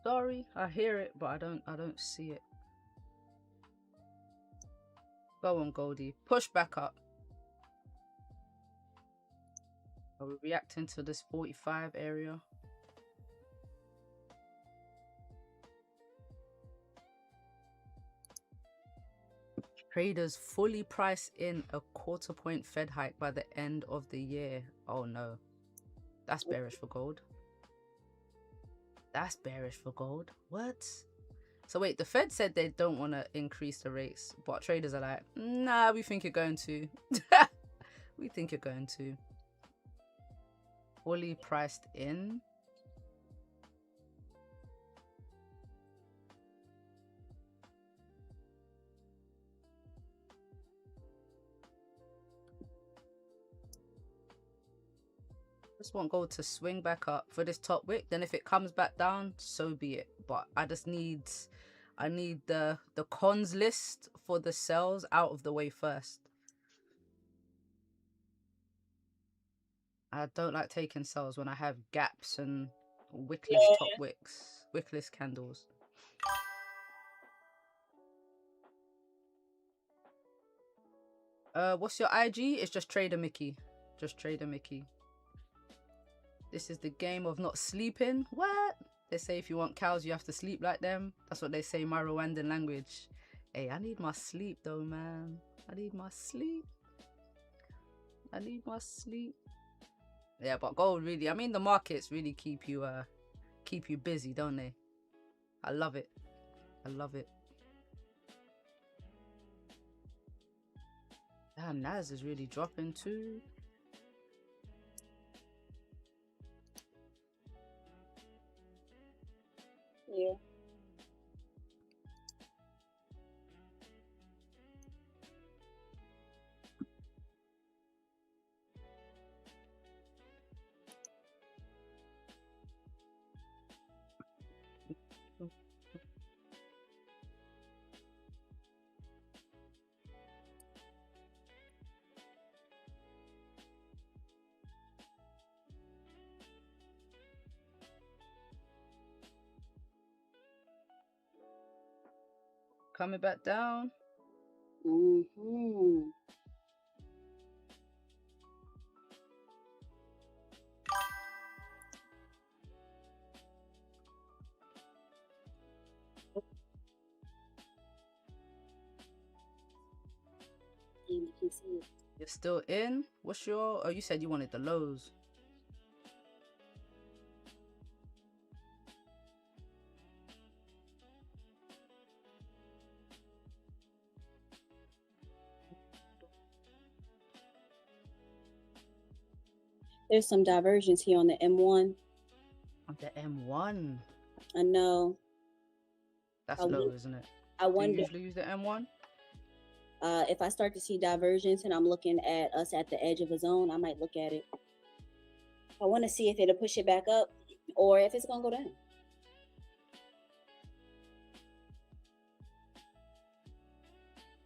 Sorry, I hear it, but I don't see it. Go on, Goldie. Push back up. Are we reacting to this 45 area? Traders fully price in a 1/4 point Fed hike by the end of the year. Oh no. That's bearish for gold. That's bearish for gold. What? So wait, the Fed said they don't want to increase the rates, but traders are like, nah, we think you're going to. We think you're going to. Fully priced in. Just want gold to swing back up for this top wick. Then if it comes back down, so be it. But I need the cons list for the sells out of the way first. I don't like taking sells when I have gaps and wickless top wicks, wickless candles. What's your IG? It's just Trader Mickey. Just Trader Mickey. This is the game of not sleeping. What? They say if you want cows, you have to sleep like them. That's what they say in my Rwandan language. Hey, I need my sleep though, man. I need my sleep. I need my sleep. Yeah, but gold really, I mean the markets really keep you busy, don't they? I love it. I love it. Damn, Nas is really dropping too. Yeah. Coming back down. Mm-hmm. You can see it. You're still in? What's your... Oh, you said you wanted the lows. There's some divergence here on the M1. On the M1? I know. That's low, isn't it? I wonder. Do you usually use the M1? If I start to see divergence and I'm looking at us at the edge of a zone, I might look at it. I want to see if it'll push it back up or if it's going to go down.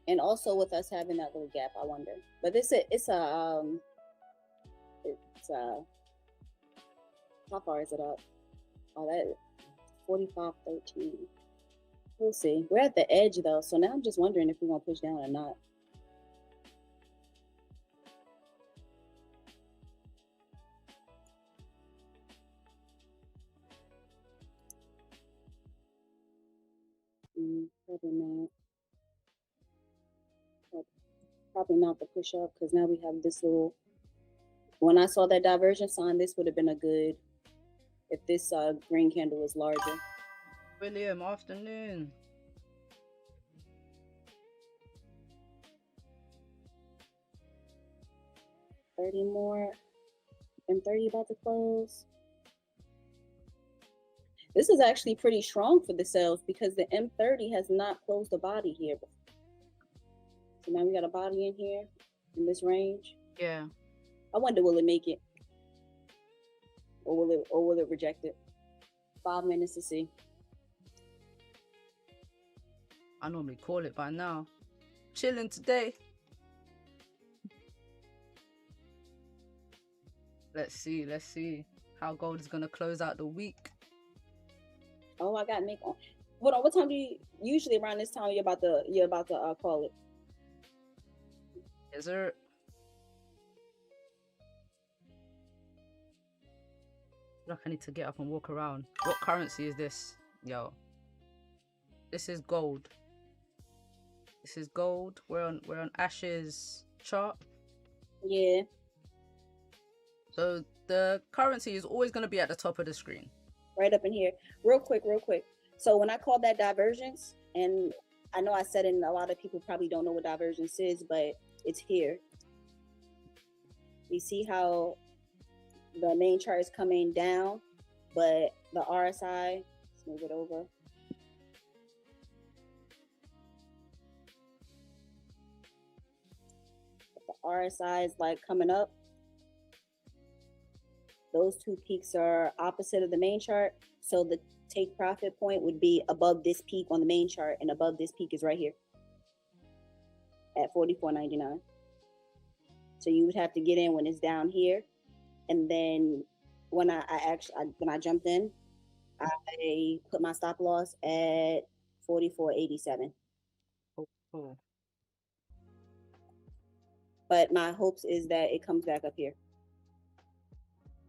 And also with us having that little gap, I wonder. But it's how far is it up? Oh, that 45.13. We'll see. We're at the edge though, so now I'm just wondering if we're gonna push down or not. Probably not. Probably not the push up because now we have this little. When I saw that divergence sign, this would have been a good. If this green candle was larger. William, afternoon. 30 more. M30 about to close. This is actually pretty strong for the sales because the M30 has not closed the body here. So now we got a body in here in this range. Yeah. I wonder, will it make it? Or will it reject it? 5 minutes to see. I normally call it by now. Chilling today. Let's see how gold is gonna close out the week. Oh, I got Nick on. Hold on, what time do you usually around this time you're about to call it? Yes, sir. Look, I need to get up and walk around. What currency is this? Yo. This is gold. This is gold. We're on Ash's chart. Yeah. So the currency is always gonna be at the top of the screen. Right up in here. Real quick. So when I call that divergence, and I know I said it, and a lot of people probably don't know what divergence is, but it's here. You see how the main chart is coming down, but the RSI, let's move it over. The RSI is like coming up. Those two peaks are opposite of the main chart. So the take profit point would be above this peak on the main chart, and above this peak is right here at 44.99. So you would have to get in when it's down here. And then when I jumped in, I put my stop loss at 44.87. Oh. But my hopes is that it comes back up here.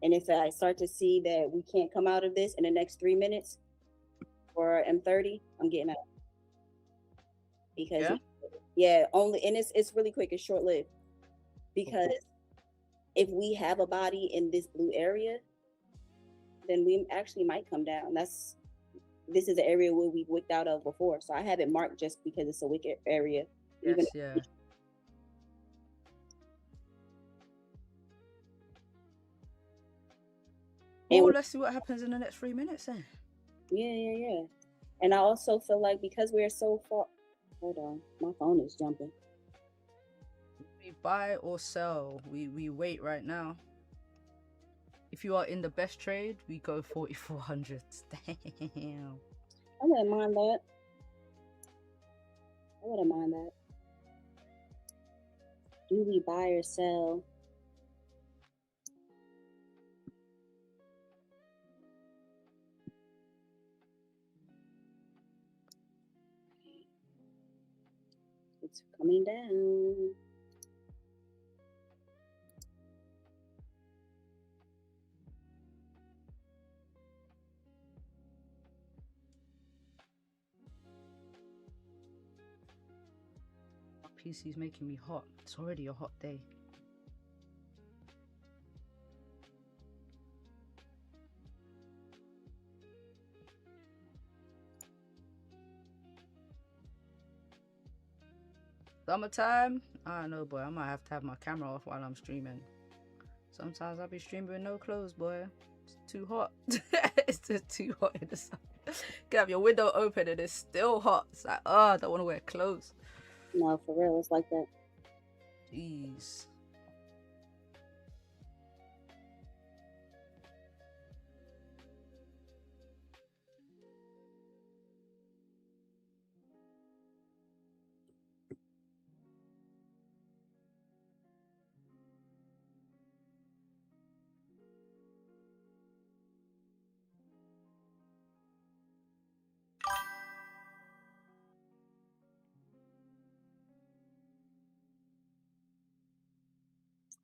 And if I start to see that we can't come out of this in the next 3 minutes for M30, I'm getting out. Because only, and it's really quick, it's short lived. Because if we have a body in this blue area, then we actually might come down. This is the area where we've wicked out of before. So I have it marked just because it's a wick area. Yes, yeah. Oh, let's see what happens in the next 3 minutes then. Yeah. And I also feel like because we're so far, hold on, my phone is jumping. We buy or sell. We wait right now. If you are in the best trade, we go 4,400. Damn. I wouldn't mind that. Do we buy or sell? It's coming down. My PC's making me hot. It's already a hot day. Summertime? I don't know, boy. I might have to have my camera off while I'm streaming. Sometimes I'll be streaming with no clothes, boy. It's too hot. It's just too hot in the sun. You can have your window open and it's still hot. It's like, oh, I don't want to wear clothes. No, for real, it's like that. Jeez.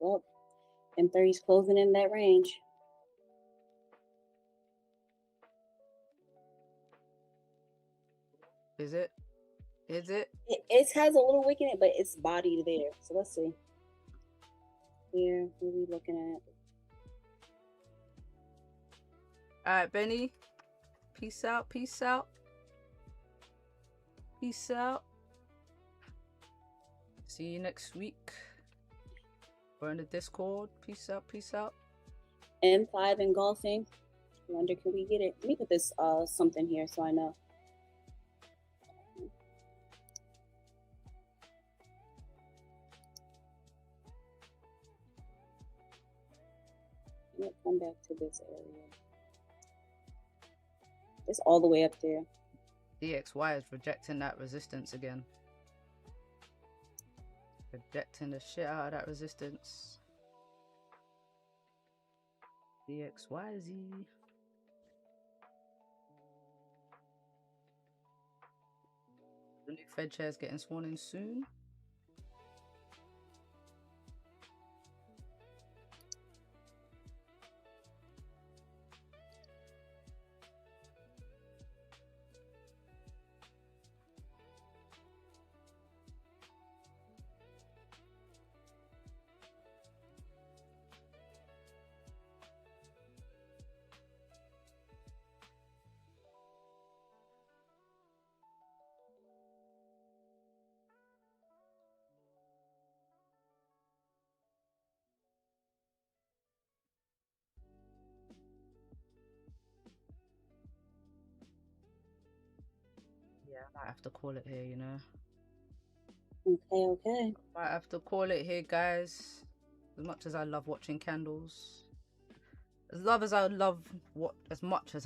Well, M30's closing in that range. Is it? It has a little wick in it, but it's bodied there. So let's see. Here, what are we looking at? All right, Benny. Peace out. Peace out. Peace out. See you next week. We're in the Discord. Peace out. Peace out. M5 engulfing. I wonder, can we get it? Let me put this something here so I know. Let's come back to this area. It's all the way up there. DXY is rejecting that resistance again. Rejecting the shit out of that resistance. DXYZ. The new Fed chair is getting sworn in soon. Yeah, I might have to call it here, you know. Okay. Might have to call it here, guys. As much as I love watching candles. As much as I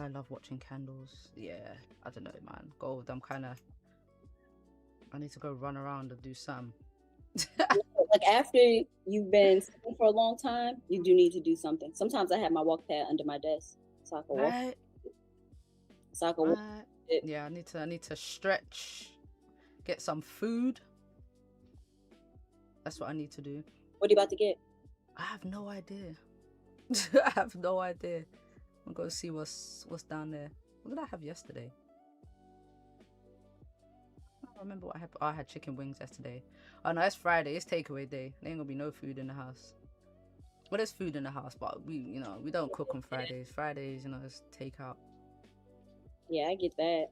love watching candles. Yeah, I don't know, man. Gold, I need to go run around and do some. Like after you've been sitting for a long time, you do need to do something. Sometimes I have my walk pad under my desk so I can walk. Right. So I can walk. Yeah, I need to stretch, get some food. That's what I need to do. What are you about to get? I have no idea. I have no idea. I'm gonna see what's down there. What did I have yesterday? I don't remember what I had. Oh, I had chicken wings yesterday. Oh no, it's Friday. It's takeaway day. There ain't gonna be no food in the house. Well, there's food in the house, but we don't cook on Fridays. Fridays, it's takeout. Yeah, I get that.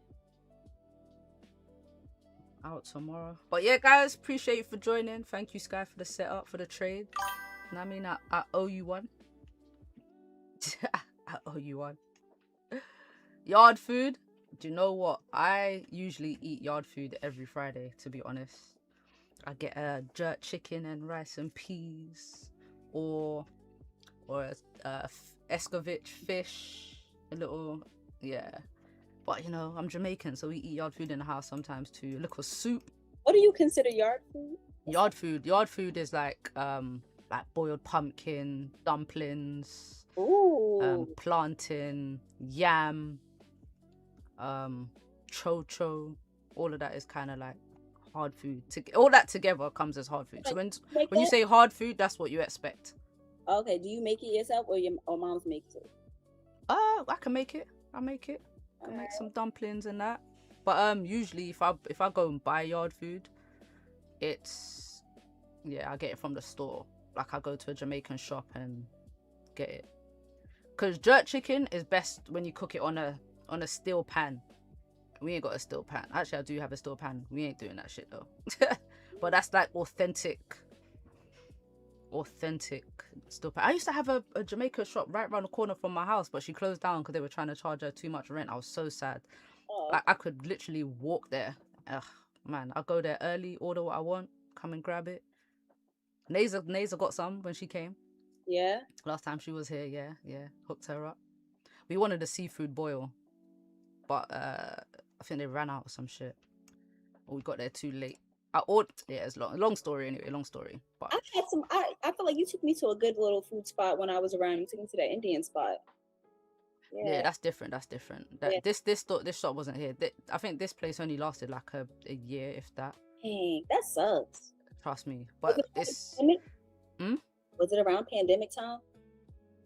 Out tomorrow. But yeah, guys, appreciate you for joining. Thank you, Sky, for the setup for the trade. And I mean, I owe you one. I owe you one. Yard food. Do you know what? I usually eat yard food every Friday, to be honest. I get a jerk chicken and rice and peas, or escovitch fish, a little, yeah. But I'm Jamaican, so we eat yard food in the house sometimes too. A little soup. What do you consider yard food? Yard food is like boiled pumpkin, dumplings, plantain, yam, chocho. All of that is kind of like hard food. All that together comes as hard food. So when you say hard food, that's what you expect. Okay. Do you make it yourself or mom's makes it? I can make it. I make it. I can make some dumplings and that. But usually if I go and buy yard food, I get it from the store. Like I go to a Jamaican shop and get it. Because jerk chicken is best when you cook it on a steel pan. We ain't got a steel pan. Actually, I do have a steel pan. We ain't doing that shit though. But that's like authentic steel pan. I used to have a Jamaican shop right around the corner from my house, but she closed down because they were trying to charge her too much rent. I was so sad. Like I could literally walk there. Ugh, man, I'll go there early, order what I want, come and grab it. Naza got some when she came. Yeah. Last time she was here, yeah. Hooked her up. We wanted a seafood boil, but I think they ran out of some shit. Or we got there too late. I ordered. Yeah, it's long story anyway. Long story. But I had some. I feel like you took me to a good little food spot when I was around. You took me to that Indian spot. Yeah, that's different. This shop wasn't here. I think this place only lasted like a year, if that. Dang, that sucks. Trust me, but it's. Was it around pandemic time?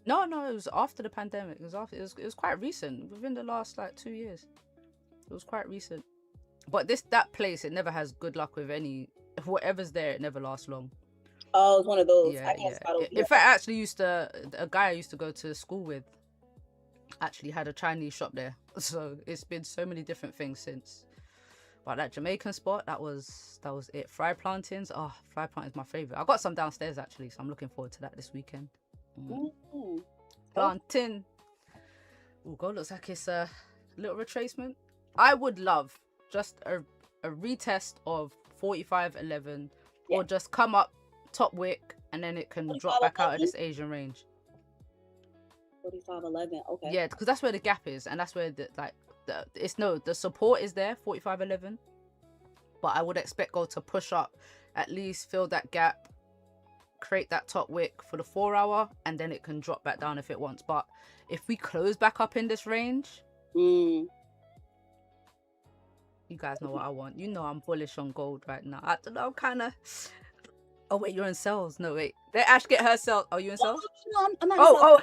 No, it was after the pandemic. It was quite recent, within the last like 2 years. It was quite recent. But that place, it never has good luck with any. Whatever's there, it never lasts long. Oh, it's one of those. Yeah. In fact, I actually a guy I used to go to school with actually had a Chinese shop there. So it's been so many different things since. But that Jamaican spot, that was it. Fried plantains. Oh, fried plantains my favorite. I got some downstairs actually, so I'm looking forward to that this weekend. Plantain. Oh, God, looks like it's a little retracement. I would love just a retest of 45.11, or just come up top wick and then it can drop back out of this Asian range. 45.11. Okay. Yeah, because that's where the gap is, and that's where the support is there, 45.11. But I would expect gold to push up, at least fill that gap, create that top wick for the 4 hour, and then it can drop back down if it wants. But if we close back up in this range, you guys know what I want. You know I'm bullish on gold right now. I don't know, I'm kind of... Oh, wait, you're in sales. No, wait. Let Ash get her sales. Oh, you in sales? No, I'm not. Oh.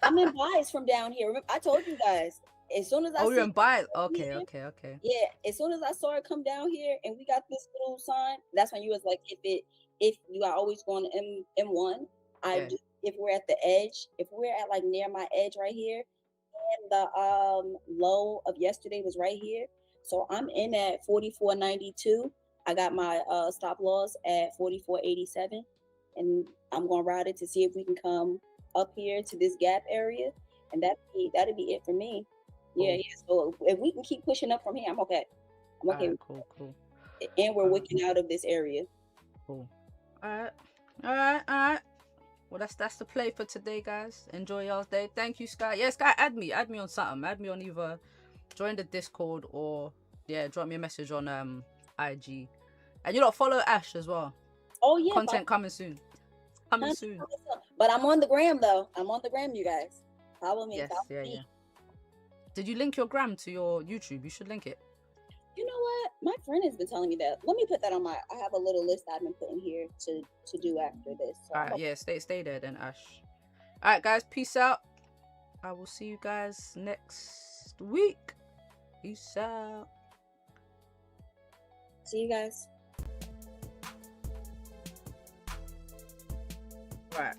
I'm in buys from down here. Remember, I told you guys. As soon as I you're in buys. Okay. Yeah, as soon as I saw it come down here and we got this little sign, that's when you was like, if you are always going to M1, if we're at the edge, if we're at like near my edge right here, and the low of yesterday was right here, so I'm in at 44.92. I got my stop loss at 44.87, and I'm gonna ride it to see if we can come up here to this gap area, and that'd be it for me. Yeah. So if we can keep pushing up from here, I'm okay. I'm okay. Cool. And we're wicking out of this area. Cool. All right. Well, that's the play for today, guys. Enjoy y'all's day. Thank you, Sky. Yeah, Sky, add me on something. Add me on either join the Discord or drop me a message on IG. And you lot follow Ash as well. Oh yeah. Content coming soon. Soon. But I'm on the gram though. I'm on the gram, you guys. Follow me. Yes, yeah. Did you link your gram to your YouTube? You should link it. You know what? My friend has been telling me that. Let me put that on I have a little list I've been putting here to do after this. So all right, stay there then, Ash. All right, guys, peace out. I will see you guys next week. Peace out. See you guys. Right.